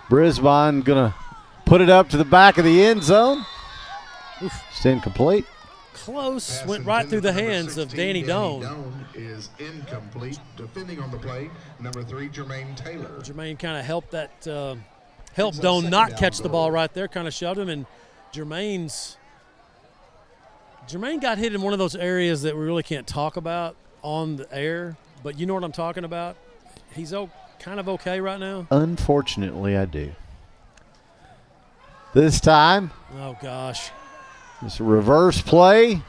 Brisbane going to put it up to the back of the end zone. It's incomplete. Close, went right through the hands of Danny Doan. Is incomplete. Defending on the play, number 3, Jermaine Taylor. Jermaine kind of helped helped Doan not catch the ball right there, kind of shoved him, and Jermaine got hit in one of those areas that we really can't talk about on the air, but you know what I'm talking about. He's kind of okay right now. Unfortunately, I do. This time. Oh, gosh. It's a reverse play.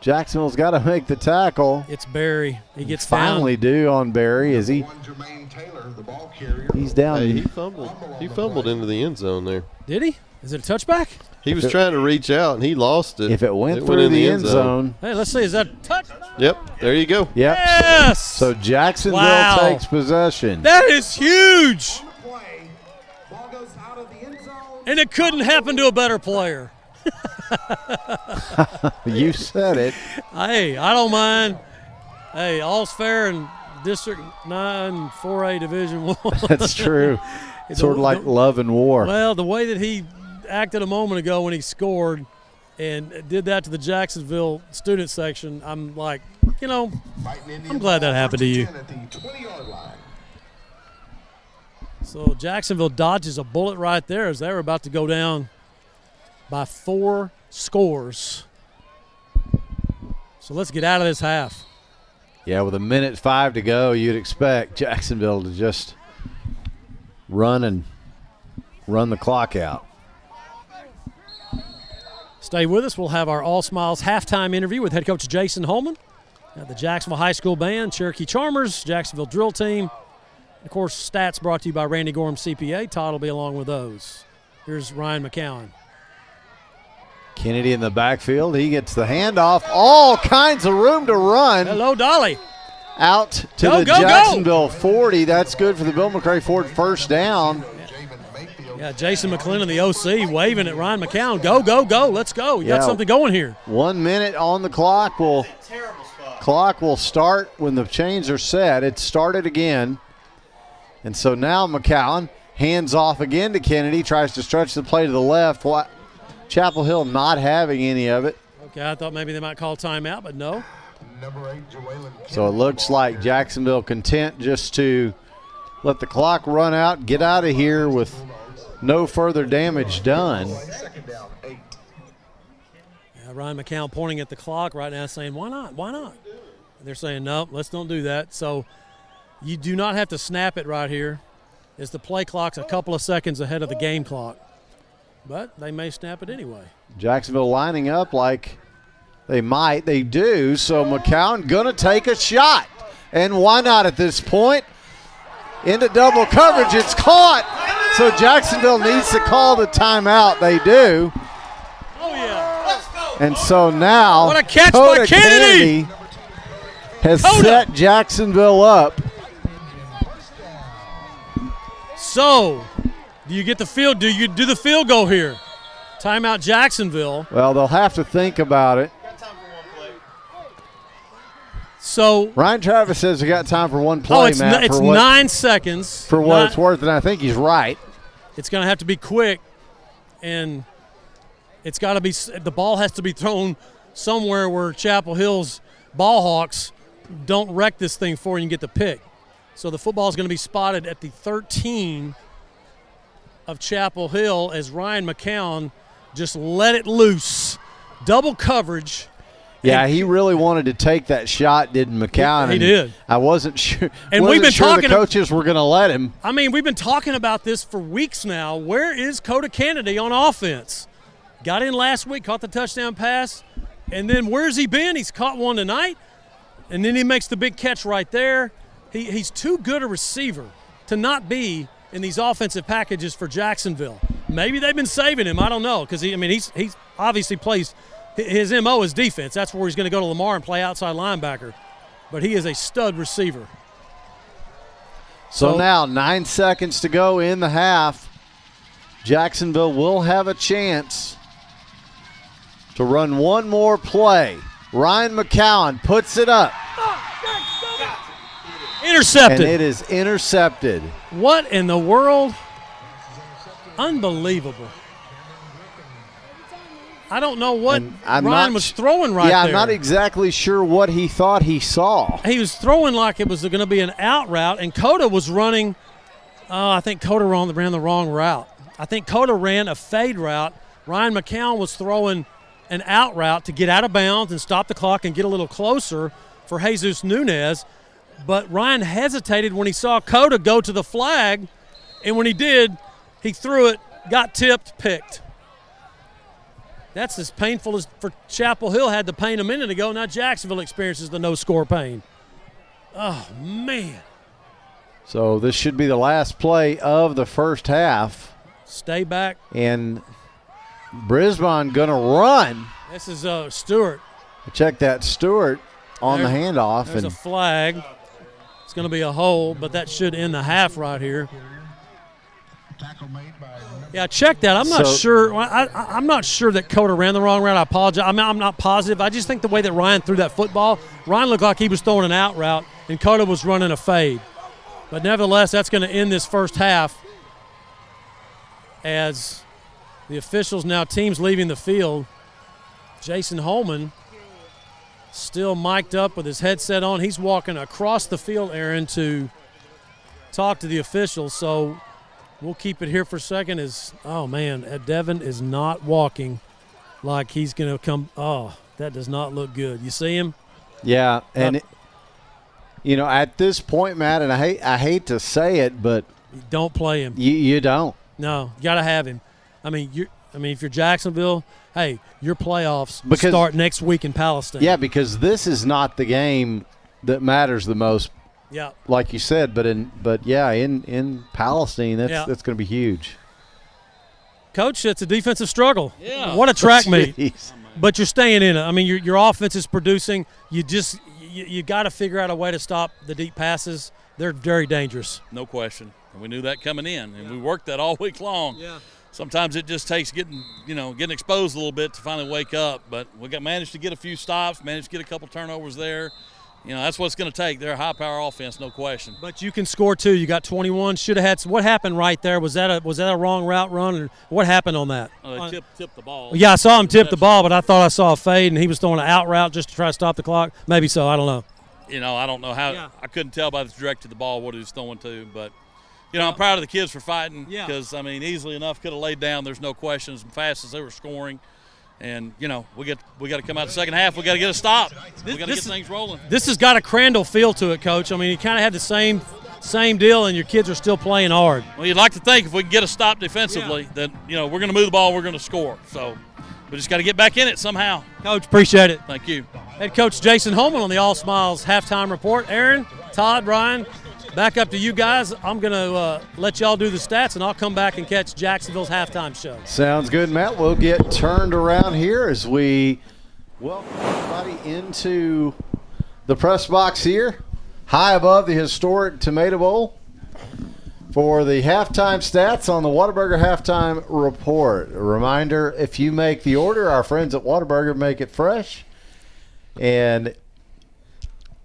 Jacksonville's got to make the tackle. It's Berry. He gets finally down. Due on Berry. Is he? He's down. Hey, he fumbled. He fumbled into the end zone there. Did he? Is it a touchback? He was trying to reach out and he lost it. If it went through the end zone. Hey, let's see. Is that a touch? Yep. There you go. Yep. Yes. So Jacksonville takes possession. That is huge. And it couldn't happen to a better player. You said it. Hey, I don't mind. Hey, all's fair in District 9 4A Division 1. That's true. Sort of like love and war. Well, the way that he acted a moment ago when he scored and did that to the Jacksonville student section, I'm like, I'm glad that happened to you. So Jacksonville dodges a bullet right there as they were about to go down by 4 scores. So let's get out of this half. Yeah, with 1:05 to go, you'd expect Jacksonville to just run the clock out. Stay with us. We'll have our All Smiles halftime interview with head coach Jason Holman, the Jacksonville High School Band, Cherokee Charmers, Jacksonville Drill Team. Of course, stats brought to you by Randy Gorham CPA. Todd will be along with those. Here's Ryan McCowan. Kennedy in the backfield. He gets the handoff. All kinds of room to run. Hello, Dolly. Out to the Jacksonville 40. That's good for the Bill McRae Ford first down. Yeah, Jason McClellan, the OC, waving at Ryan McCown. Go, go, go. Let's go. You got something going here. 1 minute on the clock. Clock will start when the chains are set. It started again. And so now McCowan hands off again to Kennedy, tries to stretch the play to the left. Chapel Hill not having any of it. Okay, I thought maybe they might call timeout, but no. So it looks like Jacksonville content just to let the clock run out, get out of here with no further damage done. Yeah, Ryan McCown pointing at the clock right now saying, why not, why not? They're saying, no, let's don't do that. So you do not have to snap it right here, as the play clock's a couple of seconds ahead of the game clock. But they may snap it anyway. Jacksonville lining up like they do. So McCown gonna take a shot. And why not at this point? Into double coverage, it's caught. So Jacksonville needs to call the timeout. They do. Oh, yeah. And so now what a catch by Kennedy has set Jacksonville up. So, do you get the field? Do you do the field goal here? Timeout Jacksonville. Well, they'll have to think about it. So Ryan Travis says we got time for one play, it's Matt. It's 9 seconds. For what it's worth, and I think he's right. It's going to have to be quick, and it's got to be. The ball has to be thrown somewhere where Chapel Hill's ball hawks don't wreck this thing for you and get the pick. So the football is going to be spotted at the 13 of Chapel Hill as Ryan McCown just let it loose. Double coverage. Yeah, he really wanted to take that shot, didn't McCown? He did. I wasn't sure. And we've been sure talking. The coaches were going to let him. I mean, we've been talking about this for weeks now. Where is Coda Kennedy on offense? Got in last week, caught the touchdown pass, and then where's he been? He's caught one tonight, and then he makes the big catch right there. He's too good a receiver to not be in these offensive packages for Jacksonville. Maybe they've been saving him. I don't know, because he's obviously plays. His MO is defense. That's where he's going to go to Lamar and play outside linebacker. But he is a stud receiver. So now 9 seconds to go in the half. Jacksonville will have a chance to run one more play. Ryan McCowan puts it up. Intercepted. And it is intercepted. What in the world? Unbelievable. I don't know what Ryan was throwing right there. Yeah, I'm not exactly sure what he thought he saw. He was throwing like it was going to be an out route, and Coda was running. I think Coda ran the wrong route. I think Coda ran a fade route. Ryan McCown was throwing an out route to get out of bounds and stop the clock and get a little closer for Jesus Nunez. But Ryan hesitated when he saw Coda go to the flag, and when he did, he threw it, got tipped, picked. That's as painful as for Chapel Hill had the pain a minute ago. Now Jacksonville experiences the no-score pain. Oh, man. So this should be the last play of the first half. Stay back. And Brisbane going to run. This is Stewart. Check that, Stewart on the handoff. There's a flag. It's going to be a hold, but that should end the half right here. Yeah, check that. I'm not sure. I'm not sure that Coda ran the wrong route. I apologize. I'm not positive. I just think the way that Ryan threw that football, Ryan looked like he was throwing an out route, and Coda was running a fade. But nevertheless, that's going to end this first half as the officials now, teams leaving the field. Jason Holman still mic'd up with his headset on. He's walking across the field, Aaron, to talk to the officials. So we'll keep it here for a second. Devin is not walking like he's going to come. Oh, that does not look good. You see him? Yeah, and at this point, Matt, and I hate to say it, but don't play him. You don't. No, you got to have him. I mean, if you're Jacksonville, hey, your playoffs start next week in Palestine. Yeah, because this is not the game that matters the most. Yeah, like you said, but in Palestine, that's going to be huge. Coach, it's a defensive struggle. Yeah, what a track meet. But you're staying in it. I mean, your offense is producing. You got to figure out a way to stop the deep passes. They're very dangerous. No question. And we knew that coming in, and we worked that all week long. Yeah. Sometimes it just takes getting exposed a little bit to finally wake up. But we managed to get a few stops, managed to get a couple turnovers there. That's what it's going to take. They're a high-power offense, no question. But you can score too. You got 21. Should have had. What happened right there? Was that a wrong route run, or what happened on that? They tipped the ball. Yeah, I saw him tip the ball, but I thought I saw a fade, and he was throwing an out route just to try to stop the clock. Maybe so. I don't know. I don't know how. Yeah. I couldn't tell by the trajectory of the ball what he was throwing to, but I'm proud of the kids for fighting because easily enough could have laid down. There's no question as fast as they were scoring. And, we got to come out the second half. We got to get a stop. We got to get things rolling. This has got a Crandall feel to it, Coach. I mean, you kind of had the same deal, and your kids are still playing hard. Well, you'd like to think if we can get a stop defensively that, we're going to move the ball, we're going to score. So we just got to get back in it somehow. Coach, appreciate it. Thank you. Head Coach Jason Holman on the All Smiles halftime report. Aaron, Todd, Ryan, back up to you guys. I'm going to let y'all do the stats, and I'll come back and catch Jacksonville's halftime show. Sounds good, Matt. We'll get turned around here as we welcome everybody into the press box here, high above the historic Tomato Bowl, for the halftime stats on the Whataburger Halftime Report. A reminder, if you make the order, our friends at Whataburger make it fresh. And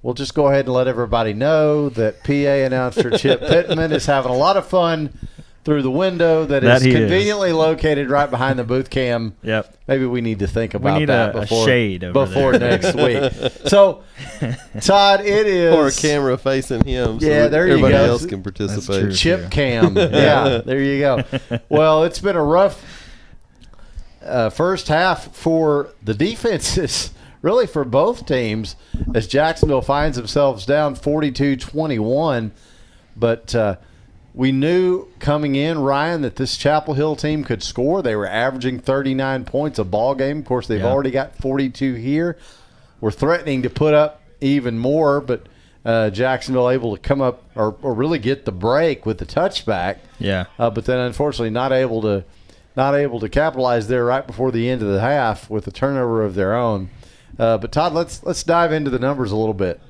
we'll just go ahead and let everybody know that PA announcer Chip Pittman is having a lot of fun through the window that is conveniently located right behind the booth cam. Yep. Maybe we need to think about that before, a shade over before next week. So, Todd, it is. Or a camera facing him so there you go. Everybody else can participate. Chip cam. Yeah, there you go. Well, it's been a rough first half for the defenses. Really for both teams, as Jacksonville finds themselves down 42-21. But we knew coming in, Ryan, that this Chapel Hill team could score. They were averaging 39 points a ball game. Of course, they've already got 42 here. We're threatening to put up even more, but Jacksonville able to come up or really get the break with the touchback. Yeah. But then, unfortunately, not able to capitalize there right before the end of the half with a turnover of their own. But Todd, let's dive into the numbers a little bit.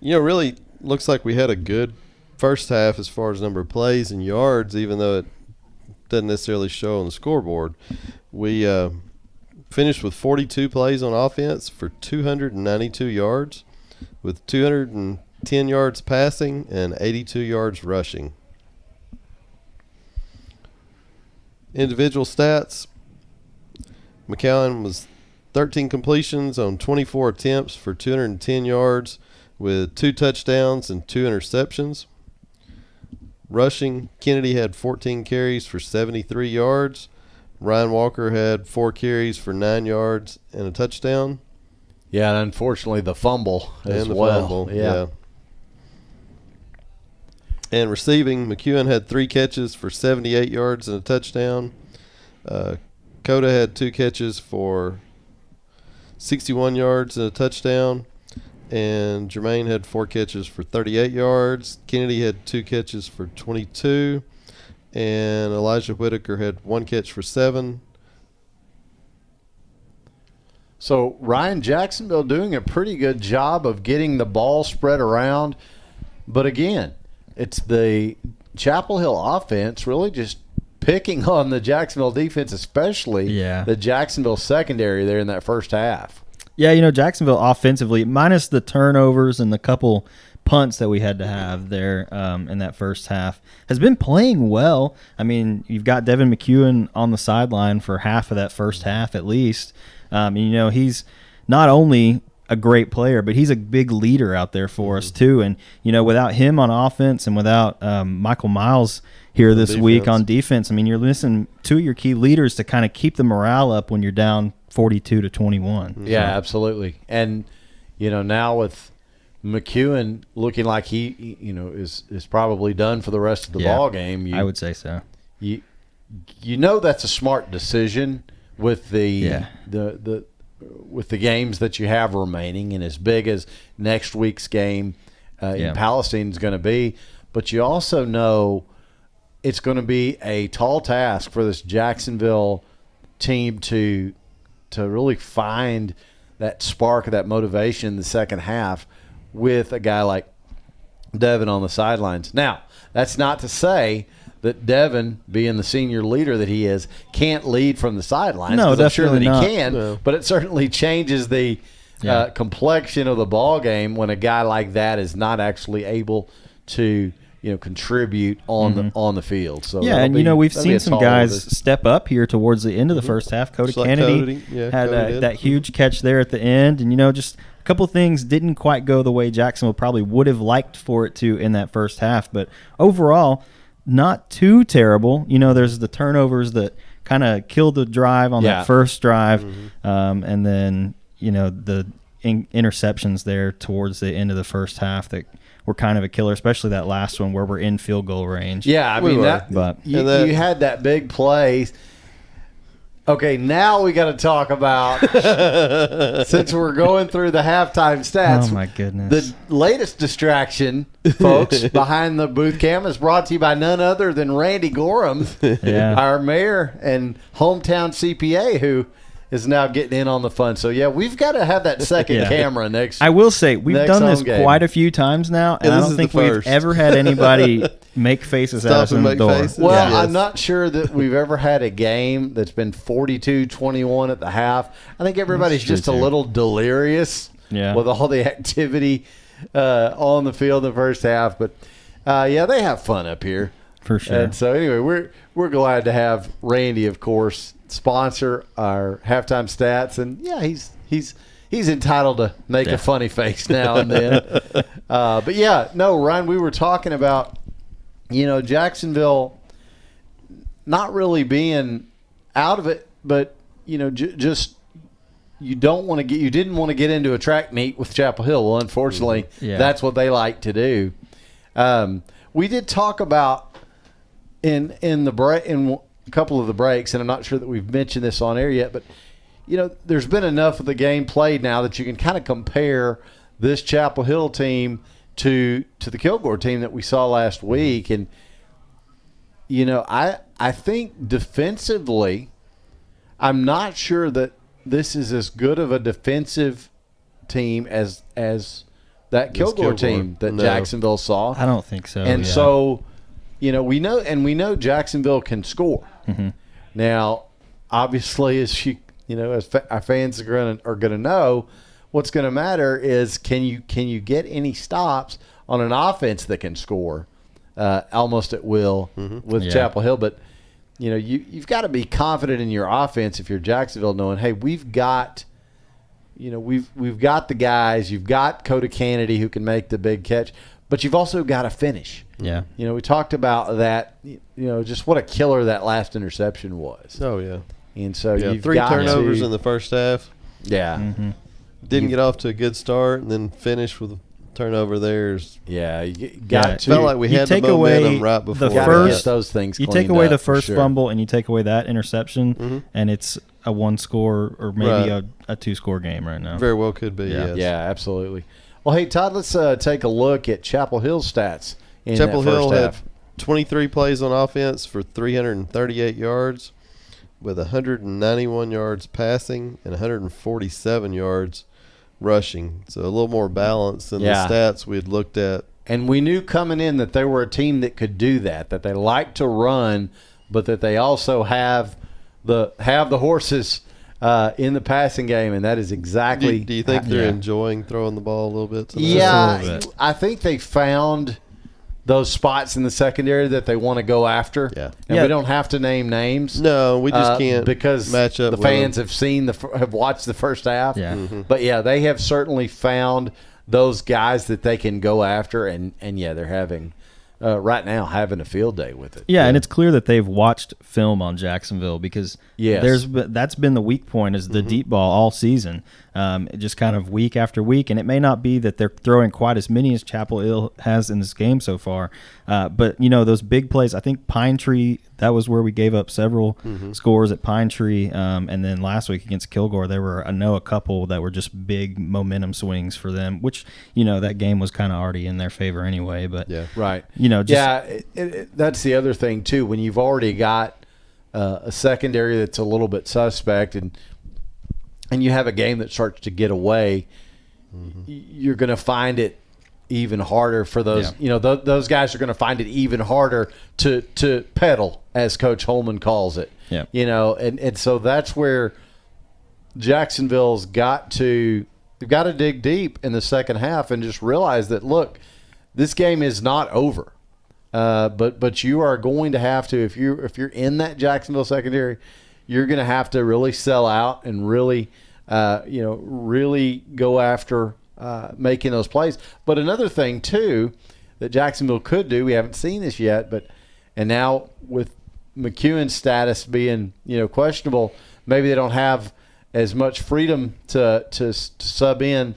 Really looks like we had a good first half as far as number of plays and yards, even though it doesn't necessarily show on the scoreboard. We finished with 42 plays on offense for 292 yards, with 210 yards passing and 82 yards rushing. Individual stats. McCown was 13 completions on 24 attempts for 210 yards with 2 touchdowns and 2 interceptions. Rushing, Kennedy had 14 carries for 73 yards. Ryan Walker had 4 carries for 9 yards and a touchdown. Yeah, and unfortunately the fumble as and the well. Fumble, yeah. And receiving, McEwen had 3 catches for 78 yards and a touchdown. Coda had 2 catches for 61 yards and a touchdown. And Jermaine had 4 catches for 38 yards. Kennedy had 2 catches for 22. And Elijah Whitaker had 1 catch for 7. So Ryan, Jacksonville doing a pretty good job of getting the ball spread around. But again, it's the Chapel Hill offense really just picking on the Jacksonville defense, especially the Jacksonville secondary there in that first half. Yeah, Jacksonville offensively, minus the turnovers and the couple punts that we had to have there in that first half, has been playing well. I mean, you've got Devin McEwen on the sideline for half of that first half at least. He's not only a great player, but he's a big leader out there for us too. And without him on offense and without Michael Miles here this week on defense, I mean, you're missing two of your key leaders to kind of keep the morale up when you're down 42-21. Yeah, absolutely. And now with McEwen looking like he is probably done for the rest of the ball game, I would say so. That's a smart decision with the with the games that you have remaining, and as big as next week's game in Palestine is going to be. But you also know it's going to be a tall task for this Jacksonville team to really find that spark of that motivation in the second half with a guy like Devin on the sidelines. Now, that's not to say that Devin, being the senior leader that he is, can't lead from the sidelines. No, I'm sure that he not. can, but it certainly changes the complexion of the ball game when a guy like that is not actually able to contribute on the field. So and we've seen some guys step up here towards the end of the first half. Cody Kennedy had that huge catch there at the end, and just a couple things didn't quite go the way Jacksonville probably would have liked for it to in that first half, but overall not too terrible. There's the turnovers that kind of killed the drive on that first drive, and then the interceptions there towards the end of the first half that were kind of a killer, especially that last one where we're in field goal range. Yeah, I mean, you had that big play. Okay, now we got to talk about, since we're going through the halftime stats. Oh, my goodness. The latest distraction, folks, behind the booth cam is brought to you by none other than Randy Gorham, our mayor and hometown CPA, who is now getting in on the fun. So, we've got to have that second camera next. I will say, we've done this quite a few times now, and I don't think we've ever had anybody make faces at us in the door. Well, I'm not sure that we've ever had a game that's been 42-21 at the half. I think everybody's just a little delirious with all the activity on the field in the first half. But, they have fun up here. For sure. And so, anyway, we're glad to have Randy, of course, sponsor our halftime stats. And, he's entitled to make a funny face now and then. Ryan, we were talking about, Jacksonville not really being out of it, but, just you didn't want to get into a track meet with Chapel Hill. Well, unfortunately, that's what they like to do. We did talk about in a couple of the breaks, and I'm not sure that we've mentioned this on air yet, but there's been enough of the game played now that you can kind of compare this Chapel Hill team to the Kilgore team that we saw last week. And I think defensively, I'm not sure that this is as good of a defensive team as that Kilgore team that Jacksonville saw. I don't think so. And so, we know Jacksonville can score. Mm-hmm. Now, obviously, as our fans are going to know, what's going to matter is can you get any stops on an offense that can score almost at will with Chapel Hill. But you've got to be confident in your offense if you're Jacksonville, knowing, hey, we've got the guys. You've got Cody Kennedy who can make the big catch, but you've also got to finish. Yeah. We talked about that. Just what a killer that last interception was. Oh yeah. And so you've 3 got turnovers in the first half. Yeah. Mm-hmm. Didn't get off to a good start, and then finished with a turnover there. You got to. Felt like we had the momentum right before. Those things. You take away the first fumble, and you take away that interception, and it's a 1-score or maybe a 2-score game right now. Very well could be. Yeah, absolutely. Well, hey Todd, let's take a look at Chapel Hill's stats. Chapel Hill had 23 plays on offense for 338 yards, with 191 yards passing and 147 yards rushing. So a little more balance than the stats we had looked at. And we knew coming in that they were a team that could do that they like to run, but that they also have the horses in the passing game, and that is exactly. Do you think they're enjoying throwing the ball a little bit? Yeah, I think they found those spots in the secondary that they want to go after. Yeah. And we don't have to name names. No, we just can't because match up the with fans them. have watched the first half. Yeah. But yeah, they have certainly found those guys that they can go after, and they're having right now having a field day with it. Yeah, and it's clear that they've watched film on Jacksonville because that's been the weak point is the deep ball all season, just kind of week after week. And it may not be that they're throwing quite as many as Chapel Hill has in this game so far, but those big plays. I think Pine Tree, that was where we gave up several scores at Pine Tree, and then last week against Kilgore, there were a couple that were just big momentum swings for them, which that game was kind of already in their favor anyway. But right. Just, that's the other thing too. When you've already got a secondary that's a little bit suspect, and you have a game that starts to get away, you're going to find it even harder for those. Those guys are going to find it even harder to pedal, as Coach Holman calls it. Yeah. And so that's where Jacksonville's got to dig deep in the second half and just realize that, look, this game is not over. But you are going to have to, if you're in that Jacksonville secondary, you're going to have to really sell out and really really go after making those plays. But another thing too that Jacksonville could do, we haven't seen this yet, and now with McEwen's status being questionable, maybe they don't have as much freedom to sub in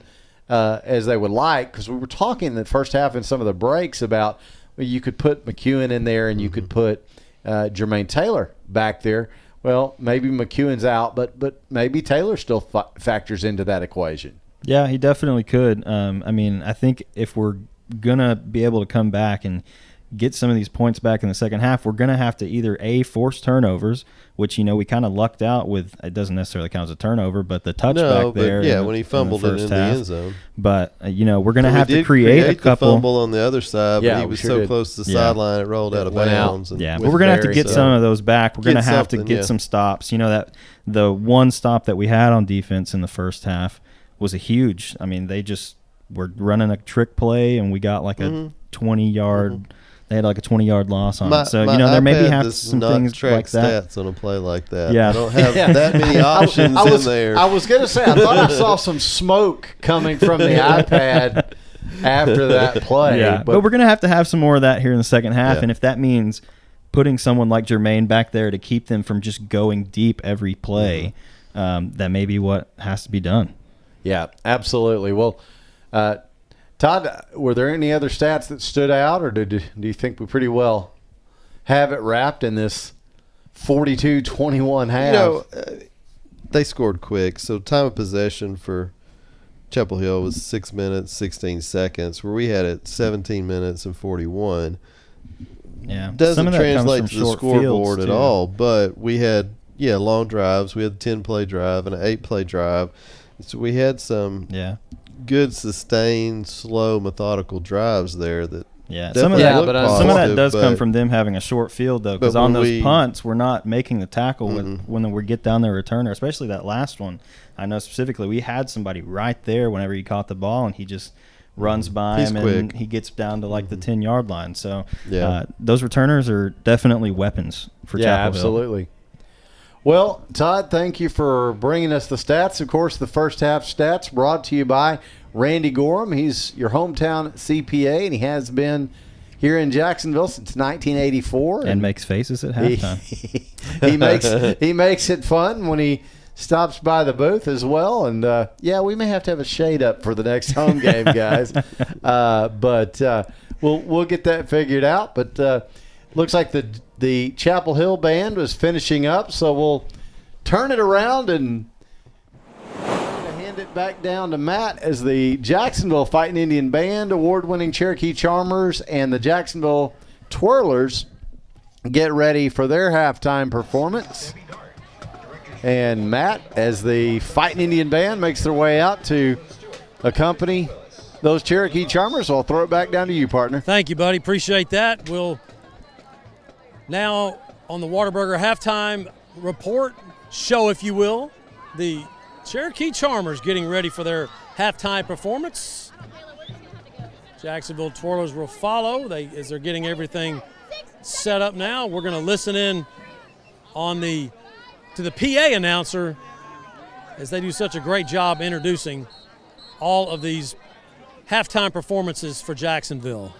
as they would like, because we were talking in the first half in some of the breaks about you could put McEwen in there and you could put Jermaine Taylor back there. Well, maybe McEwen's out, but maybe Taylor still factors into that equation. Yeah, he definitely could. I think if we're going to be able to come back and get some of these points back in the second half, we're going to have to either force turnovers, which we kind of lucked out with. It doesn't necessarily count as a turnover, but the touchback there. When he fumbled it in the end zone. But we're going to have to create a couple. The fumble on the other side, but he was so close to the sideline it rolled out of bounds. But we're going to have to get some of those back. We're going to have to get some stops. That the one stop that we had on defense in the first half was a huge. They just were running a trick play, and we got like a 20-yard. They had like a 20-yard loss on it. So, there maybe have to some things like that. Stats on a play like that. Yeah. I don't have that many options in there. I was going to say, I thought I saw some smoke coming from the iPad after that play. Yeah, but we're going to have some more of that here in the second half. Yeah. And if that means putting someone like Jermaine back there to keep them from just going deep every play, that may be what has to be done. Yeah, absolutely. Well, Todd, were there any other stats that stood out, or do you think we pretty well have it wrapped in this 42-21 half? They scored quick, so time of possession for Chapel Hill was 6 minutes, 16 seconds, where we had it 17 minutes and 41. Yeah, doesn't translate to the scoreboard at all, but we had long drives. We had a 10-play drive and an 8-play drive. So we had some good, sustained, slow, methodical drives there. Some of that does come from them having a short field, though, because on those punts, we're not making the tackle when we get down their returner, especially that last one. I know specifically we had somebody right there whenever he caught the ball, and he just runs by him, and he gets down to like the 10-yard line. So those returners are definitely weapons for Chapel Hill. Absolutely. Well, Todd, thank you for bringing us the stats. Of course, the first half stats brought to you by Randy Gorham. He's your hometown CPA, and he has been here in Jacksonville since 1984. And makes faces at halftime. He makes it fun when he stops by the booth as well. And, we may have to have a shade up for the next home game, guys. But we'll get that figured out. But looks like the Chapel Hill band was finishing up, so we'll turn it around and hand it back down to Matt as the Jacksonville Fighting Indian Band, award-winning Cherokee Charmers, and the Jacksonville Twirlers get ready for their halftime performance. And Matt, as the Fighting Indian Band makes their way out to accompany those Cherokee Charmers, I'll throw it back down to you, partner. Thank you, buddy. Appreciate that. We'll now, on the Whataburger halftime report, show, if you will, the Cherokee Charmers getting ready for their halftime performance. Jacksonville Twirlers will follow as they're getting everything set up now. We're going to listen in to the PA announcer as they do such a great job introducing all of these halftime performances for Jacksonville.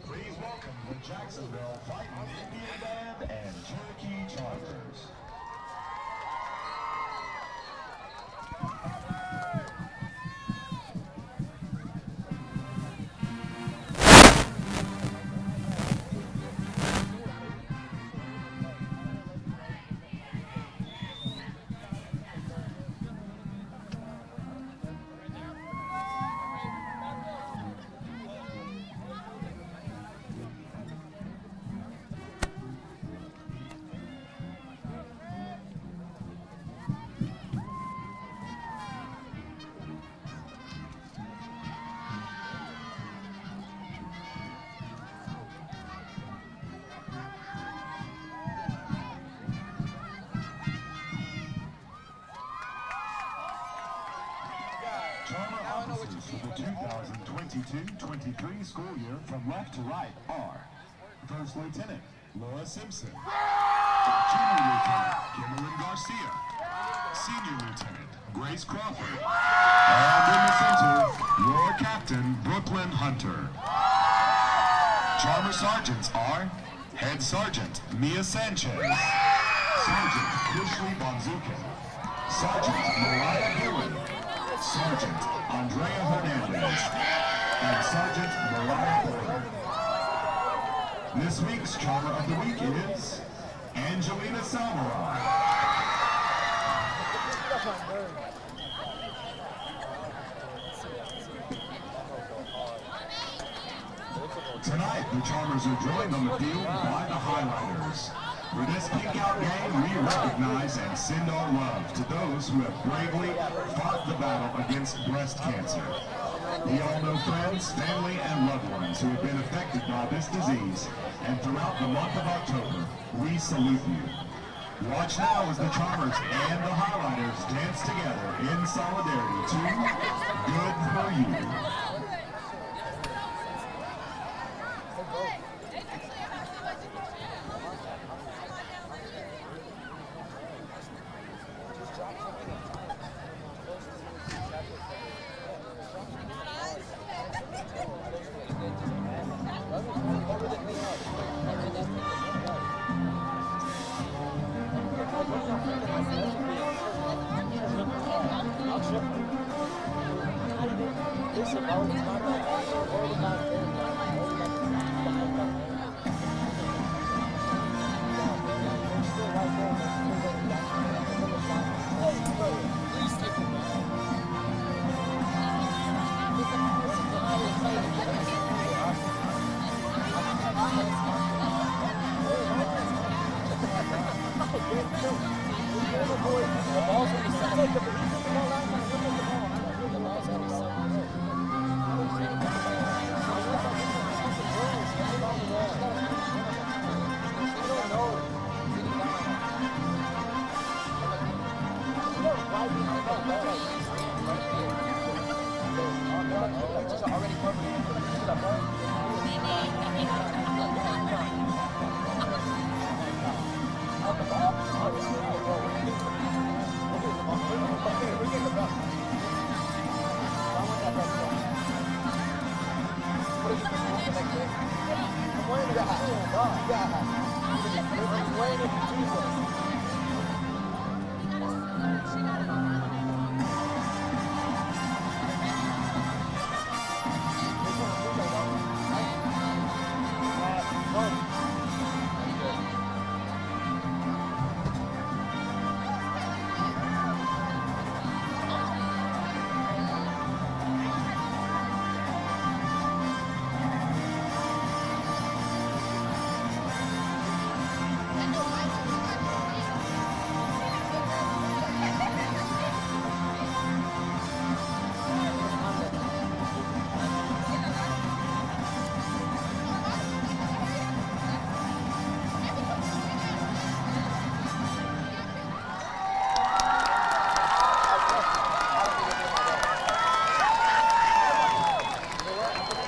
Please welcome the Jacksonville Fighting Indian Band and Cherokee Chargers. Charmer officers for the 2022-23 school year from left to right are First Lieutenant Laura Simpson, Junior Lieutenant Kimberly Garcia, Senior Lieutenant Grace Crawford, and in the center, your Captain Brooklyn Hunter. Charmer Sergeants are Head Sergeant Mia Sanchez, Sergeant Krishley Bonzuka, Sergeant Mariah Gillen, Sergeant Andrea Hernandez, and Sergeant Mariah Porter. This week's Charmer of the Week is Angelina Salmeron. Tonight, the Charmers are joined on the field by the Highlighters. For this kick-out game, we recognize and send our love to those who have bravely fought the battle against breast cancer. We all know friends, family, and loved ones who have been affected by this disease, and throughout the month of October, we salute you. Watch now as the Charmers and the Highlighters dance together in solidarity to Good For You.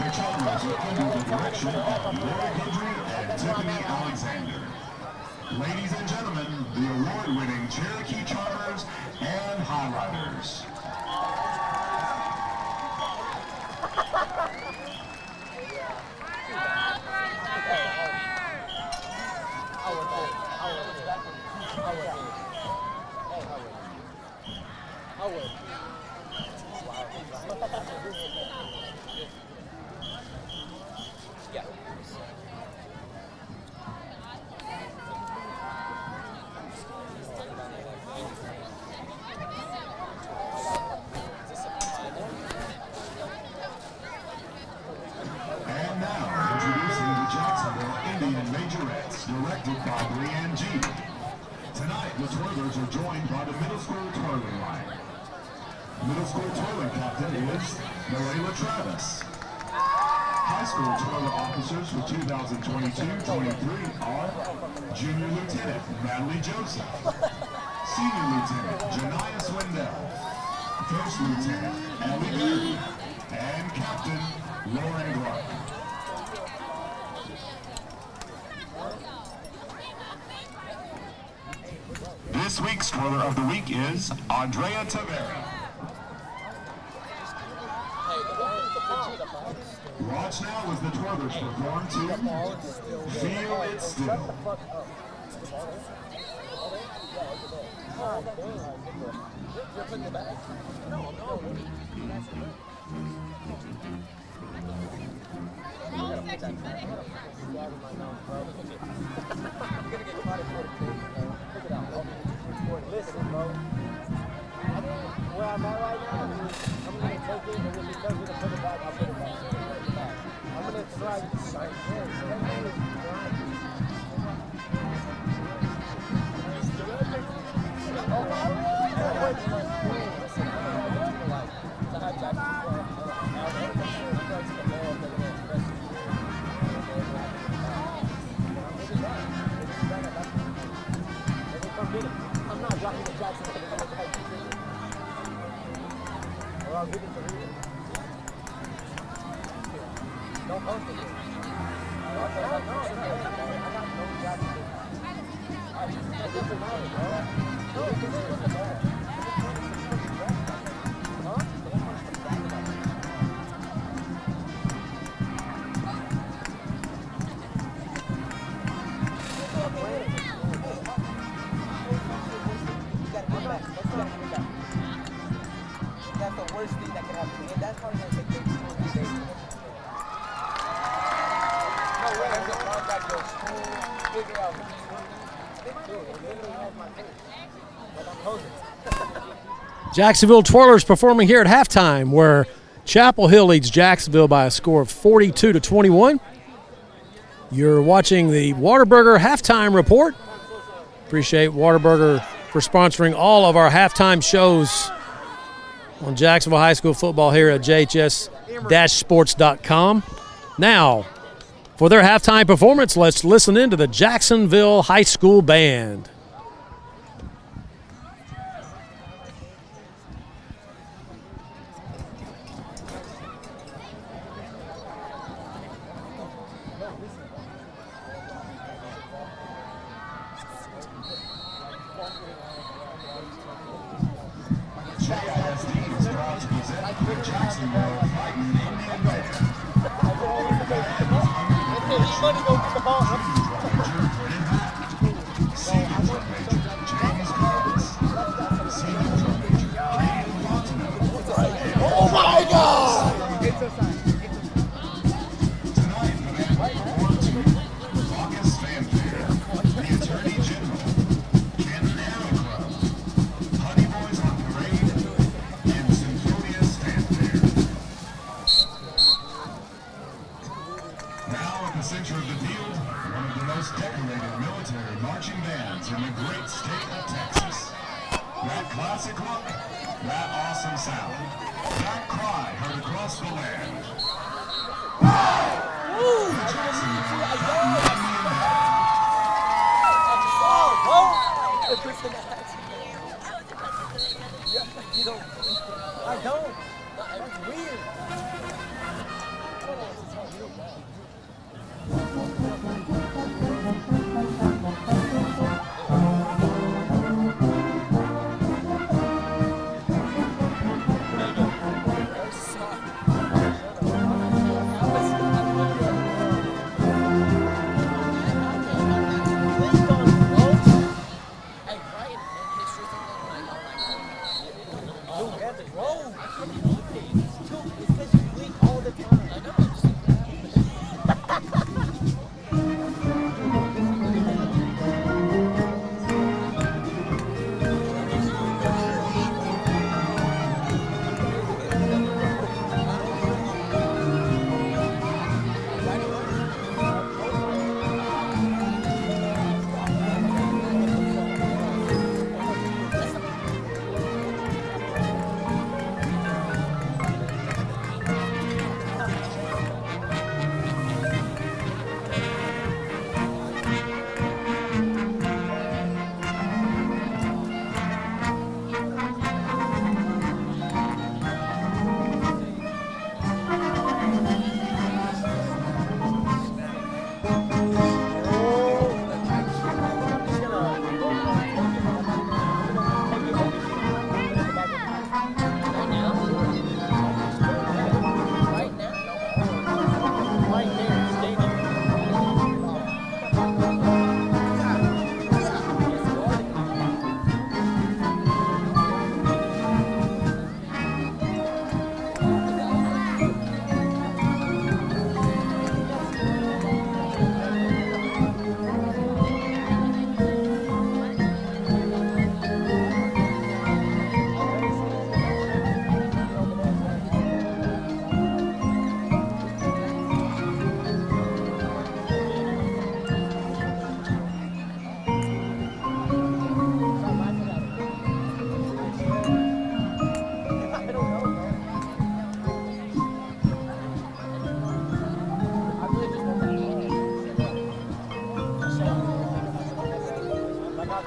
The Charmers are under the direction of Laura Goodry and Tiffany Alexander. Ladies and gentlemen, the award-winning Cherokee Charmers and Highlighters. And now, introducing the Jacksonville Indian Majorettes, directed by Leanne G. Tonight, the Twirlers are joined by the middle school twirling line. Middle school twirling captain is Noela Travis. High school twirler officers for 2022-23 are Junior Lieutenant Natalie Joseph, Senior Lieutenant Janiyah Swindell, First Lieutenant Ellie Berry, and Captain Lauren Clark. This week's twirler of the week is Andrea Tavera. Watch now as the twirlers perform to Feel It Still. Listen, bro. Where I'm at right now, I'm going to take it, and when you tell me to put it back, I'll put it back. I'm going to try to sign it. I'm not dropping the Jacksonville. Or I'll give it to Rita. Don't post it. I got no Jacksonville. That doesn't matter, bro. No, because it doesn't matter. Huh? That's the worst thing that can happen. And that's probably going to take 2 or 3 days. No way. I'm going to contact your school, figure out who you want. Dude, it literally has my face. But I'm closing. Jacksonville Twirlers performing here at halftime, where Chapel Hill leads Jacksonville by a score of 42-21. You're watching the Whataburger halftime report. Appreciate Whataburger for sponsoring all of our halftime shows on Jacksonville High School football here at jhs-sports.com. Now, for their halftime performance, let's listen in to the Jacksonville High School Band. Oh my God! Center of the field, one of the most decorated military marching bands in the great state of Texas. That classic look, that awesome sound, that cry heard across the land. The Jacksonville I don't. That's weird.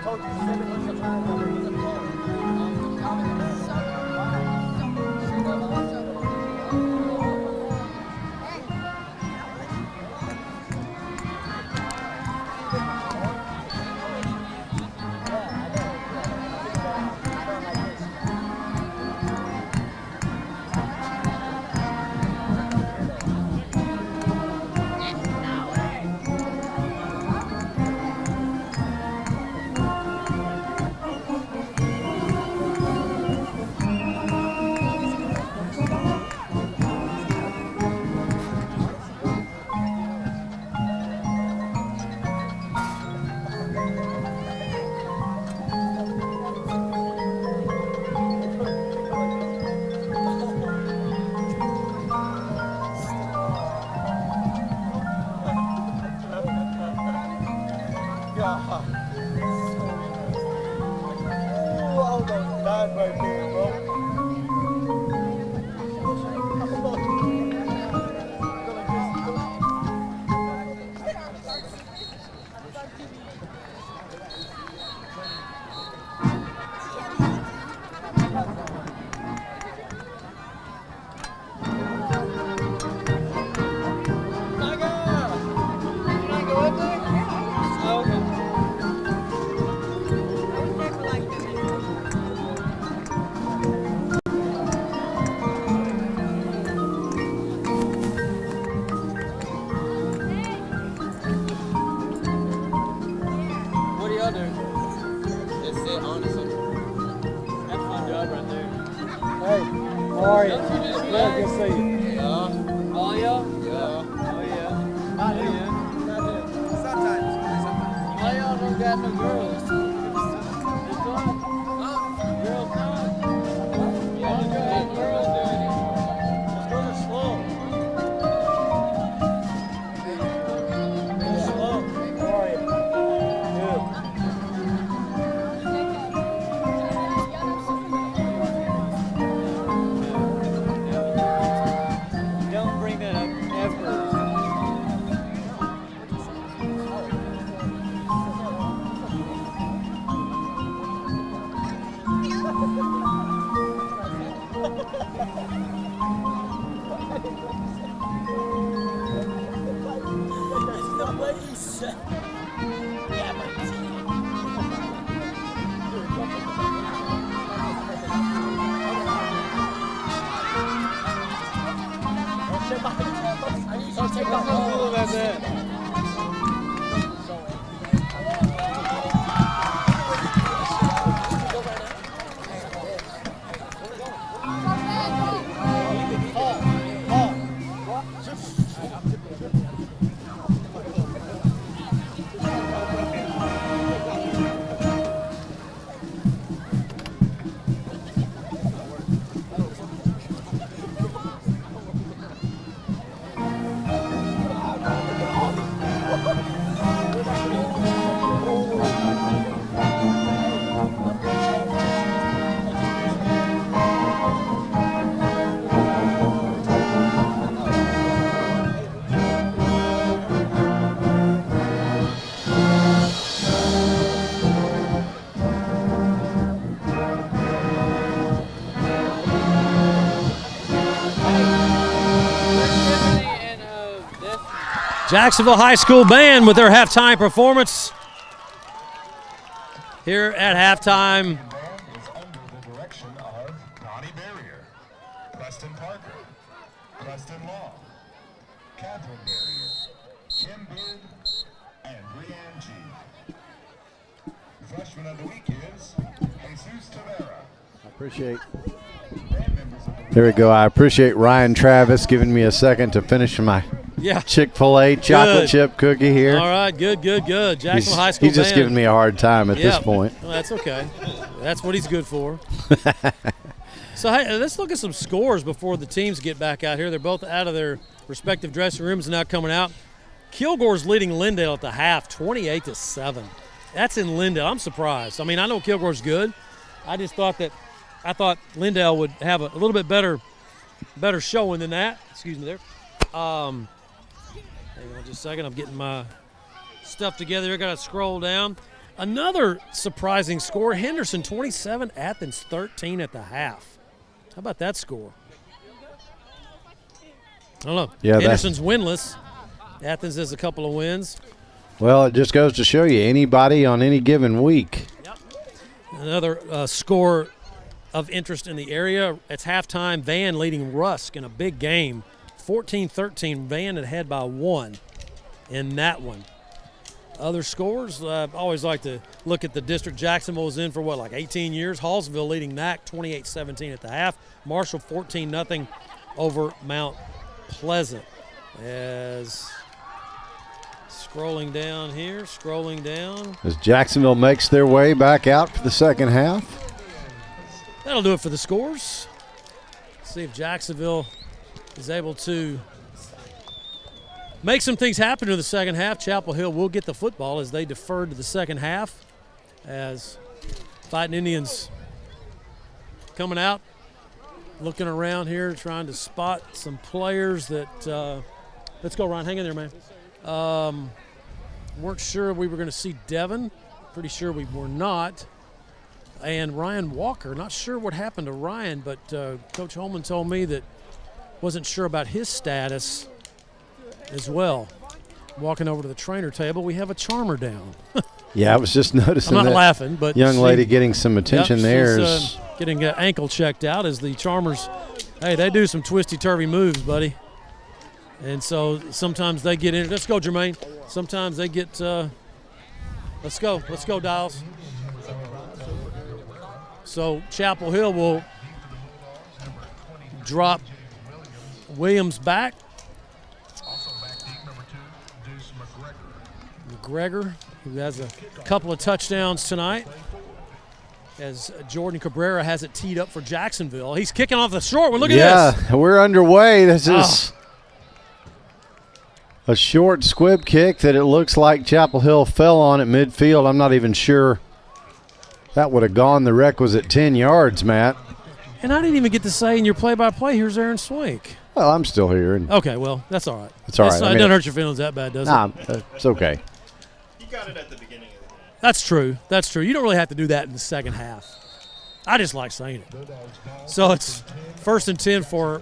told you 700 times already. He's a Jacksonville High School Band with their halftime performance. Here at halftime, Preston Parker, Preston Law, Catherine Barrier, Kim Beard, and Brianne G. Freshman of the week is Jesus Tavera. I appreciate. There we go. I appreciate Ryan Travis giving me a second to finish my Chick-fil-A chocolate chip cookie here. All right, good. Jacksonville High School He's just Band. giving me a hard time at this point. Well, that's okay. That's what he's good for. So, hey, let's look at some scores before the teams get back out here. They're both out of their respective dressing rooms and now coming out. Kilgore's leading Lindale at the half, 28-7. That's in Lindale. I'm surprised. I mean, I know Kilgore's good. I just thought Lindale would have a little bit better showing than that. Excuse me there. Hang on just a second. I'm getting my stuff together. I got to scroll down. Another surprising score, Henderson 27, Athens 13 at the half. How about that score? I don't know. Yeah, Henderson's winless. Athens has a couple of wins. Well, it just goes to show you anybody on any given week. Another score of interest in the area. It's halftime. Van leading Rusk in a big game. 14-13. Van ahead by 1 in that one. Other scores, I always like to look at the district Jacksonville was in for, like 18 years. Hallsville leading NAC 28-17 at the half. Marshall 14-0 over Mount Pleasant. As scrolling down here, As Jacksonville makes their way back out for the second half. That'll do it for the scores. See if Jacksonville is able to make some things happen in the second half. Chapel Hill will get the football as they deferred to the second half. As Fighting Indians coming out, looking around here, trying to spot some players that let's go, Ryan. Hang in there, man. Weren't sure we were going to see Devin. Pretty sure we were not. And Ryan Walker, not sure what happened to Ryan, but Coach Holman told me that wasn't sure about his status as well. Walking over to the trainer table, we have a charmer down. Yeah, I was just noticing I'm not that laughing, but young lady getting some attention there. She's getting an ankle checked out as the charmers, hey, they do some twisty-turvy moves, buddy. And so sometimes they get in. Let's go, Jermaine. Sometimes they get, let's go, Dials. So Chapel Hill will drop Williams back. McGregor, who has a couple of touchdowns tonight, as Jordan Cabrera has it teed up for Jacksonville. He's kicking off the short one. Look at this. Yeah, we're underway. This is a short squib kick that it looks like Chapel Hill fell on at midfield. I'm not even sure that would have gone the requisite 10 yards, Matt. And I didn't even get to say in your play-by-play, here's Aaron Swink. Well, I'm still here. And okay, well, that's all right. It's all right. It doesn't hurt your feelings that bad, does it? Nah, it's okay. You got it at the beginning of the game. That's true. That's true. You don't really have to do that in the second half. I just like saying it. So it's 1st and 10 for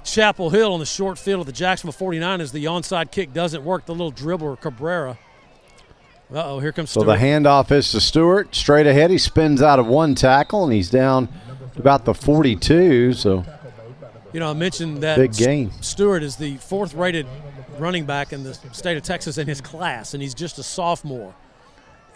Chapel Hill on the short field of the Jacksonville 49 as the onside kick doesn't work. The little dribbler, Cabrera. Uh-oh, here comes Stewart. So the handoff is to Stewart. Straight ahead, he spins out of one tackle, and he's down about the 42. So, you know, I mentioned that big gain. Stewart is the 4th-rated running back in the state of Texas in his class, and he's just a sophomore.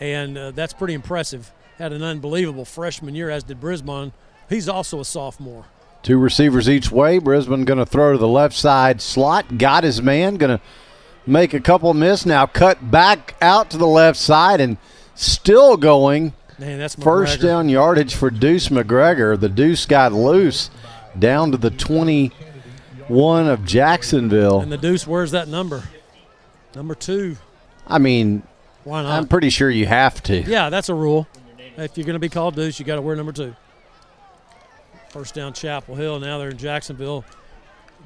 And that's pretty impressive. Had an unbelievable freshman year, as did Brisbane. He's also a sophomore. 2 receivers each way. Brisbane going to throw to the left side slot. Got his man. Going to make a couple miss. Now cut back out to the left side and still going. Man, that's first down yardage for Deuce McGregor. The Deuce got loose down to the 21 of Jacksonville. And the Deuce wears that number. Number 2. I mean, why not? I'm pretty sure you have to. Yeah, that's a rule. If you're going to be called Deuce, you got to wear number 2. First down Chapel Hill. Now they're in Jacksonville,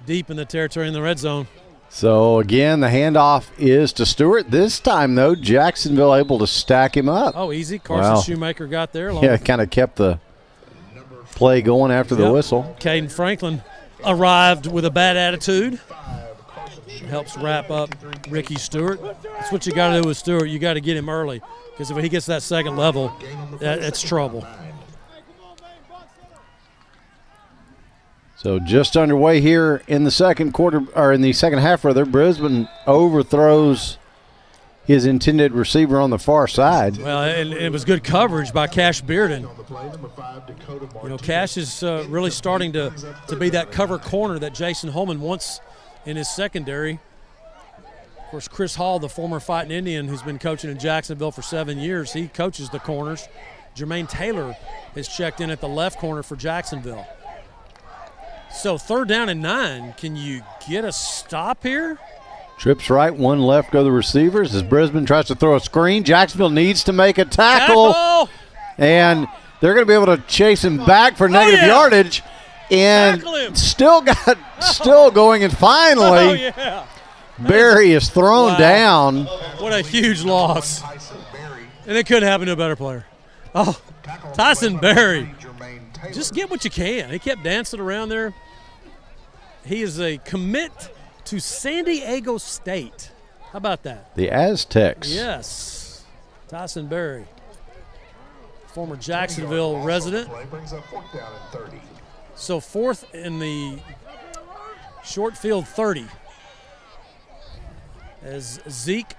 deep in the territory in the red zone. So, again, the handoff is to Stewart. This time, though, Jacksonville able to stack him up. Oh, easy. Carson Shoemaker got there. Yeah, kind of kept the play going after the whistle. Caden Franklin arrived with a bad attitude. Helps wrap up Ricky Stewart. That's what you got to do with Stewart. You got to get him early because if he gets that second level, it's trouble. So just underway here in the second quarter, or in the second half, rather. Brisbane overthrows his intended receiver on the far side. Well, and it was good coverage by Cash Bearden. You know, Cash is really starting to be that cover corner that Jason Holman wants in his secondary. Of course, Chris Hall, the former Fighting Indian who's been coaching in Jacksonville for 7 years, he coaches the corners. Jermaine Taylor has checked in at the left corner for Jacksonville. So 3rd down and 9. Can you get a stop here? Trips right, 1 left go the receivers as Brisbane tries to throw a screen. Jacksonville needs to make a tackle. And they're going to be able to chase him back for negative yardage. And still going, and finally Barry is thrown down. What a huge loss. And it couldn't happen to a better player. Oh, Tyson Berry. Just get what you can. He kept dancing around there. He is a commit to San Diego State. How about that? The Aztecs. Yes. Tyson Berry, former Jacksonville resident. So fourth in the short field 30. As Zeke,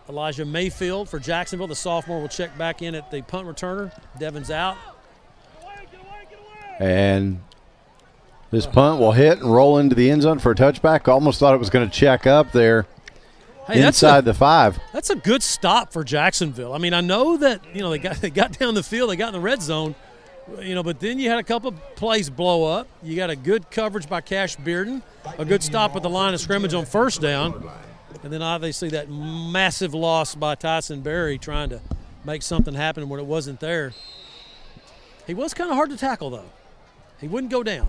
Elijah Mayfield for Jacksonville, the sophomore, will check back in at the punt returner. Devin's out. And this punt will hit and roll into the end zone for a touchback. Almost thought it was going to check up there inside the 5. That's a good stop for Jacksonville. I mean, I know that, they got down the field, they got in the red zone, but then you had a couple of plays blow up. You got a good coverage by Cash Bearden, a good stop at the line of scrimmage on first down, and then obviously that massive loss by Tyson Berry trying to make something happen when it wasn't there. He was kind of hard to tackle, though. He wouldn't go down.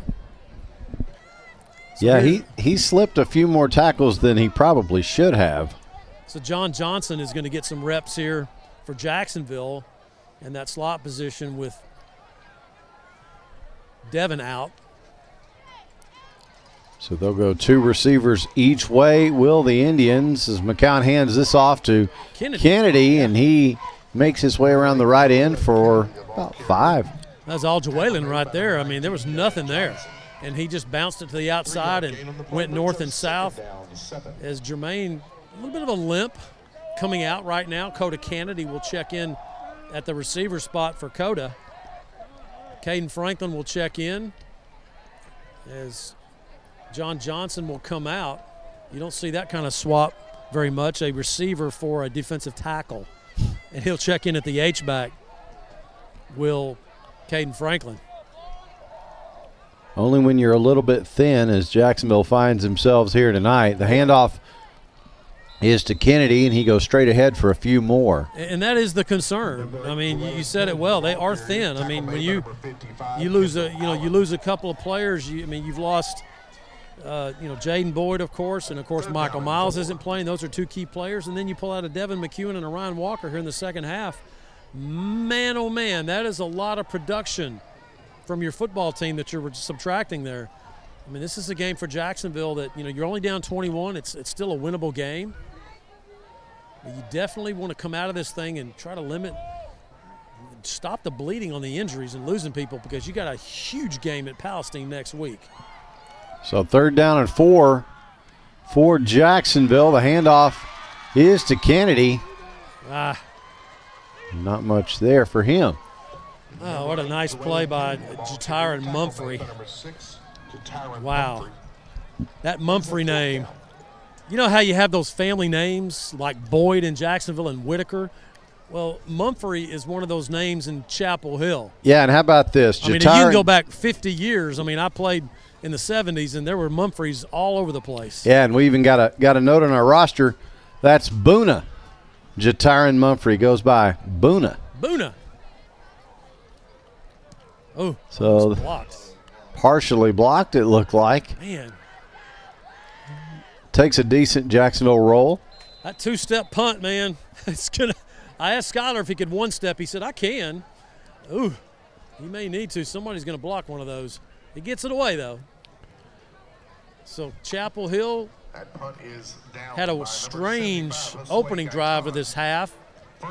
So he slipped a few more tackles than he probably should have. So John Johnson is going to get some reps here for Jacksonville in that slot position with Devin out. So they'll go 2 receivers each way. Will the Indians, as McCown hands this off to Kennedy, and he makes his way around the right end for about 5. That's all Jawalen right there. I mean, there was nothing there. And he just bounced it to the outside and went north and south. As Jermaine, a little bit of a limp coming out right now. Coda Kennedy will check in at the receiver spot for Coda. Caden Franklin will check in as John Johnson will come out. You don't see that kind of swap very much, a receiver for a defensive tackle. And he'll check in at the H-back, will Caden Franklin. Only when you're a little bit thin, as Jacksonville finds themselves here tonight. The handoff is to Kennedy, and he goes straight ahead for a few more. And that is the concern. I mean, you said it well. They are thin. I mean, when you lose a couple of players. You've lost Jaden Boyd, of course, and of course Michael Miles isn't playing. Those are 2 key players, and then you pull out a Devin McEwen and a Ryan Walker here in the second half. Man, oh man, that is a lot of production from your football team that you're subtracting there. I mean, this is a game for Jacksonville that, you're only down 21. It's still a winnable game. But you definitely want to come out of this thing and try to stop the bleeding on the injuries and losing people, because you got a huge game at Palestine next week. So 3rd down and 4 for Jacksonville. The handoff is to Kennedy. Not much there for him. Oh, what a nice play by Jatyron Mumphrey. Wow. That Mumphrey name. You know how you have those family names like Boyd in Jacksonville and Whitaker? Well, Mumphrey is one of those names in Chapel Hill. Yeah, and how about this? You can go back 50 years. I played in the 70s, and there were Mumpheys all over the place. Yeah, and we even got a note on our roster. That's Boona. Jatyron Mumphrey goes by Boona. Boona. Oh, so partially blocked, it looked like. Man. Takes a decent Jacksonville roll. That 2-step punt, man. I asked Skyler if he could 1-step. He said, I can. Ooh, he may need to. Somebody's going to block one of those. He gets it away, though. So Chapel Hill had a strange opening drive of this half.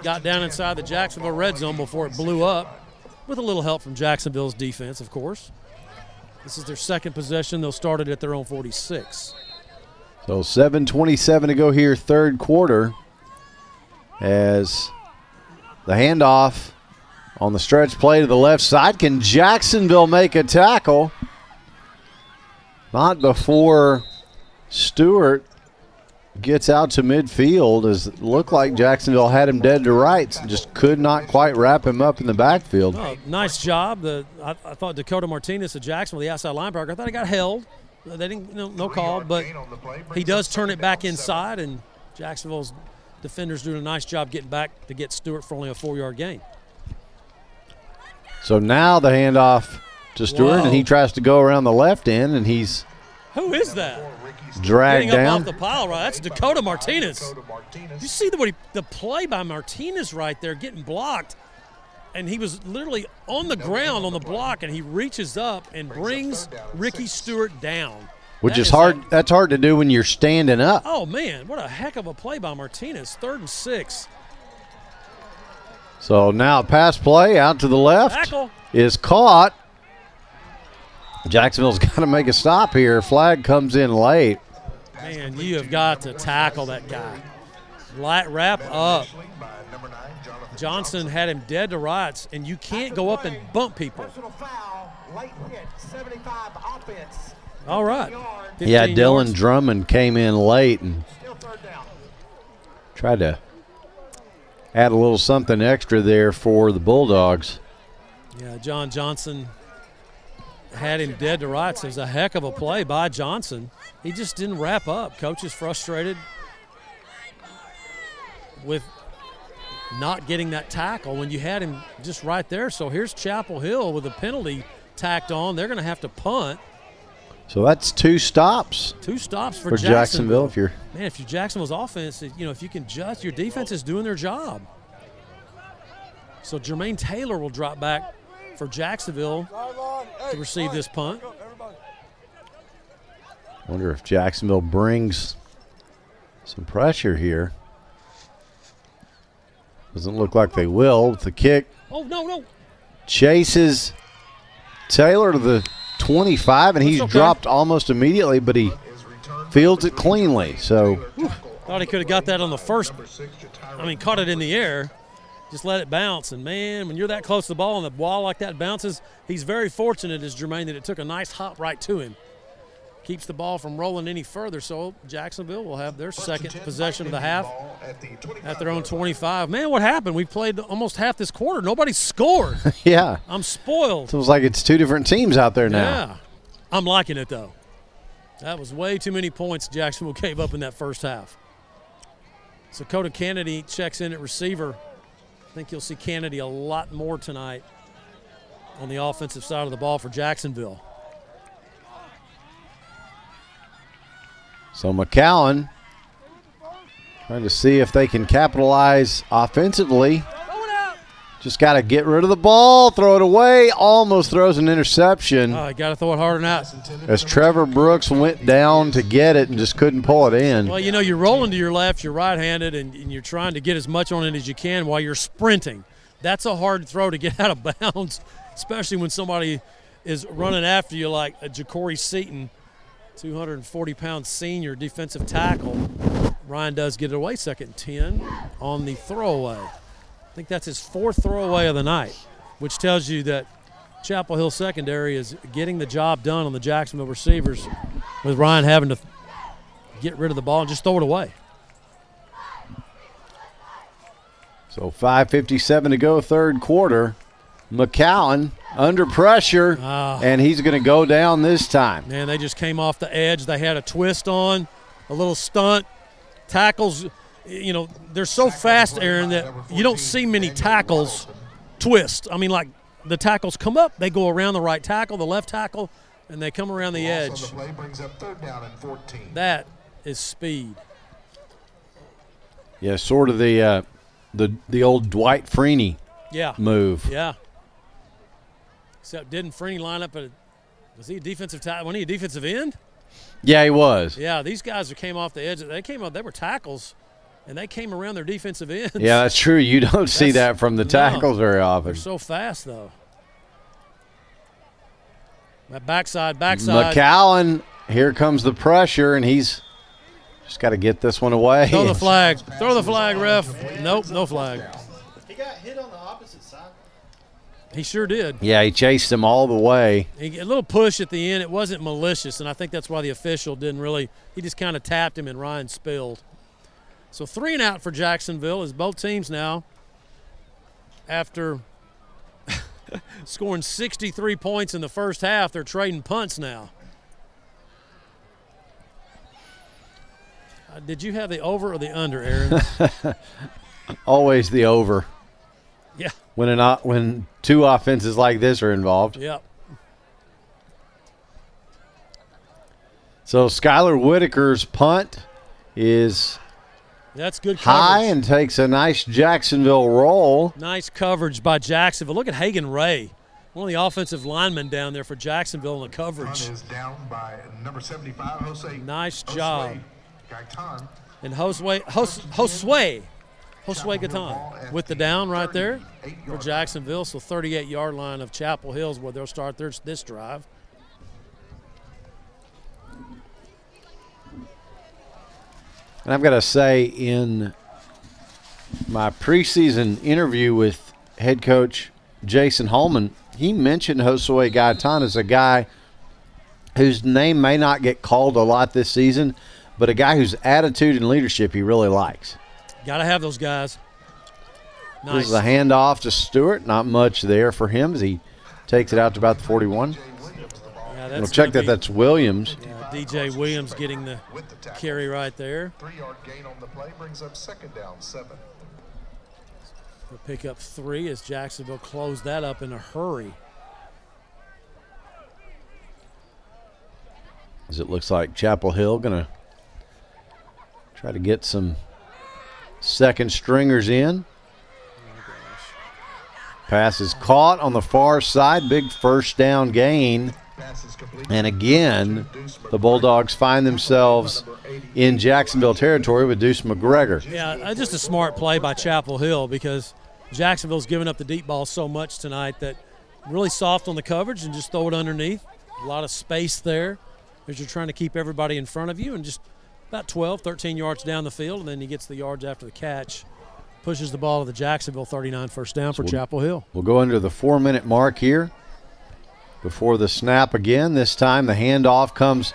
Got down inside the Jacksonville red zone before it blew up, with a little help from Jacksonville's defense, of course. This is their second possession. They'll start it at their own 46. So 7:27 to go here, 3rd quarter, as the handoff on the stretch play to the left side. Can Jacksonville make a tackle? Not before Stewart gets out to midfield, as it looked like Jacksonville had him dead to rights and just could not quite wrap him up in the backfield. Oh, nice job. I thought Dakota Martinez of Jacksonville, the outside linebacker, I thought he got held. They didn't, no call, but he does turn it back inside, and Jacksonville's defenders doing a nice job getting back to get Stewart for only a 4-yard gain. So now the handoff to Stewart, and he tries to go around the left end, and he's Who is that? dragged getting up down. off the pile, right? That's Dakota Martinez. You see the play by Martinez right there, getting blocked, and he was literally on the ground on the block, and he reaches up and brings Ricky Stewart down. Which is hard. That's hard to do when you're standing up. Oh, man, what a heck of a play by Martinez. 3rd and 6. So now pass play out to the left Tackle. is caught. Jacksonville's got to make a stop here. Flag comes in late. Man, you have got to tackle that guy. Wrap up. Johnson had him dead to rights, and you can't go up and bump people. All right. Yeah, 15 Dylan yards. Drummond came in late and tried to add a little something extra there for the Bulldogs. Yeah, John Johnson had him dead to rights. It was a heck of a play by Johnson. He just didn't wrap up. Coach is frustrated with not getting that tackle when you had him just right there. So here's Chapel Hill with a penalty tacked on. They're going to have to punt. So that's 2 stops. 2 stops for Jacksonville. If you're Jacksonville's offense, if you can judge, your defense is doing their job. So Jermaine Taylor will drop back for Jacksonville to receive this punt. Wonder if Jacksonville brings some pressure here. Doesn't look like they will. With the kick. Oh, no. Chases Taylor to the 25, and he's okay. dropped almost immediately, but he fields it cleanly. So Thought he could have got that on the first. Caught it in the air. Just let it bounce. And, man, when you're that close to the ball and the ball like that bounces, he's very fortunate, as Jermaine, that it took a nice hop right to him. Keeps the ball from rolling any further. So Jacksonville will have their second possession of the half at their own 25. Man, what happened? We played almost half this quarter. Nobody scored. yeah. I'm spoiled. Feels like it's 2 different teams out there now. Yeah. I'm liking it, though. That was way too many points Jacksonville gave up in that first half. So Dakota Kennedy checks in at receiver. I think you'll see Kennedy a lot more tonight on the offensive side of the ball for Jacksonville. So McCowan trying to see if they can capitalize offensively. Just got to get rid of the ball, throw it away, almost throws an interception. Oh, you got to throw it harder than that. As Trevor Brooks went down to get it and just couldn't pull it in. Well, you're rolling to your left, you're right-handed, and you're trying to get as much on it as you can while you're sprinting. That's a hard throw to get out of bounds, especially when somebody is running after you like a Ja'Cory Seaton, 240-pound senior defensive tackle. Ryan does get it away, 2nd and 10 on the throwaway. I think that's his 4th throwaway of the night, which tells you that Chapel Hill secondary is getting the job done on the Jacksonville receivers, with Ryan having to get rid of the ball and just throw it away. So 5:57 to go, 3rd quarter. McCowan under pressure, and he's going to go down this time. Man, they just came off the edge. They had a twist on, a little stunt. Tackles, they're so fast, Aaron, that you don't see many tackles twist. Like the tackles come up, they go around the right tackle, the left tackle, and they come around the edge. That is speed. Yeah, sort of the old Dwight Freeney move. Yeah. Except didn't Freeney line up was he a defensive tackle? Wasn't he a defensive end? Yeah, he was. Yeah, these guys that came off the edge, they were tackles, and they came around their defensive ends. Yeah, that's true. You don't see that from the tackles very often. They're so fast, though. That backside. McCowan, here comes the pressure, and he's just got to get this one away. Throw the flag, ref. Nope, no flag. He got hit on the opposite side. He sure did. Yeah, he chased him all the way. A little push at the end. It wasn't malicious, and I think that's why the official didn't really – he just kind of tapped him, and Ryan spilled. So 3 and out for Jacksonville as both teams now, after scoring 63 points in the first half, they're trading punts now. Did you have the over or the under, Aaron? Always the over. Yeah. When 2 offenses like this are involved. Yep. So Skylar Whitaker's punt is that's good high coverage. and takes a nice Jacksonville roll. Nice coverage by Jacksonville. Look at Hagan Ray, one of the offensive linemen down there for Jacksonville in the coverage. Is down by number 75, Jose. Nice job. Gaitan. And Josue Gaitan with the down right there for Jacksonville. So 38-yard line of Chapel Hills where they'll start this drive. And I've got to say, in my preseason interview with head coach Jason Holman, he mentioned Josue Gaitan as a guy whose name may not get called a lot this season, but a guy whose attitude and leadership he really likes. Got to have those guys. Nice. This is a handoff to Stewart. Not much there for him as he takes it out to about the 41. Yeah, we'll check that's Williams. Yeah, DJ Williams getting the carry right there. 3-yard gain on the play brings up 2nd down, 7. We'll pick up 3 as Jacksonville closed that up in a hurry. As it looks like Chapel Hill going to try to get some second stringers in. Pass is caught on the far side. Big first down gain. And again, the Bulldogs find themselves in Jacksonville territory with Deuce McGregor. Yeah, just a smart play by Chapel Hill because Jacksonville's given up the deep ball so much tonight that really soft on the coverage and just throw it underneath. A lot of space there as you're trying to keep everybody in front of you, and just about 12, 13 yards down the field, and then he gets the yards after the catch. Pushes the ball to the Jacksonville 39 first down for Chapel Hill. We'll go under the 4-minute mark here before the snap again. This time the handoff comes,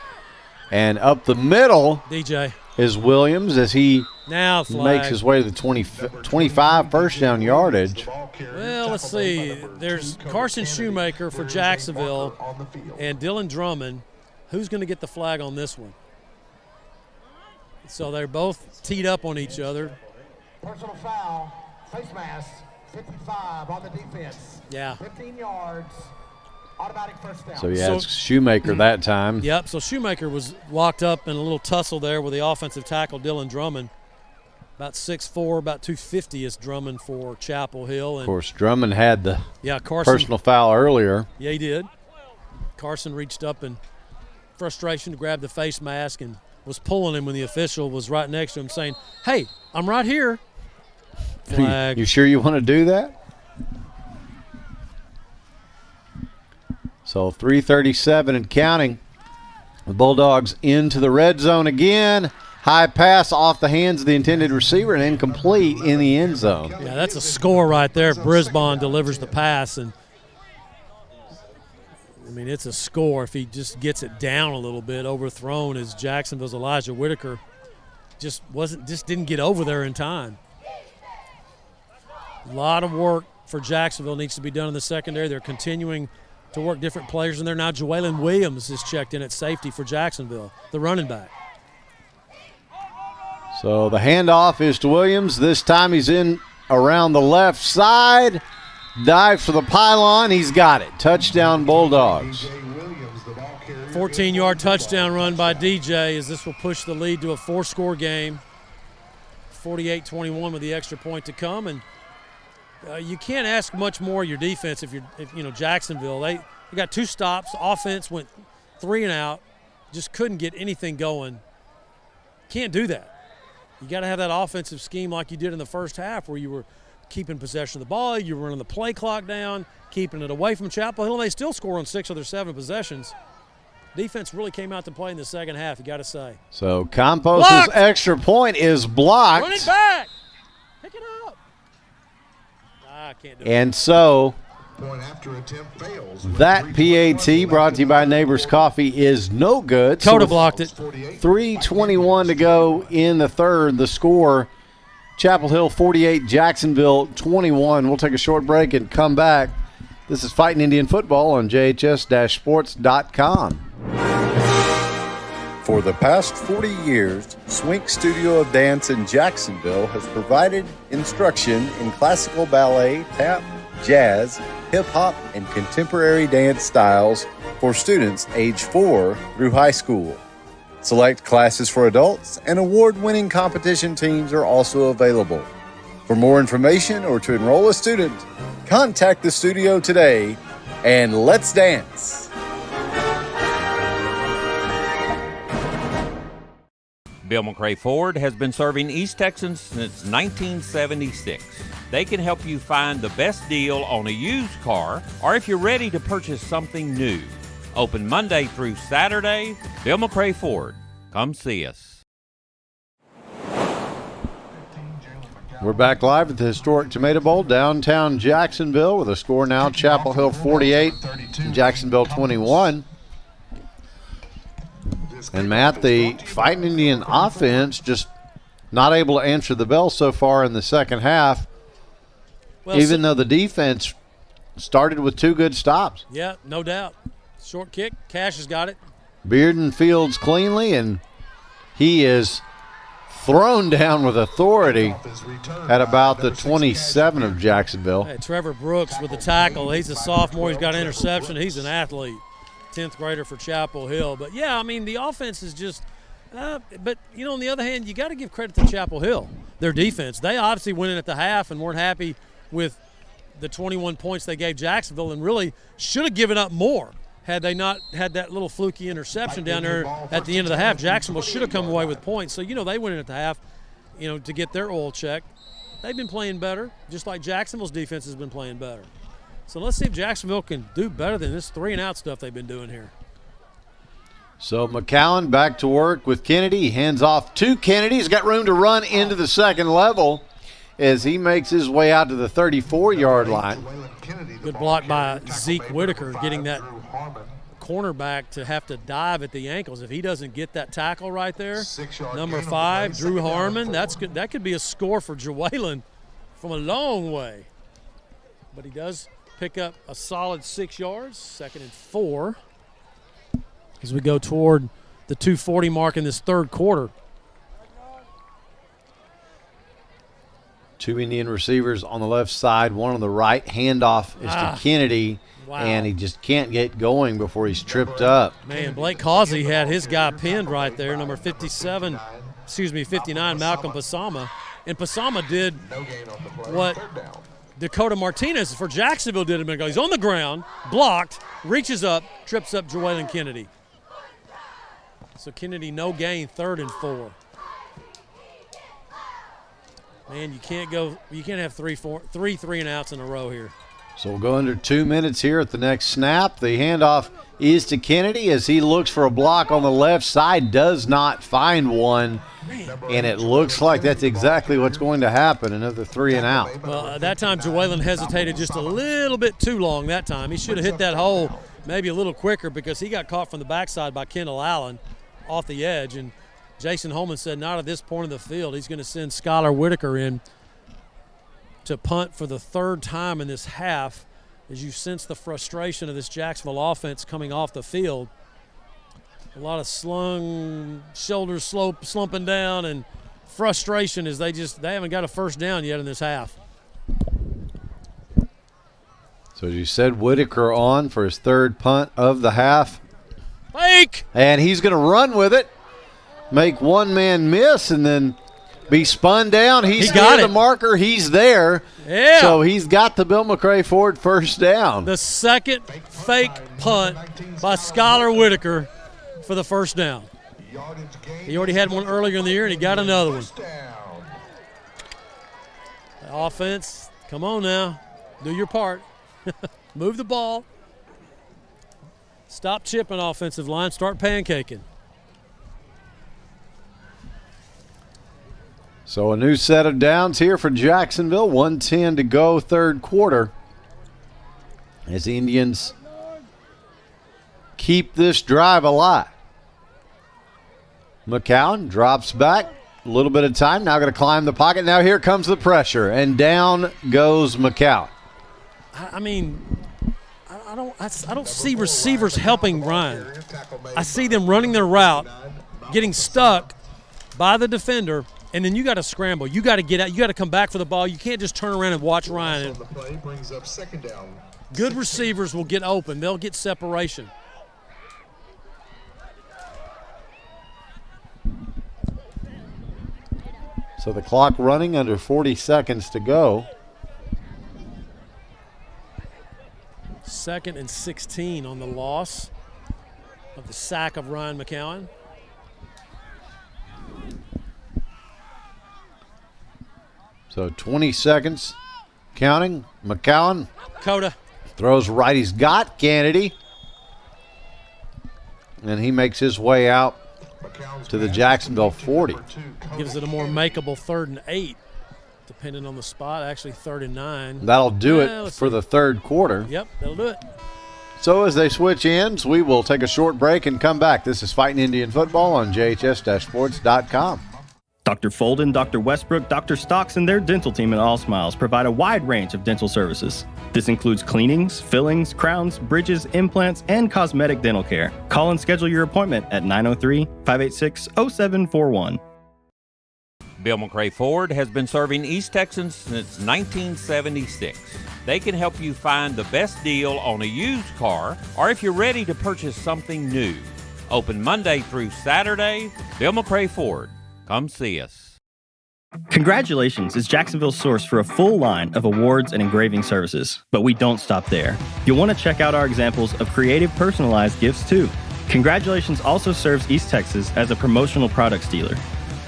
and up the middle DJ is Williams as he now makes his way to the 25 first down yardage. Well, let's see. There's Carson Shoemaker for Jacksonville and Dylan Drummond. Who's going to get the flag on this one? So they're both teed up on each other. Personal foul, face mask, 55 on the defense. Yeah. 15 yards, automatic first down. So, yeah, it's Shoemaker that time. Yep, so Shoemaker was locked up in a little tussle there with the offensive tackle, Dylan Drummond. About 6'4", about 250 is Drummond for Chapel Hill. And of course, Drummond had the Carson, personal foul earlier. Yeah, he did. Carson reached up in frustration to grab the face mask and was pulling him when the official was right next to him saying, hey, I'm right here. Flag. You sure you want to do that? So 3:37 and counting. The Bulldogs into the red zone again. High pass off the hands of the intended receiver and incomplete in the end zone. Yeah, that's a score right there. Brisbane delivers the pass, and I mean, it's a score if he just gets it down a little bit. Overthrown as Jacksonville's Elijah Whitaker just didn't get over there in time. A lot of work for Jacksonville needs to be done in the secondary. They're continuing to work different players in there. Now Joellen Williams is checked in at safety for Jacksonville, the running back. So the handoff is to Williams. This time he's in around the left side. Dives for the pylon. He's got it. Touchdown Bulldogs. 14-yard touchdown run by DJ as this will push the lead to a 4-score game. 48-21 with the extra point to come. And you can't ask much more of your defense if Jacksonville. They got 2 stops. Offense went 3 and out. Just couldn't get anything going. Can't do that. You got to have that offensive scheme like you did in the first half where you were keeping possession of the ball, you were running the play clock down, keeping it away from Chapel Hill, and they still score on 6 of their 7 possessions. Defense really came out to play in the second half, you got to say. So Campos' extra point is blocked. Run it back. Pick it up. I can't do it. And so that PAT brought to you by Neighbors Coffee is no good. Coda blocked it. 3:21 to go in the third. The score, Chapel Hill 48, Jacksonville 21. We'll take a short break and come back. This is Fighting Indian Football on JHS-sports.com. For the past 40 years, Swink Studio of Dance in Jacksonville has provided instruction in classical ballet, tap, jazz, hip-hop, and contemporary dance styles for students age 4 through high school. Select classes for adults and award-winning competition teams are also available. For more information or to enroll a student, contact the studio today and let's dance. Bill McRae Ford has been serving East Texans since 1976. They can help you find the best deal on a used car or if you're ready to purchase something new. Open Monday through Saturday. Bill McRae Ford. Come see us. We're back live at the historic Tomato Bowl, downtown Jacksonville, with a score now, Chapel Hill 48, Jacksonville 21. And, Matt, the Fighting Indian offense just not able to answer the bell so far in the second half, even though the defense started with 2 good stops. Yeah, no doubt. Short kick, Cash has got it. Bearden fields cleanly, and he is thrown down with authority at about the 27 of Jacksonville. Hey, Trevor Brooks with the tackle. He's a sophomore. He's got an interception. He's an athlete. 10th grader for Chapel Hill. But, yeah, I mean, the offense is just but, you know, on the other hand, you got to give credit to Chapel Hill, their defense. They obviously went in at the half and weren't happy with the 21 points they gave Jacksonville and really should have given up more. Had they not had that little fluky interception down there at the end of the half, Jacksonville should have come away with points. So, you know, they went in at the half, you know, to get their oil checked. They've been playing better, just like Jacksonville's defense has been playing better. So let's see if Jacksonville can do better than this 3-and-out stuff they've been doing here. So McCowan back to work with Kennedy. He hands off to Kennedy. He's got room to run into the second level as he makes his way out to the 34-yard line. Good block by Zeke Whitaker, getting that cornerback to have to dive at the ankles. If he doesn't get that tackle right there, number 5, Drew Harmon, that's good. That could be a score for Jawalen from a long way. But he does pick up a solid 6 yards, 2nd and 4, as we go toward the 2:40 mark in this third quarter. 2 Indian receivers on the left side, one on the right. Handoff is to Kennedy, and he just can't get going before he's tripped up. Man, Blake Causey had his guy pinned right there, number 59, Malcolm Pasama. And Pasama did what Dakota Martinez for Jacksonville did a minute ago. He's on the ground, blocked, reaches up, trips up Jawalen Kennedy. So Kennedy no gain, 3rd and 4. Man, you can't have three 3-and-outs in a row here. So we'll go under 2 minutes here at the next snap. The handoff is to Kennedy as he looks for a block on the left side, does not find one, and it looks like that's exactly what's going to happen, another 3-and-out. Well, that time Jawalen hesitated just a little bit too long that time. He should have hit that hole maybe a little quicker because he got caught from the backside by Kendall Allen off the edge, and Jason Holman said not at this point of the field. He's going to send Skylar Whitaker in to punt for the 3rd time in this half as you sense the frustration of this Jacksonville offense coming off the field. A lot of slung, shoulders slumping down, and frustration as they haven't got a first down yet in this half. So as you said, Whitaker on for his 3rd punt of the half. Fake! And he's going to run with it. Make one man miss and then be spun down. He's got the marker. He's there. Yeah. So he's got the Bill McRae Ford first down. The 2nd fake punt by Skylar Whitaker for the first down. He already had one earlier in the year, and he got another one. The offense, come on now. Do your part. Move the ball. Stop chipping, offensive line. Start pancaking. So a new set of downs here for Jacksonville. 1:10 to go, 3rd quarter. As the Indians keep this drive alive. McCowan drops back. A little bit of time. Now going to climb the pocket. Now here comes the pressure. And down goes McCowan. I mean, I don't see receivers helping Ryan. I see them running their route, getting stuck by the defender, and then you got to scramble. You got to get out. You got to come back for the ball. You can't just turn around and watch Ryan. Good receivers will get open. They'll get separation. So the clock running under 40 seconds to go. 2nd and 16 on the loss of the sack of Ryan McCowan. So 20 seconds counting. McCowan. Coda. Throws right. He's got Kennedy. And he makes his way out to the Jacksonville 40. Gives it a more makeable 3rd and 8, depending on the spot. Actually, 3rd and 9. That'll do it for the third quarter. Yep, that'll do it. So as they switch ends, we will take a short break and come back. This is Fighting Indian Football on JHS-Sports.com. Dr. Folden, Dr. Westbrook, Dr. Stocks, and their dental team at All Smiles provide a wide range of dental services. This includes cleanings, fillings, crowns, bridges, implants, and cosmetic dental care. Call and schedule your appointment at 903-586-0741. Bill McRae Ford has been serving East Texans since 1976. They can help you find the best deal on a used car or if you're ready to purchase something new. Open Monday through Saturday. Bill McRae Ford. Come see us. Congratulations is Jacksonville's source for a full line of awards and engraving services. But we don't stop there. You'll want to check out our examples of creative personalized gifts too. Congratulations also serves East Texas as a promotional products dealer.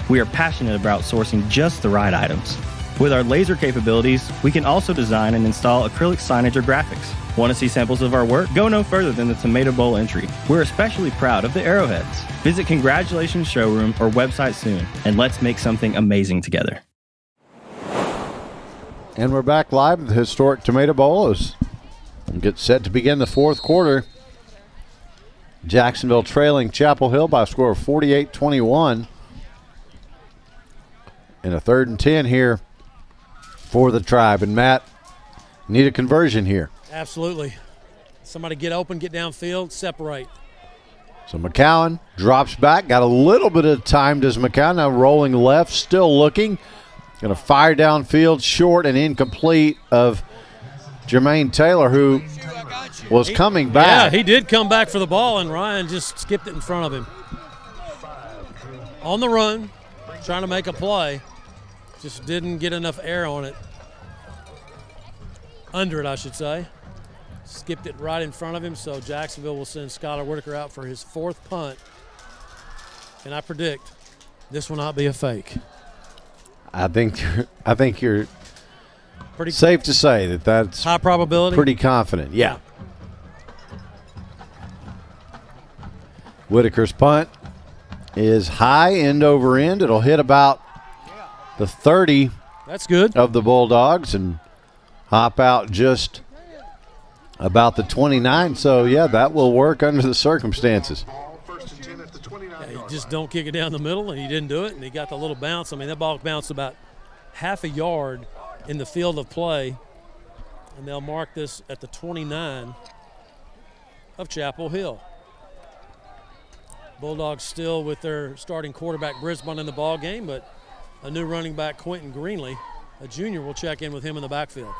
We are passionate about sourcing just the right items. With our laser capabilities, we can also design and install acrylic signage or graphics. Want to see samples of our work? Go no further than the Tomato Bowl entry. We're especially proud of the arrowheads. Visit Congratulations showroom or website soon, and let's make something amazing together. And we're back live at the historic Tomato Bowl as we get set to begin the fourth quarter. Jacksonville trailing Chapel Hill by a score of 48-21. And a 3rd and 10 here for the Tribe. And Matt, need a conversion here. Absolutely. Somebody get open, get downfield, separate. So McCowan drops back. Got a little bit of time, does McCowan. Now rolling left, still looking. Going to fire downfield, short and incomplete of Jermaine Taylor, who was coming back. Yeah, he did come back for the ball, and Ryan just skipped it in front of him. On the run, trying to make a play. Just didn't get enough air on it. Under it, I should say. Skipped it right in front of him, so Jacksonville will send Skylar Whitaker out for his 4th punt. And I predict this will not be a fake. I think you're pretty safe to say that that's high probability. Pretty confident, yeah. Whitaker's punt is high, end over end. It'll hit about the 30. That's good. Of the Bulldogs and hop out just about the 29. So, yeah, that will work under the circumstances. Yeah, you just don't kick it down the middle, and he didn't do it, and he got the little bounce. I mean, that ball bounced about half a yard in the field of play, and they'll mark this at the 29 of Chapel Hill. Bulldogs still with their starting quarterback Brisbane in the ball game, but a new running back, Quentin Greenlee, a junior, will check in with him in the backfield.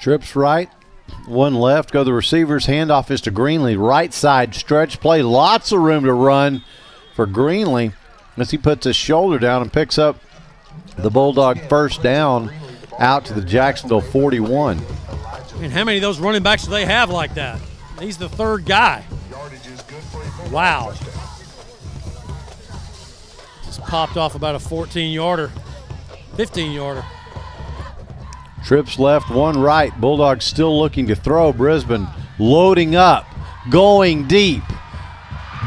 Trips right, one left. Go the receivers. Handoff is to Greenlee. Right side stretch play. Lots of room to run for Greenlee as he puts his shoulder down and picks up the Bulldog first down out to the Jacksonville 41. And how many of those running backs do they have like that? He's the 3rd guy. Wow. Just popped off about a 14-yarder, 15-yarder. Trips left, one right. Bulldogs still looking to throw. Brisbane loading up, going deep.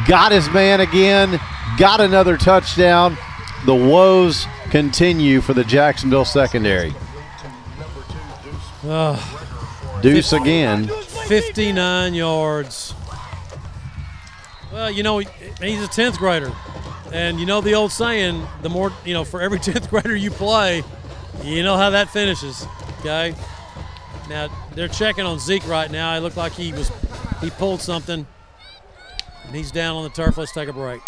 Got his man again, got another touchdown. The woes continue for the Jacksonville secondary. Deuce again. 59 yards. Well, you know, he's a 10th grader. And you know the old saying, the more, you know, for every 10th grader you play, you know how that finishes, okay? Now, they're checking on Zeke right now. It looked like he pulled something, and he's down on the turf. Let's take a break.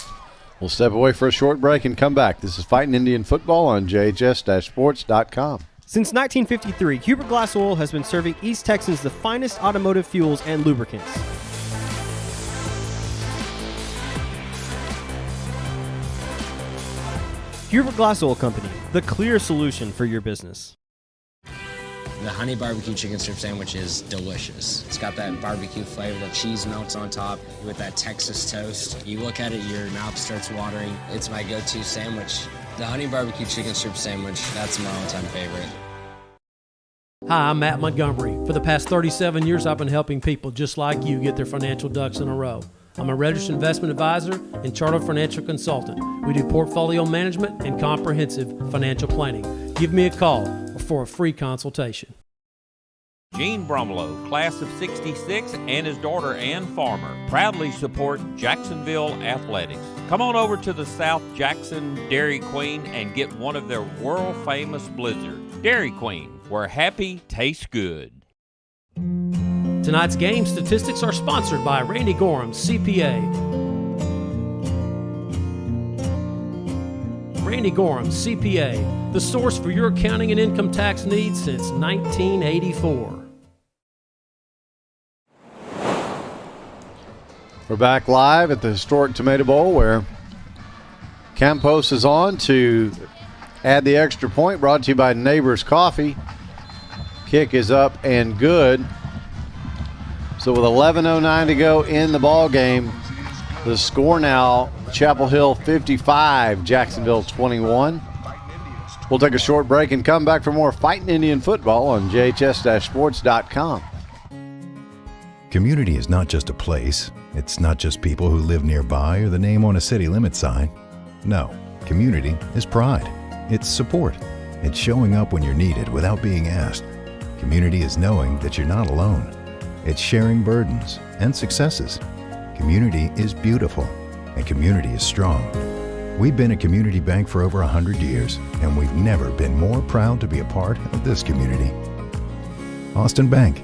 We'll step away for a short break and come back. This is Fighting Indian Football on JHS-Sports.com. Since 1953, Hubert Glass Oil has been serving East Texans the finest automotive fuels and lubricants. Hubert Glass Oil Company, the clear solution for your business. The honey barbecue chicken strip sandwich is delicious. It's got that barbecue flavor, the cheese melts on top with that Texas toast. You look at it, your mouth starts watering. It's my go-to sandwich. The honey barbecue chicken strip sandwich, that's my all-time favorite. Hi, I'm Matt Montgomery. For the past 37 years, I've been helping people just like you get their financial ducks in a row. I'm a registered investment advisor and chartered financial consultant. We do portfolio management and comprehensive financial planning. Give me a call for a free consultation. Gene Brumlow, class of 66, and his daughter Ann Farmer proudly support Jacksonville athletics. Come on over to the South Jackson Dairy Queen and get one of their world-famous blizzards. Dairy Queen, where happy tastes good. Tonight's game statistics are sponsored by Randy Gorham, CPA. Randy Gorham, CPA, the source for your accounting and income tax needs since 1984. We're back live at the historic Tomato Bowl where Campos is on to add the extra point, brought to you by Neighbors Coffee. Kick is up and good. So with 11:09 to go in the ball game, the score now, Chapel Hill 55, Jacksonville 21. We'll take a short break and come back for more Fighting Indian football on JHS-sports.com. Community is not just a place. It's not just people who live nearby or the name on a city limit sign. No, community is pride. It's support. It's showing up when you're needed without being asked. Community is knowing that you're not alone. It's sharing burdens and successes. Community is beautiful, and community is strong. We've been a community bank for over 100 years, and we've never been more proud to be a part of this community. Austin Bank.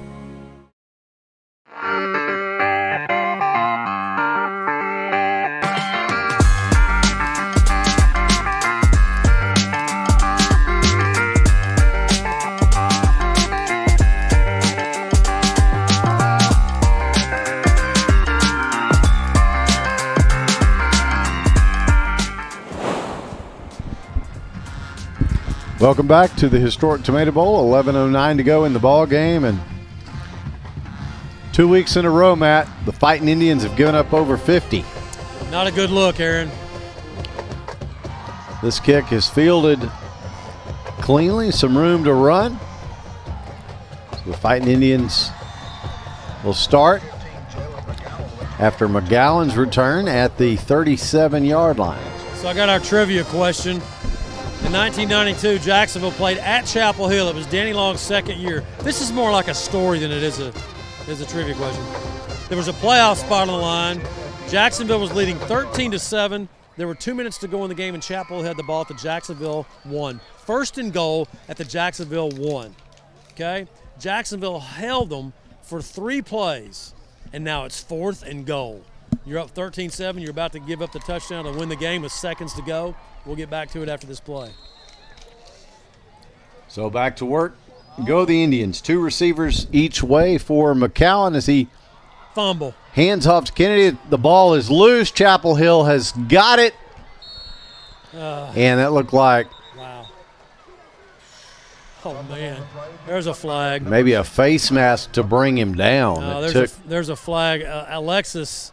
Welcome back to the historic Tomato Bowl. 11:09 to go in the ball game, and 2 weeks in a row, Matt, the Fighting Indians have given up over 50. Not a good look, Aaron. This kick is fielded cleanly, some room to run. So the Fighting Indians will start after McGowan's return at the 37-yard line. So I got our trivia question. In 1992, Jacksonville played at Chapel Hill. It was Danny Long's second year. This is more like a story than it is a trivia question. There was a playoff spot on the line. Jacksonville was leading 13-7. There were 2 minutes to go in the game, and Chapel had the ball at the Jacksonville 1. First and goal at the Jacksonville 1. Okay? Jacksonville held them for 3 plays, and now it's 4th and goal. You're up 13-7. You're about to give up the touchdown to win the game with seconds to go. We'll get back to it after this play. So back to work. Go the Indians. 2 receivers each way for McCowan as he fumble. Hands off to Kennedy. The ball is loose. Chapel Hill has got it. And that looked like wow. Oh, man. There's a flag. maybe a face mask to bring him down. No, there's a flag. Alexis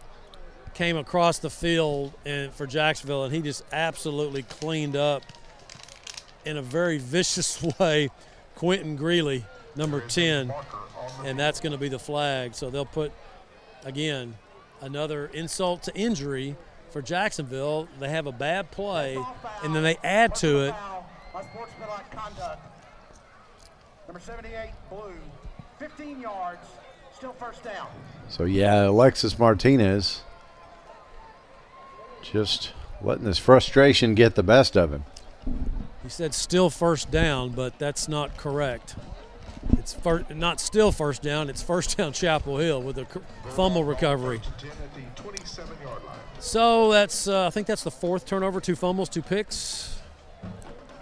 came across the field for Jacksonville, and he just absolutely cleaned up in a very vicious way Quentin Greeley, number 10, and that's going to be the flag. So they'll put, again, another insult to injury for Jacksonville. They have a bad play, and then they add to it. Number 78, blue, 15 yards, still first down. So, yeah, Alexis Martinez just letting this frustration get the best of him. He said still first down, but that's not correct. It's not still first down. It's first down Chapel Hill with a fumble recovery. So that's I think that's the 4th turnover, 2 fumbles, 2 picks.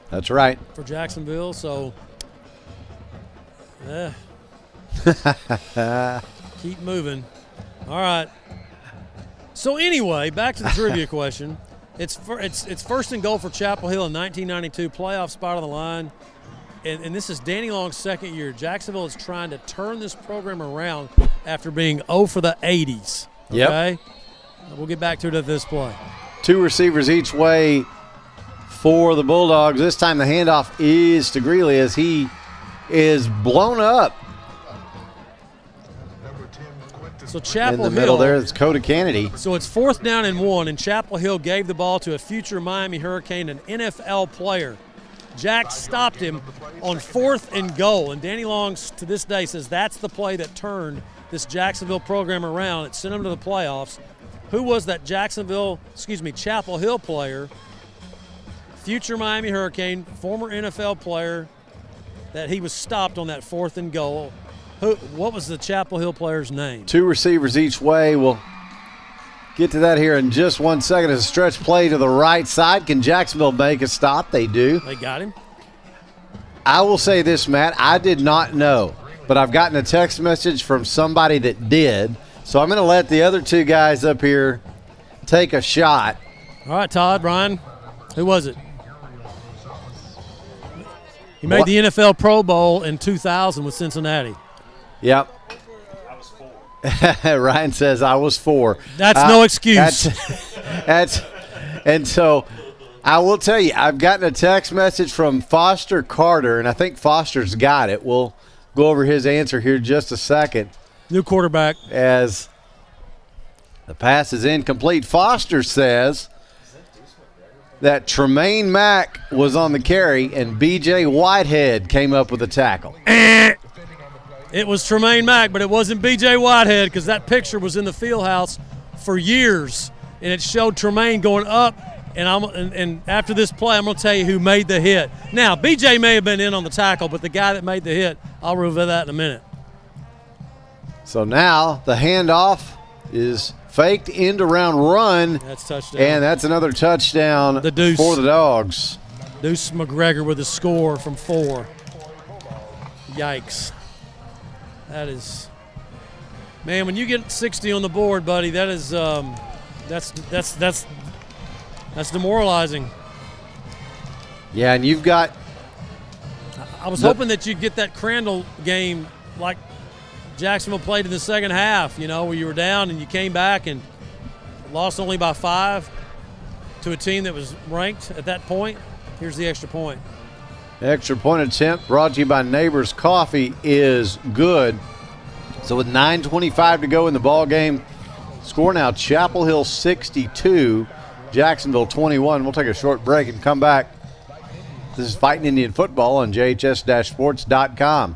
That's right. For Jacksonville, so keep moving. All right. So anyway, back to the trivia question. It's first and goal for Chapel Hill in 1992, playoff spot on the line. And this is Danny Long's second year. Jacksonville is trying to turn this program around after being 0 for the 80s. Okay? Yep. We'll get back to it at this play. 2 receivers each way for the Bulldogs. This time the handoff is to Greeley as he is blown up. So Chapel in the Hill, middle there, it's Coda Kennedy. So it's 4th down and 1, and Chapel Hill gave the ball to a future Miami Hurricane, an NFL player. Jack stopped him on 4th and goal, and Danny Long to this day says that's the play that turned this Jacksonville program around. It sent them to the playoffs. Who was that Chapel Hill player? Future Miami Hurricane, former NFL player, that he was stopped on that 4th and goal. What was the Chapel Hill player's name? 2 receivers each way. We'll get to that here in just 1 second. As a stretch play to the right side. Can Jacksonville make a stop? They do. They got him. I will say this, Matt. I did not know, but I've gotten a text message from somebody that did. So I'm going to let the other 2 guys up here take a shot. All right, Todd, Brian. Who was it? He made the NFL Pro Bowl in 2000 with Cincinnati. Yep. I was 4. Ryan says I was 4. That's no excuse. And so I will tell you, I've gotten a text message from Foster Carter, and I think Foster's got it. We'll go over his answer here in just a second. New quarterback. As the pass is incomplete. Foster says that Tremaine Mack was on the carry and B.J. Whitehead came up with a tackle. It was Tremaine Mack, but it wasn't B.J. Whitehead because that picture was in the field house for years, and it showed Tremaine going up, and after this play, I'm going to tell you who made the hit. Now, B.J. may have been in on the tackle, but the guy that made the hit, I'll reveal that in a minute. So now the handoff is faked end around run. That's touchdown. And that's another touchdown The Deuce. for the Dogs. Deuce McGregor with a score from 4. Yikes. That is, man, when you get 60 on the board, buddy, that is that's demoralizing. Yeah, and you've got I was hoping that you'd get that Crandall game like Jacksonville played in the second half, where you were down and you came back and lost only by 5 to a team that was ranked at that point. Here's the extra point. Extra point attempt brought to you by Neighbors Coffee is good. So with 9:25 to go in the ball game, score now Chapel Hill 62, Jacksonville 21. We'll take a short break and come back. This is Fighting Indian Football on JHS-Sports.com.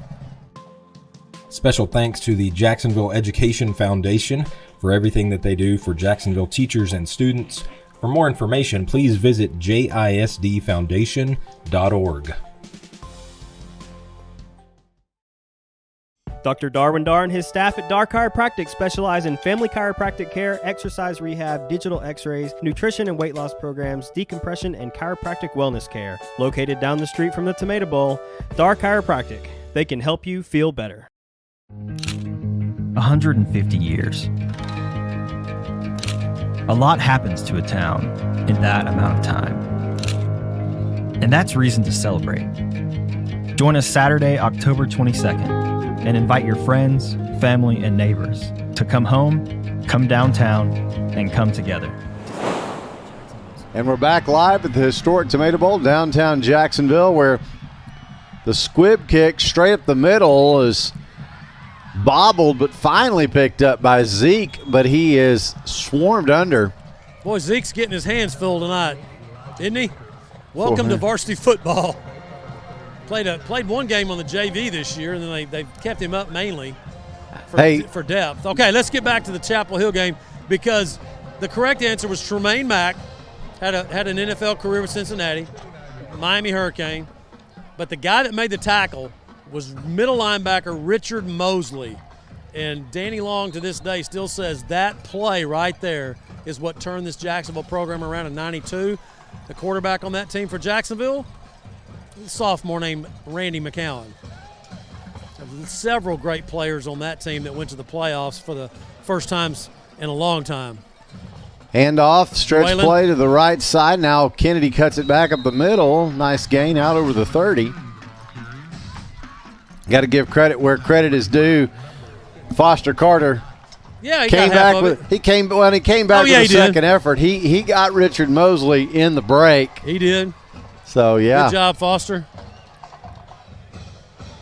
Special thanks to the Jacksonville Education Foundation for everything that they do for Jacksonville teachers and students. For more information, please visit jisdfoundation.org. Dr. Darwin Dar and his staff at Dar Chiropractic specialize in family chiropractic care, exercise rehab, digital x-rays, nutrition and weight loss programs, decompression, and chiropractic wellness care. Located down the street from the Tomato Bowl, Dar Chiropractic. They can help you feel better. 150 years. A lot happens to a town in that amount of time. And that's reason to celebrate. Join us Saturday, October 22nd, and invite your friends, family, and neighbors to come home, come downtown, and come together. And we're back live at the historic Tomato Bowl, downtown Jacksonville, where the squib kick straight up the middle is bobbled, but finally picked up by Zeke, but he is swarmed under. Boy, Zeke's getting his hands full tonight, isn't he? Welcome to varsity football. Played one game on the JV this year, and then they've kept him up mainly for depth. Okay, let's get back to the Chapel Hill game because the correct answer was Tremaine Mack, had an NFL career with Cincinnati, Miami Hurricane, but the guy that made the tackle was middle linebacker Richard Mosley. And Danny Long to this day still says that play right there is what turned this Jacksonville program around in '92. The quarterback on that team for Jacksonville, a sophomore named Randy McCowan. Several great players on that team that went to the playoffs for the first times in a long time. Hand off, stretch Whalen. play to the right side. Now Kennedy cuts it back up the middle. Nice gain out over the 30. Got to give credit where credit is due. Foster Carter Yeah, he came got half back of with it. he came back yeah, with he a did. second effort. He got Richard Mosley in the break. He did. So yeah. Good job, Foster.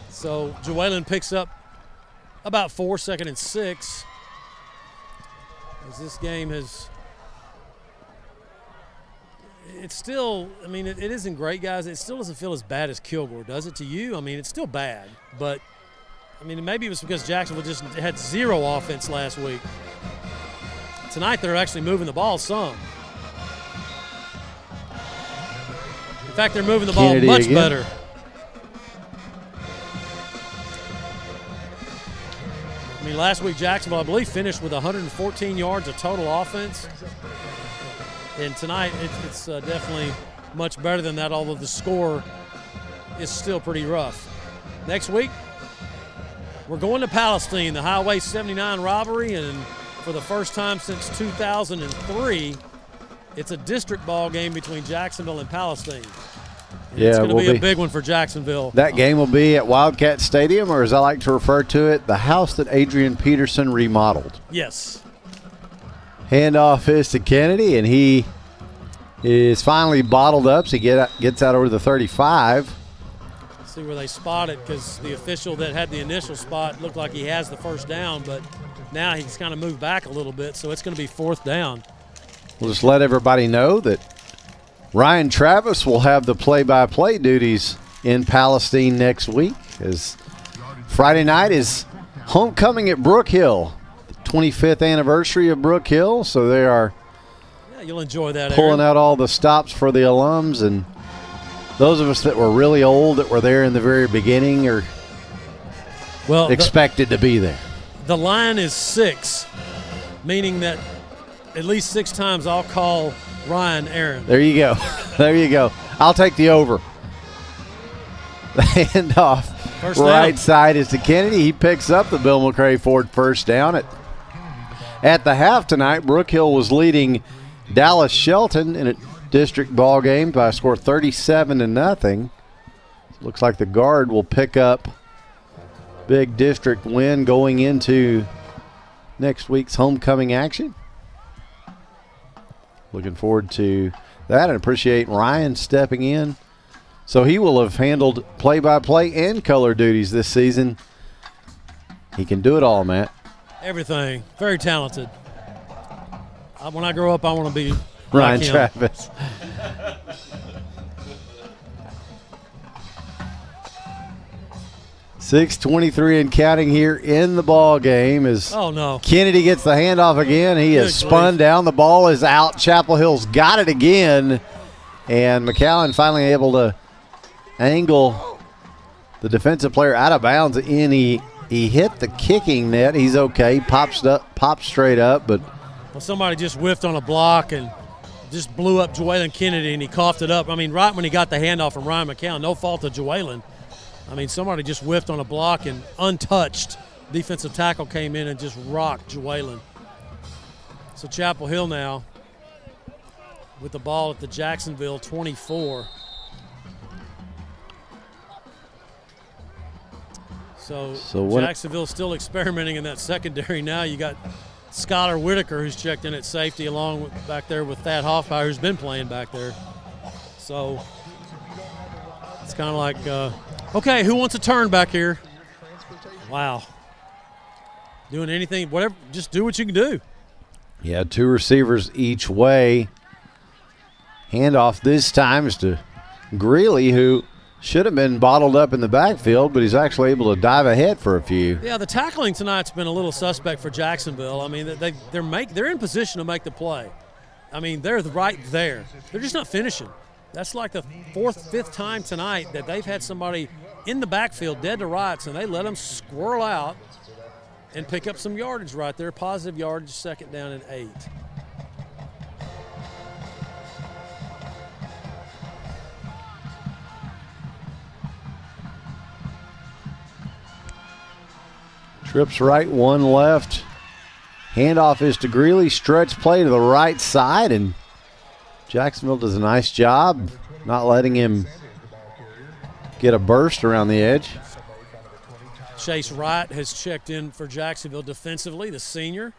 So Joellen picks up about 4, 2nd and 6. As this game has, it's still, I mean, it isn't great, guys. It still doesn't feel as bad as Kilgore, does it to you? I mean, it's still bad, but I mean, maybe it was because Jacksonville just had 0 offense last week. Tonight they're actually moving the ball some. In fact, they're moving the ball Kennedy much again. better. I mean, last week Jacksonville, I believe, finished with 114 yards of total offense. And tonight it's definitely much better than that, although the score is still pretty rough. Next week, we're going to Palestine, the Highway 79 robbery, and for the first time since 2003, it's a district ball game between Jacksonville and Palestine. And it's going to be a big one for Jacksonville. That game will be at Wildcat Stadium, or as I like to refer to it, the house that Adrian Peterson remodeled. Yes. Handoff is to Kennedy, and he is finally bottled up, so he gets out over the 35. See where they spot it, because the official that had the initial spot looked like he has the first down, but now he's kind of moved back a little bit, so it's going to be 4th down. We'll just let everybody know that Ryan Travis will have the play-by-play duties in Palestine next week, as Friday night is homecoming at Brook Hill, the 25th anniversary of Brook Hill, so they are You'll enjoy that, pulling Aaron. out all the stops for the alums, and those of us that were really old that were there in the very beginning are expected to be there. The line is 6, meaning that at least 6 times I'll call Ryan Aaron. There you go. There you go. I'll take the over. The handoff First right down. side is to Kennedy. He picks up the Bill McCray Ford first down. At the half tonight, Brook Hill was leading Dallas Shelton in a district ball game by a score 37-0. Looks like the guard will pick up big district win going into next week's homecoming action. Looking forward to that and appreciate Ryan stepping in. So he will have handled play-by-play and color duties this season. He can do it all, Matt. Everything. Very talented. When I grow up, I want to be Ryan like him. Travis. .6:23 and counting here in the ball game as Kennedy gets the handoff again. He is spun down. The ball is out. Chapel Hill's got it again. And McAllen finally able to angle the defensive player out of bounds. And he hit the kicking net. He's okay. Pops straight up, but Well, somebody just whiffed on a block and just blew up Joellen Kennedy, and he coughed it up. I mean, right when he got the handoff from Ryan McCown, no fault of Joellen. I mean, somebody just whiffed on a block and untouched. Defensive tackle came in and just rocked Joellen. So Chapel Hill now with the ball at the Jacksonville 24. So Jacksonville still experimenting in that secondary now. You got Skylar Whitaker, who's checked in at safety, along with back there with Thad Hoffmeyer, who's been playing back there. So it's kind of like, okay, who wants a turn back here? Wow. Doing anything, whatever, just do what you can do. yeah, 2 receivers each way. Handoff this time is to Greeley, who should have been bottled up in the backfield, but he's actually able to dive ahead for a few. Yeah, the tackling tonight's been a little suspect for Jacksonville. I mean, they're in position to make the play. I mean, they're right there. They're just not finishing. That's like the 4th, 5th time tonight that they've had somebody in the backfield dead to rights, and they let them squirrel out and pick up some yardage right there. Positive yardage, 2nd down and 8. Trips right, 1 left. Handoff is to Greeley. Stretch play to the right side, and Jacksonville does a nice job not letting him get a burst around the edge. Chase Wright has checked in for Jacksonville defensively, the senior.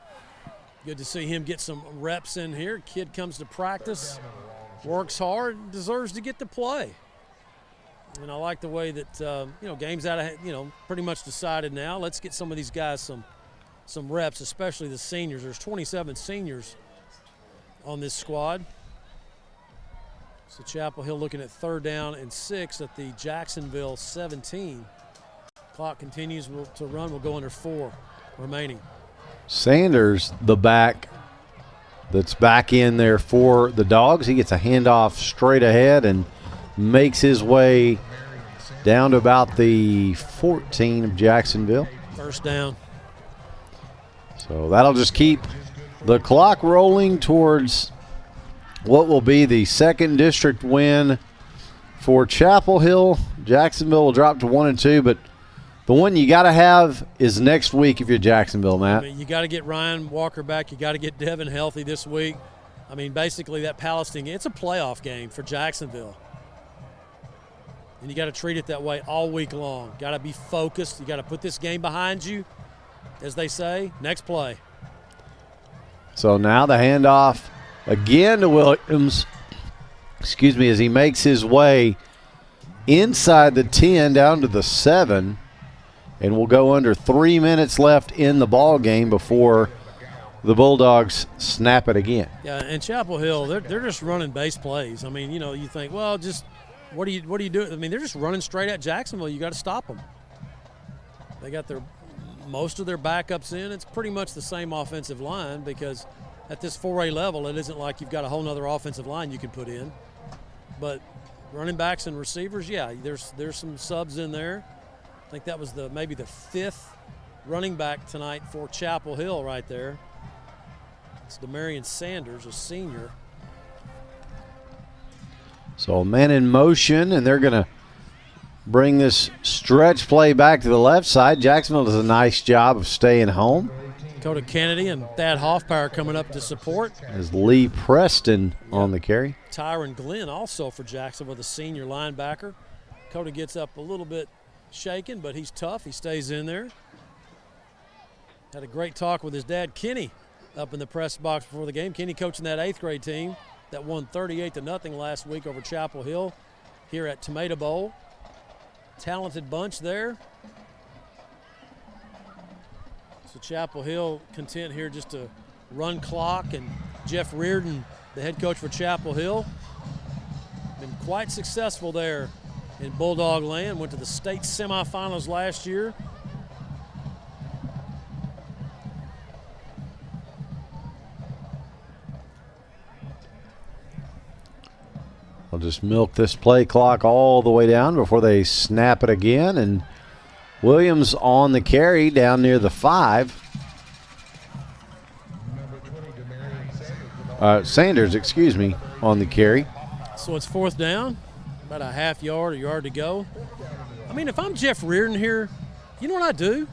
Good to see him get some reps in here. Kid comes to practice, works hard, deserves to get to play. And I like the way that, game's out of, pretty much decided now. Let's get some of these guys some reps, especially the seniors. There's 27 seniors on this squad. So Chapel Hill looking at 3rd down and 6 at the Jacksonville 17. Clock continues to run. We'll go under 4 remaining. Sanders, the back that's back in there for the Dogs. He gets a handoff straight ahead and makes his way down to about the 14 of Jacksonville. 1st down. So that'll just keep the clock rolling towards what will be the 2nd district win for Chapel Hill. Jacksonville will drop to 1-2, but the one you got to have is next week if you're Jacksonville, Matt. I mean, you got to get Ryan Walker back. You got to get Devin healthy this week. I mean, basically that Palestine, it's a playoff game for Jacksonville. And you got to treat it that way all week long. Got to be focused. You got to put this game behind you, as they say. Next play. So now the handoff again to Williams, as he makes his way inside the 10 down to the 7. And we'll go under 3 minutes left in the ball game before the Bulldogs snap it again. Yeah, and Chapel Hill, they're just running base plays. I mean, you think, well, just what do you do? I mean, they're just running straight at Jacksonville. You got to stop them. They got most of their backups in. It's pretty much the same offensive line because at this 4A level, it isn't like you've got a whole other offensive line you can put in. But running backs and receivers, yeah, there's some subs in there. I think that was maybe the 5th running back tonight for Chapel Hill right there. It's Demarion Sanders, a senior. So men in motion, and they're going to bring this stretch play back to the left side. Jacksonville does a nice job of staying home. Dakota Kennedy and Thad Hoffpower coming up to support. As Lee Preston on the carry. Tyron Glenn also for Jacksonville, the senior linebacker. Dakota gets up a little bit shaken, but he's tough. He stays in there. Had a great talk with his dad, Kenny, up in the press box before the game. Kenny coaching that 8th grade team that won 38-0 last week over Chapel Hill here at Tomato Bowl. Talented bunch there. So Chapel Hill content here just to run clock, and Jeff Reardon, the head coach for Chapel Hill, been quite successful there in Bulldog land. Went to the state semifinals last year. I'll just milk this play clock all the way down before they snap it again. And Williams on the carry down near the 5. Sanders, on the carry. So it's 4th down, about a half yard, a yard to go. I mean, if I'm Jeff Reardon here, you know what I do?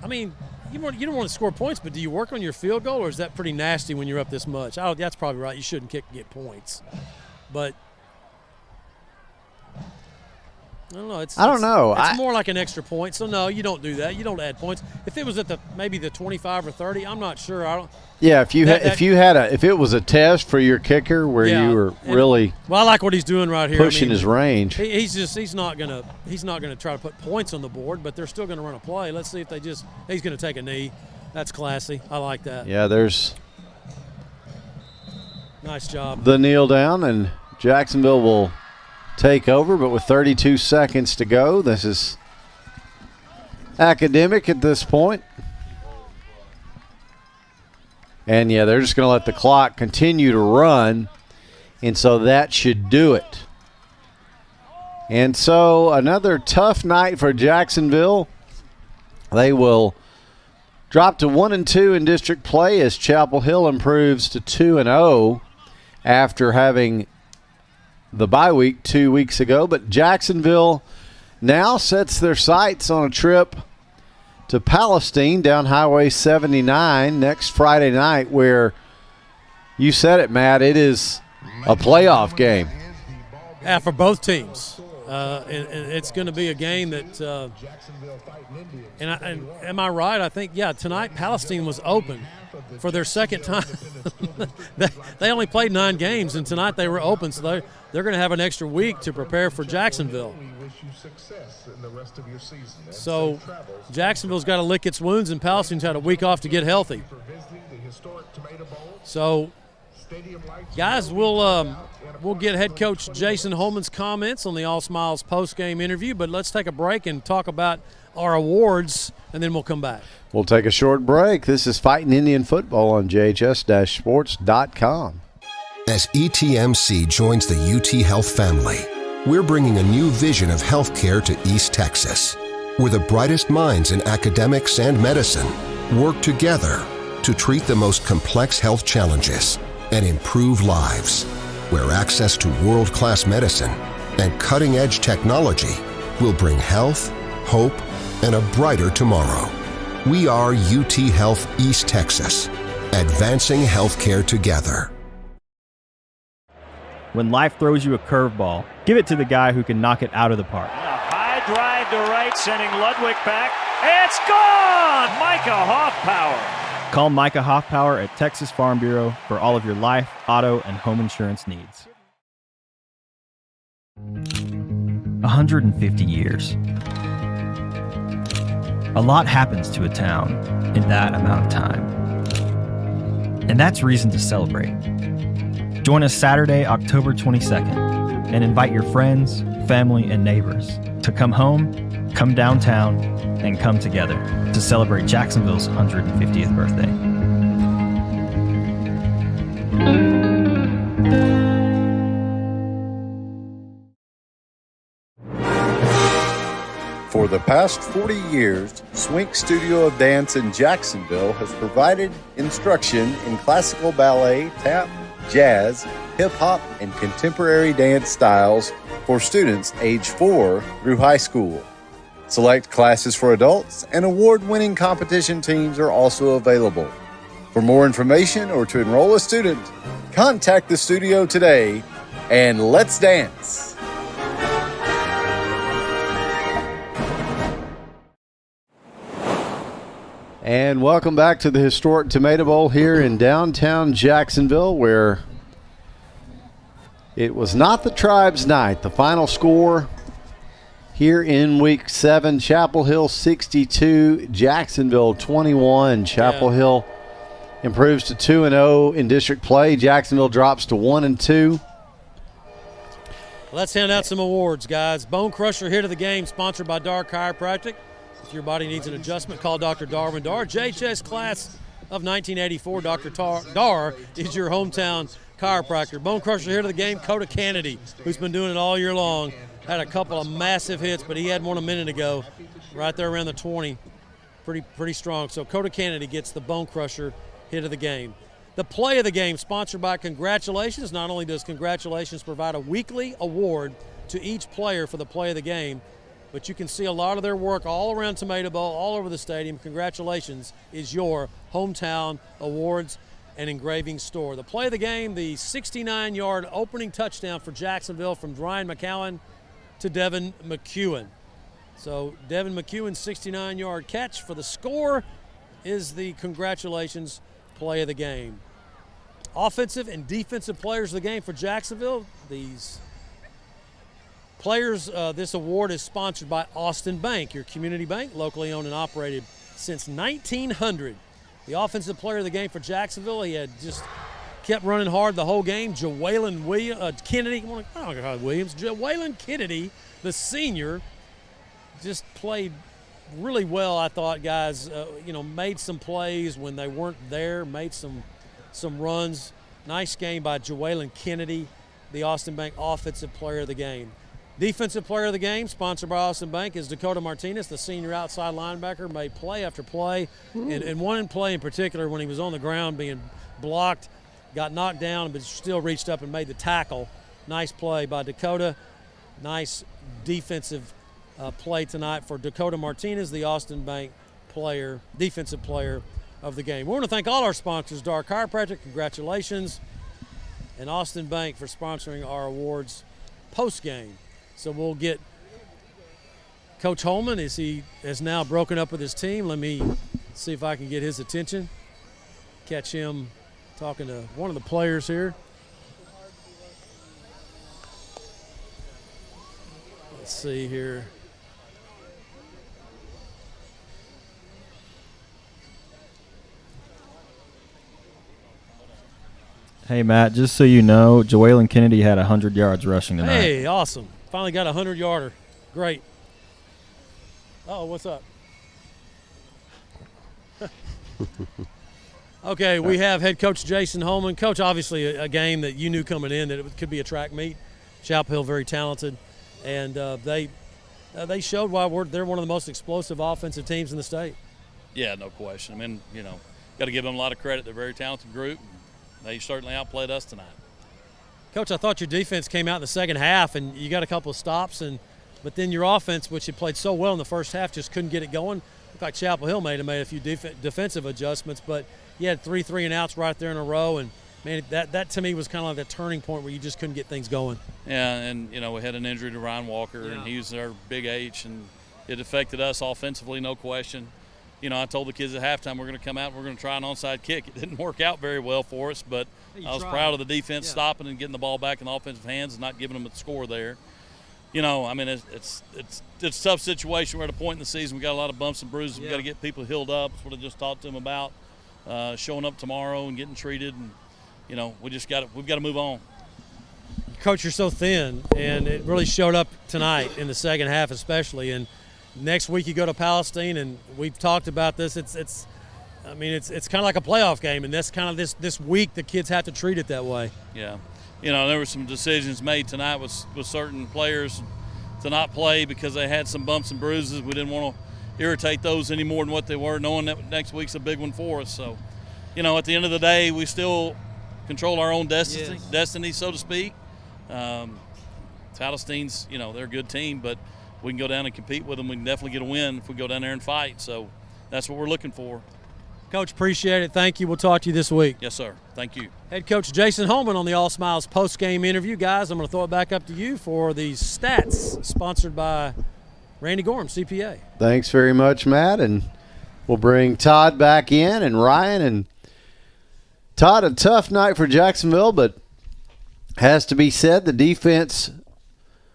I mean, you don't want to score points, but do you work on your field goal, or is that pretty nasty when you're up this much? That's probably right. You shouldn't kick and get points. But I don't know. I don't know. It's more like an extra point. So no, you don't do that. You don't add points. If it was at maybe the 25 or 30, I'm not sure. Yeah, if it was a test for your kicker where you were really I like what he's doing right here. Pushing his range. He's not gonna try to put points on the board, but they're still gonna run a play. Let's see if he's gonna take a knee. That's classy. I like that. Yeah, there's nice job. The kneel down, and Jacksonville will take over, but with 32 seconds to go, this is academic at this point. And yeah, they're just going to let the clock continue to run, and so that should do it. And so another tough night for Jacksonville. They will drop to 1-2 in district play as Chapel Hill improves to 2-0 after having the bye week 2 weeks ago. But Jacksonville now sets their sights on a trip to Palestine down Highway 79 next Friday night, where you said it, Matt, it is a playoff game. Yeah, for both teams. And it's going to be a game that and am I right? I think, tonight Palestine was open for their second time. They only played 9 games, and tonight they were open, so they're going to have an extra week to prepare for Jacksonville. So Jacksonville's got to lick its wounds, and Palestine's had a week off to get healthy. So, guys, we'll get head coach Jason Holman's comments on the All Smiles post-game interview, but let's take a break and talk about our awards, and then we'll come back. We'll take a short break. This is Fighting Indian Football on JHS-sports.com. As ETMC joins the UT Health family, we're bringing a new vision of healthcare to East Texas, where the brightest minds in academics and medicine work together to treat the most complex health challenges and improve lives, where access to world-class medicine and cutting-edge technology will bring health, hope, and a brighter tomorrow. We are UT Health East Texas, advancing healthcare together. When life throws you a curveball, give it to the guy who can knock it out of the park. A high drive to right, sending Ludwig back. It's gone! Micah Hoffpower. Call Micah Hoffpower at Texas Farm Bureau for all of your life, auto, and home insurance needs. 150 years. A lot happens to a town in that amount of time. And that's reason to celebrate. Join us Saturday, October 22nd, and invite your friends, family, and neighbors to come home, come downtown, and come together to celebrate Jacksonville's 150th birthday. For the past 40 years, Swink Studio of Dance in Jacksonville has provided instruction in classical ballet, tap, jazz, hip-hop, and contemporary dance styles for students age 4 through high school. Select classes for adults and award-winning competition teams are also available. For more information or to enroll a student, contact the studio today and let's dance. And welcome back to the historic Tomato Bowl here in downtown Jacksonville, where it was not the Tribe's night. The final score here in Week 7, Chapel Hill 62, Jacksonville 21. Chapel Hill improves to 2-0 in district play. Jacksonville drops to 1-2. Let's hand out some awards, guys. Bone Crusher Hit of the Game, sponsored by Dar Chiropractic. If your body needs an adjustment, call Dr. Darwin Dar. JHS class of 1984, Dr. Dar is your hometown chiropractor. Bone Crusher Hit of the Game, Coda Kennedy, who's been doing it all year long. Had a couple of massive hits, but he had one a minute ago, right there around the 20. Pretty strong. So Coda Kennedy gets the Bone Crusher Hit of the Game. The Play of the Game, sponsored by Congratulations. Not only does Congratulations provide a weekly award to each player for the Play of the Game, but you can see a lot of their work all around Tomato Bowl, all over the stadium. Congratulations is your hometown awards and engraving store. The Play of the Game, the 69-yard opening touchdown for Jacksonville from Ryan McCowan to Devin McEwen. So Devin McEwen's 69-yard catch for the score is the Congratulations Play of the Game. Offensive and defensive players of the game for Jacksonville. These players, this award is sponsored by Austin Bank, your community bank, locally owned and operated since 1900. The offensive player of the game for Jacksonville, he had just kept running hard the whole game. Jawaylin Kennedy, Jawaylin Kennedy, the senior, just played really well, I thought, guys. Made some plays when they weren't there, made some runs. Nice game by Jawaylin Kennedy, the Austin Bank offensive player of the game. Defensive player of the game, sponsored by Austin Bank, is Dakota Martinez, the senior outside linebacker, made play after play. And one play in particular when he was on the ground being blocked, got knocked down, but still reached up and made the tackle. Nice play by Dakota. Nice defensive play tonight for Dakota Martinez, the Austin Bank defensive player of the game. We want to thank all our sponsors, Dar Chiropractic, congratulations, and Austin Bank for sponsoring our awards post-game. So we'll get Coach Holman, as he has now broken up with his team. Let me see if I can get his attention. Catch him talking to one of the players here. Let's see here. Hey, Matt, just so you know, Joellen Kennedy had 100 yards rushing tonight. Hey, awesome. Finally got a 100-yarder. Great. Oh, what's up? Okay, we have head coach Jason Holman. Coach, obviously a game that you knew coming in that it could be a track meet. Chapel Hill very talented, and they showed why they're one of the most explosive offensive teams in the state. Yeah, no question. I mean, got to give them a lot of credit. They're a very talented group. They certainly outplayed us tonight. Coach, I thought your defense came out in the second half, and you got a couple of stops, but then your offense, which had played so well in the first half, just couldn't get it going. Looked like Chapel Hill made a few defensive adjustments, but you had 3 and outs right there in a row, and man, that to me was kind of like that turning point where you just couldn't get things going. Yeah, and we had an injury to Ryan Walker, and he was our big H, and it affected us offensively, no question. I told the kids at halftime we're going to come out and we're going to try an onside kick. It didn't work out very well for us, but I was proud of the defense stopping and getting the ball back in the offensive hands and not giving them a score there. I mean, it's a tough situation. We're at a point in the season we got a lot of bumps and bruises. We got to get people healed up. That's what I just talked to them about. Showing up tomorrow and getting treated, and we've got to move on. Coach, you're so thin, and it really showed up tonight in the second half, especially. And next week you go to Palestine, and we've talked about this. It's kind of like a playoff game, and that's kind of this week the kids have to treat it that way. Yeah, there were some decisions made tonight with certain players to not play because they had some bumps and bruises. We didn't want to irritate those any more than what they were, knowing that next week's a big one for us. So, at the end of the day, we still control our own destiny, so to speak. Palestine's, they're a good team, but we can go down and compete with them. We can definitely get a win if we go down there and fight. So that's what we're looking for. Coach, appreciate it. Thank you. We'll talk to you this week. Yes, sir. Thank you. Head coach Jason Holman on the All Smiles post-game interview. Guys, I'm going to throw it back up to you for the stats, sponsored by Randy Gorham, CPA. Thanks very much, Matt. And we'll bring Todd back in and Ryan. And Todd, a tough night for Jacksonville, but has to be said the defense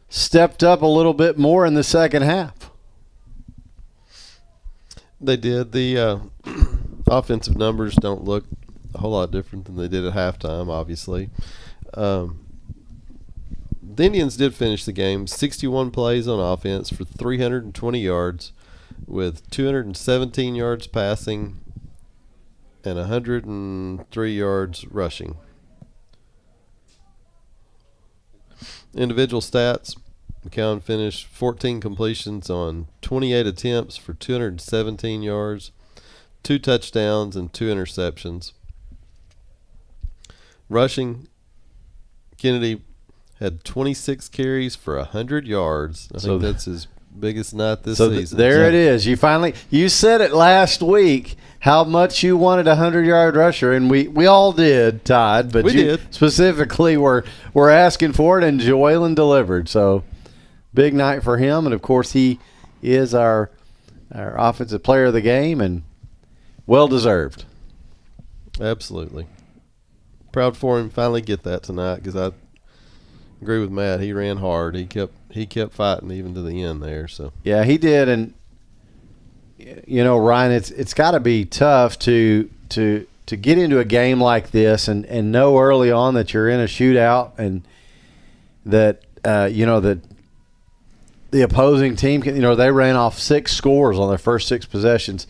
stepped up a little bit more in the second half. They did. The offensive numbers don't look a whole lot different than they did at halftime, obviously. The Indians did finish the game 61 plays on offense for 320 yards with 217 yards passing and 103 yards rushing. Individual stats, McCown finished 14 completions on 28 attempts for 217 yards, 2 touchdowns, and 2 interceptions. Rushing, Kennedy had 26 carries for 100 yards. I think that's his biggest night this season. There it is. You said it last week how much you wanted a 100-yard rusher, and we all did, Todd. But we did. Specifically, we're asking for it, and Joellen delivered. So big night for him, and of course he is our offensive player of the game, and well deserved. Absolutely. Proud for him finally get that tonight, because I agree with Matt. He ran hard. He kept fighting even to the end there. So yeah, he did. And Ryan, it's got to be tough to get into a game like this and know early on that you're in a shootout and that that the opposing team can, they ran off 6 scores on their first 6 possessions.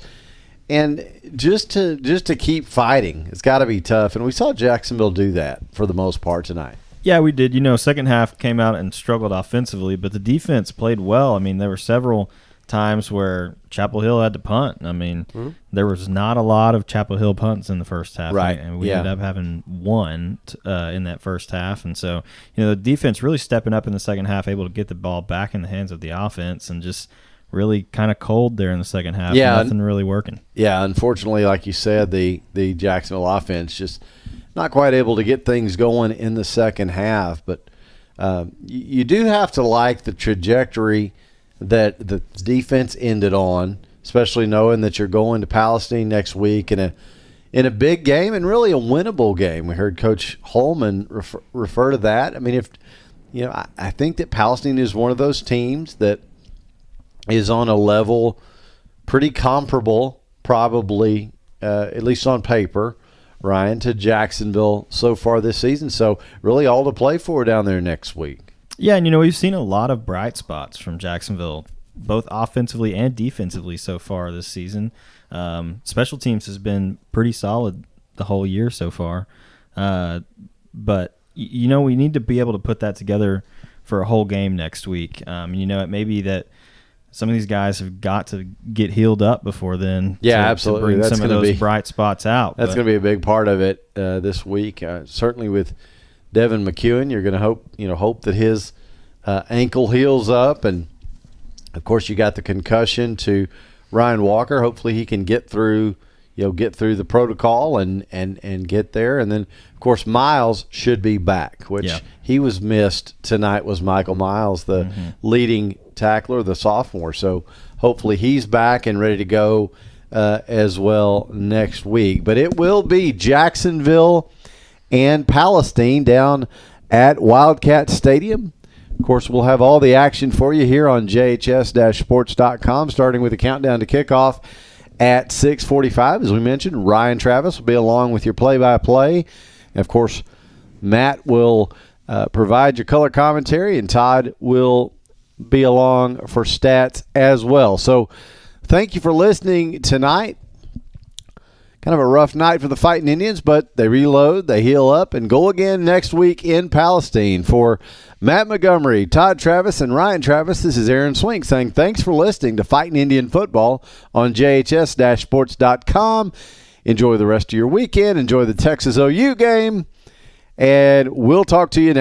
And just to keep fighting, it's got to be tough. And we saw Jacksonville do that for the most part tonight. Yeah, we did. Second half came out and struggled offensively, but the defense played well. I mean, there were several times where Chapel Hill had to punt. I mean, there was not a lot of Chapel Hill punts in the first half. Right. And we ended up having 1 in that first half. And so, the defense really stepping up in the second half, able to get the ball back in the hands of the offense and just really kind of cold there in the second half. Yeah, nothing really working. Yeah, unfortunately, like you said, the Jacksonville offense just not quite able to get things going in the second half. But you do have to like the trajectory that the defense ended on, especially knowing that you're going to Palestine next week in a big game and really a winnable game. We heard Coach Holman refer to that. I mean, I think that Palestine is one of those teams that is on a level pretty comparable, probably, at least on paper, Ryan, to Jacksonville so far this season. So really all to play for down there next week. Yeah, and we've seen a lot of bright spots from Jacksonville, both offensively and defensively so far this season. Special teams has been pretty solid the whole year so far. But, we need to be able to put that together for a whole game next week. It may be that some of these guys have got to get healed up before then. Yeah, to absolutely. Bring That's some of those bright spots out. That's going to be a big part of it this week. Certainly with Devin McEwen, you're going to hope that his ankle heals up, and of course you got the concussion to Ryan Walker. Hopefully he can get through the protocol and get there. And then of course Miles should be back, which he was missed tonight. Was Michael Miles, the leading tackler, the sophomore. So hopefully he's back and ready to go as well next week. But it will be Jacksonville and Palestine down at Wildcat Stadium. Of course, we'll have all the action for you here on jhs-sports.com, starting with a countdown to kickoff at 6:45. As we mentioned, Ryan Travis will be along with your play-by-play. And of course, Matt will provide your color commentary, and Todd will be along for stats as well. So thank you for listening tonight. Kind of a rough night for the Fighting Indians, but they reload, they heal up, and go again next week in Palestine. For Matt Montgomery, Todd Travis, and Ryan Travis, this is Aaron Swink saying thanks for listening to Fighting Indian Football on jhs-sports.com. Enjoy the rest of your weekend. Enjoy the Texas OU game, and we'll talk to you next